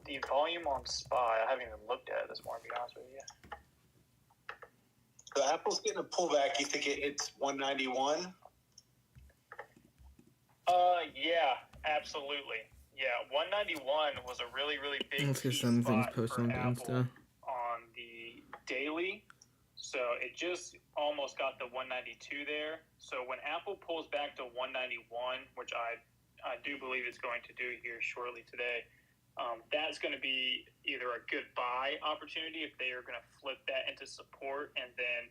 the volume on SPY, I haven't even looked at it this morning, to be honest with you. So Apple's getting a pullback. You think it's 191? Yeah, absolutely. Yeah, 191 was a really, really big Let's get key some things spot posted for on Apple Insta. on the daily. So it just almost got the 192 there. So when Apple pulls back to 191, which I do believe it's going to do here shortly today, that's going to be either a good buy opportunity if they are going to flip that into support and then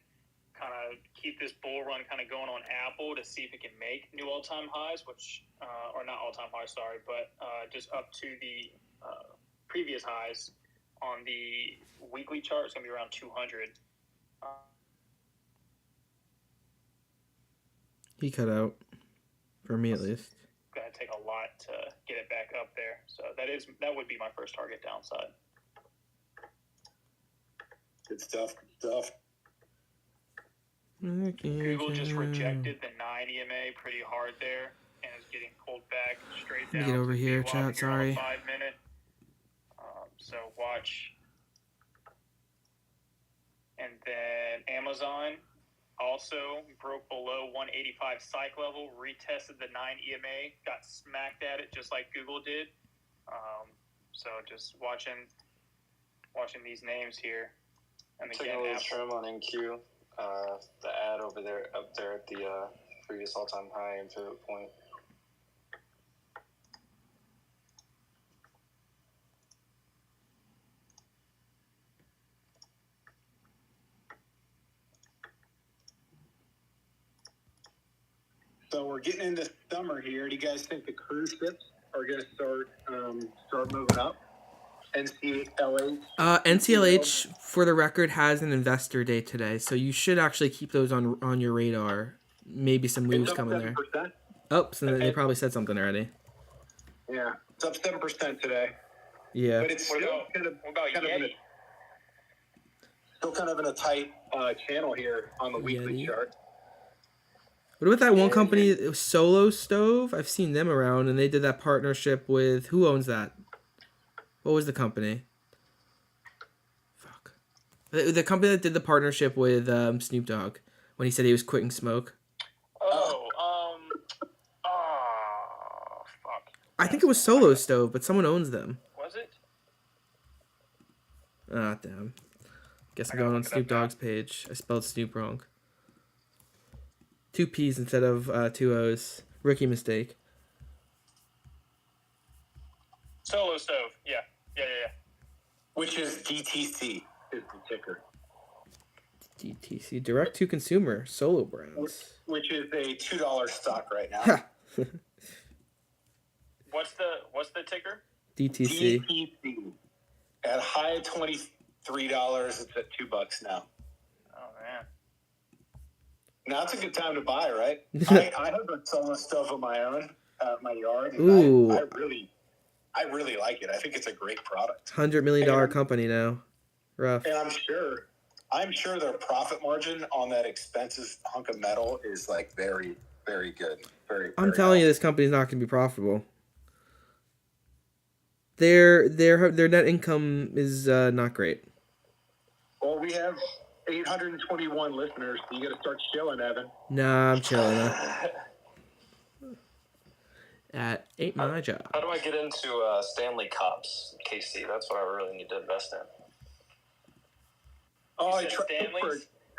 kind of keep this bull run kind of going on Apple to see if it can make new all-time highs, which or not all-time highs, sorry, but just up to the previous highs on the weekly chart. It's going to be around 200. He cut out, for me at least. Going to take a lot to get it back up there. So that would be my first target downside. Good stuff. Good stuff. Google just rejected the 9 EMA pretty hard there and is getting pulled back straight down. Let me get over here, chat. Sorry. 5 minute. So watch. And then Amazon also broke below 185 psych level, retested the 9 EMA, got smacked at it just like Google did. So just watching these names here. And Taking a little trim on NQ. The ad over there, up there at the previous all-time high and pivot point. So we're getting into summer here. Do you guys think the cruise ships are going to start moving up? NCLH? NCLH, for the record, has an investor day today, so you should actually keep those on your radar. Maybe some moves coming there. Oh, so they probably said something already. Yeah, it's up 7% today. Yeah. But it's still kind of in a tight channel here on the weekly chart. What about that one company, Solo Stove? I've seen them around, and they did that partnership with... Who owns that? What was the company? Fuck. The company that did the partnership with Snoop Dogg when he said he was quitting smoke. Fuck. I think it was Solo Stove, but someone owns them. Was it? Ah, damn. Guess I'm going on Snoop Dogg's page. I spelled Snoop wrong. 2 P's instead of 2 O's. Rookie mistake. Solo Stove. Yeah. Which is DTC is the ticker. DTC, direct to consumer, Solo Brands. Which is a $2 stock right now. What's the ticker? DTC. DTC. At high $23, it's at $2 now. Oh man. Now it's a good time to buy, right? I have a Solo Stove of my own at my yard. And Ooh. I really like it. I think it's a great product. $100 million company now. Rough. And I'm sure their profit margin on that expensive hunk of metal is like very, very good. I'm telling you, this company's not going to be profitable. Their net income is not great. Well, we have 821 listeners, so you got to start chilling, Evan. Nah, I'm chilling. At ain't my job. How do I get into Stanley Cups, KC? That's what I really need to invest in. Oh,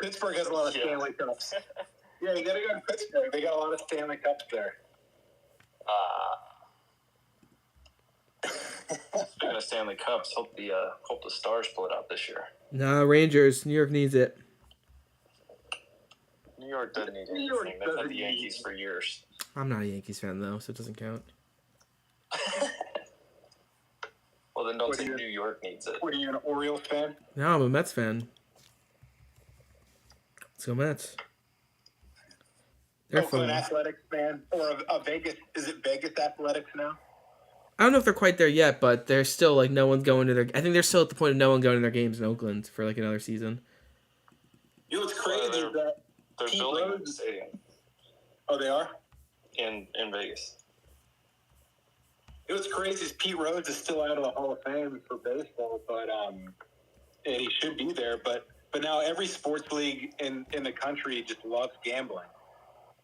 Pittsburgh has a lot of Stanley Cups. Yeah, you got to go to Pittsburgh. They got a lot of Stanley Cups there. Speaking of Stanley Cups, hope the Stars pull it out this year. Nah, Rangers. New York needs it. New York doesn't need anything. They've had the Yankees for years. I'm not a Yankees fan, though, so it doesn't count. Well, then don't say New York needs it. What are you, an Orioles fan? No, I'm a Mets fan. Let's go Mets. They're Oakland fun. Athletics fan? Or a Vegas, is it Vegas Athletics now? I don't know if they're quite there yet, but they're still, like, no one's going to their... I think they're still at the point of no one going to their games in Oakland for, like, another season. You know what's crazy is that They're Pete building Rose- a stadium Oh, they are? in Vegas. It was crazy is Pete Rose is still out of the Hall of Fame for baseball, but and he should be there. But now every sports league in the country just loves gambling,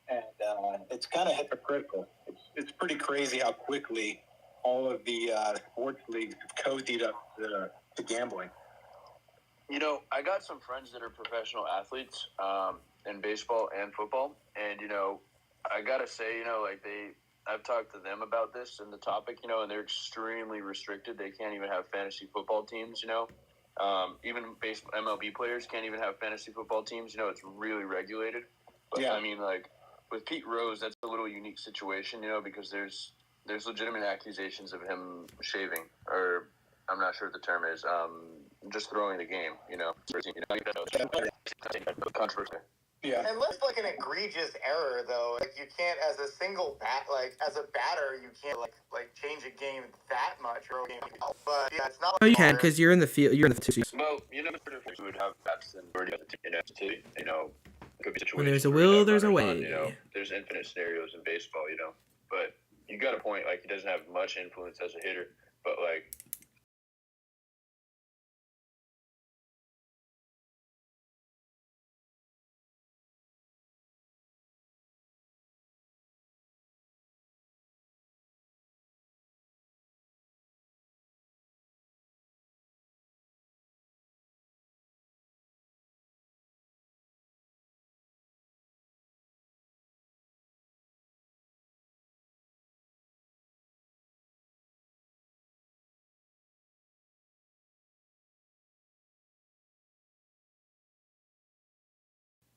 and it's kind of hypocritical. It's pretty crazy how quickly all of the sports leagues have cozied up to gambling. You know, I got some friends that are professional athletes in baseball and football, and, you know, I got to say, you know, like I've talked to them about this and the topic, you know, and they're extremely restricted. They can't even have fantasy football teams, you know. Even MLB players can't even have fantasy football teams. You know, it's really regulated. But, I mean, like, with Pete Rose, that's a little unique situation, you know, because there's legitimate accusations of him shaving, or I'm not sure what the term is, just throwing the game, you know. Controversy. Yeah. Unless like an egregious error, though, like you can't as a single as a batter, you can't like change a game that much or a game. But yeah, it's not. Oh, you can because you're in the field. You're in the field. Well, you know, we would have bats and already have you know, could be situations. When there's a will, there's a way. You know, there's infinite scenarios in baseball, you know. But you got a point. Like he doesn't have much influence as a hitter, but like.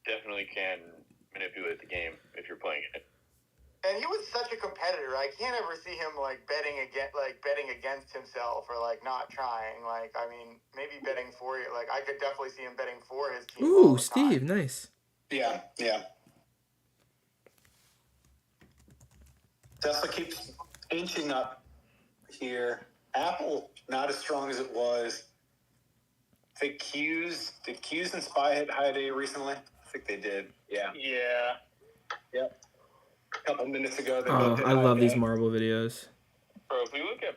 Definitely can manipulate the game if you're playing it. And he was such a competitor. I can't ever see him betting against himself or like not trying. Like, I mean, maybe betting for you. Like, I could definitely see him betting for his team. Ooh, Steve, nice. Yeah. Tesla keeps inching up here. Apple, not as strong as it was. I think did Q's and SPY hit high day recently? I think they did. Yeah. Yep. A couple minutes ago. Oh, I love these Marvel videos. Bro, if we look at.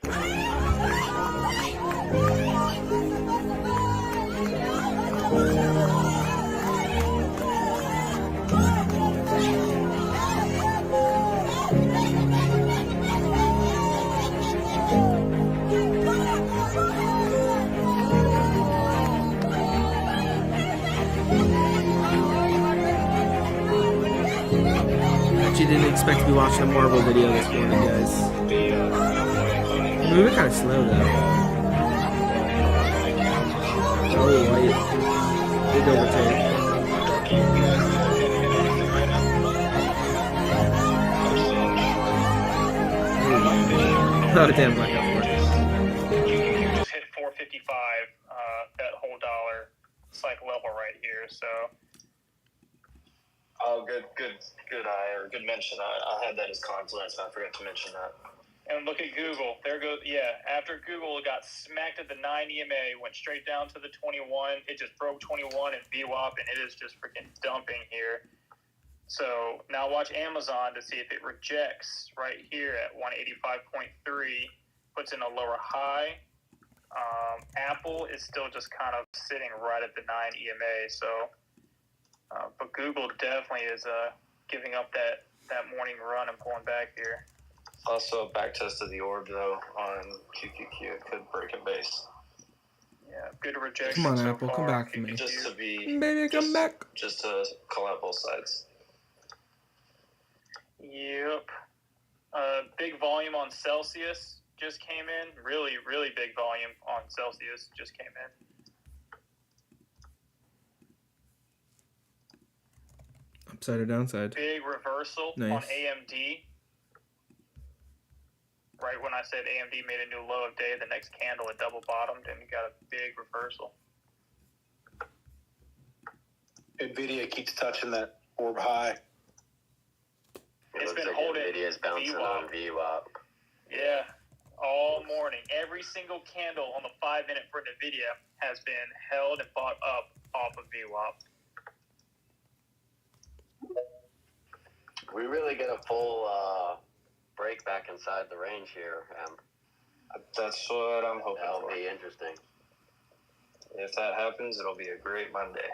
Actually didn't expect to be watching a Marvel video this morning, guys. We were kind of slow though. Oh, wait. Big overtake. Not a damn blackout for it. You just hit 455, that whole dollar. It's like level right here, so. Oh, good eye, or good mention. I had that as confluence, and I forgot to mention that. And look at Google. There goes, after Google got smacked at the 9 EMA, went straight down to the 21. It just broke 21 in VWAP, and it is just freaking dumping here. So now watch Amazon to see if it rejects right here at 185.3, puts in a lower high. Apple is still just kind of sitting right at the 9 EMA, so... but Google definitely is giving up that morning run and pulling back here. Also, back test of the orb, though, on QQQ. It could break a base. Yeah, good rejection. Come on, so Apple, far. come back to me. Just to be... Baby, come back. Just to call out both sides. Yep. Big volume on Celsius just came in. Really, really big volume on Celsius just came in. Upside or downside? Big reversal Nice. on AMD. Right when I said AMD made a new low of day, the next candle it double bottomed and you got a big reversal. NVIDIA keeps touching that orb high. It's been holding NVIDIA's bouncing on VWAP. Yeah, all morning. Every single candle on the 5-minute for NVIDIA has been held and bought up off of VWAP. We really get a full break back inside the range here. That's what I'm hoping That'll for. be interesting. If that happens, it'll be a great Monday.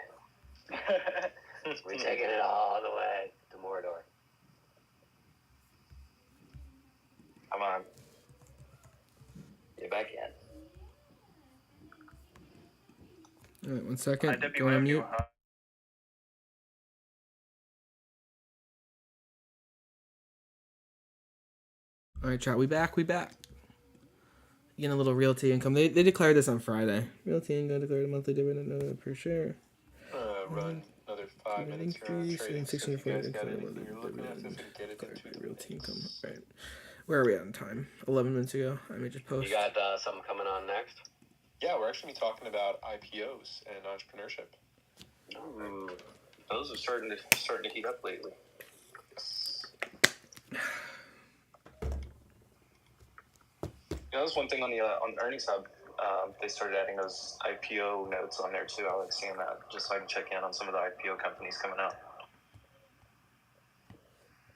We're taking it all the way to Mordor. Come on. Get back in. All right, 1 second. Going on mute. All right, chat. We back. Getting a little realty income. They declared this on Friday. Realty income declared a monthly dividend per share. Run another 5 minutes here on trading. So if you guys got anything you're looking at, feel free to get it into the realty income. All right. Where are we at in time? 11 minutes ago. I may just post. You got something coming on next? Yeah, we're actually talking about IPOs and entrepreneurship. Ooh, those are starting to heat up lately. That's one thing on the Earnings Hub. They started adding those IPO notes on there too. I like seeing that, just so I can check in on some of the IPO companies coming out.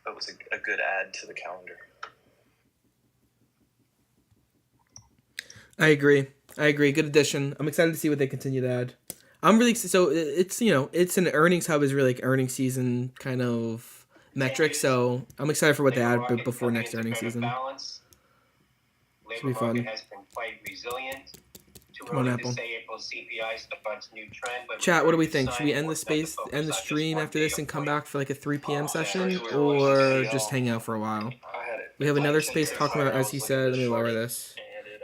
That was a good add to the calendar. I agree. Good addition. I'm excited to see what they continue to add. I'm really so it's it's an Earnings Hub is really like earnings season kind of metric. So I'm excited for what they add before next earnings season. Should be fun. Has been quite resilient. Come on, Apple. Chat, what do we think? Should we end the stream after this and come back for like a 3 p.m. session, or just hang out for a while? We have another space talking about, as he said, let me lower this.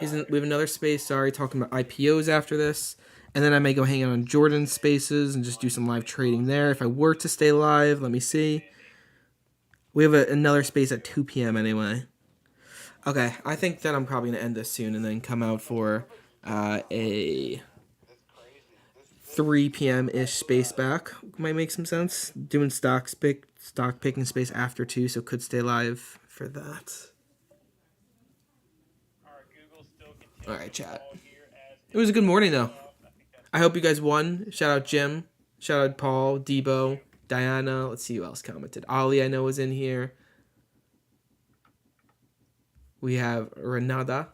We have another space, talking about IPOs after this. And then I may go hang out on Jordan's spaces and just do some live trading there. If I were to stay live, let me see. We have another space at 2 p.m. anyway. Okay, I think that I'm probably going to end this soon and then come out for a 3 p.m.-ish space back. Might make some sense. Doing stock picking space after 2, so could stay live for that. All right, chat. It was a good morning, though. I hope you guys won. Shout out Jim. Shout out Paul, Debo, Diana. Let's see who else commented. Ollie, I know, was in here. We have Renata.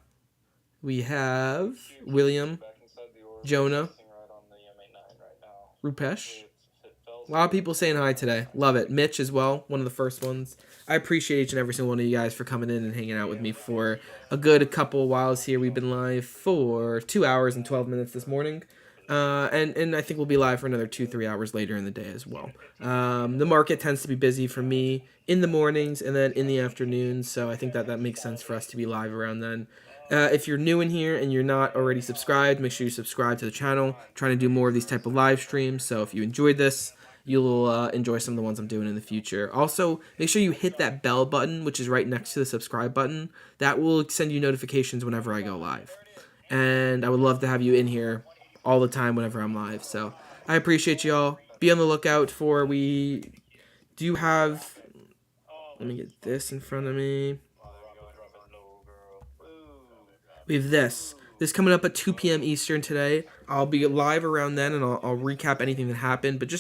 We have William, Jonah, Rupesh. A lot of people saying hi today. Love it. Mitch as well, one of the first ones. I appreciate each and every single one of you guys for coming in and hanging out with me for a good couple of whiles here. We've been live for 2 hours and 12 minutes this morning. And I think we'll be live for another 2-3 hours later in the day as well. The market tends to be busy for me in the mornings and then in the afternoons, so I think that makes sense for us to be live around then. If you're new in here and you're not already subscribed, make sure you subscribe to the channel. I'm trying to do more of these type of live streams, so if you enjoyed this, you'll enjoy some of the ones I'm doing in the future. Also, make sure you hit that bell button, which is right next to the subscribe button. That will send you notifications whenever I go live. And I would love to have you in here all the time whenever I'm live. So I appreciate y'all. Be on the lookout for, we do have, let me get this in front of me. We have this coming up at 2 p.m. Eastern today. I'll be live around then and I'll recap anything that happened, but just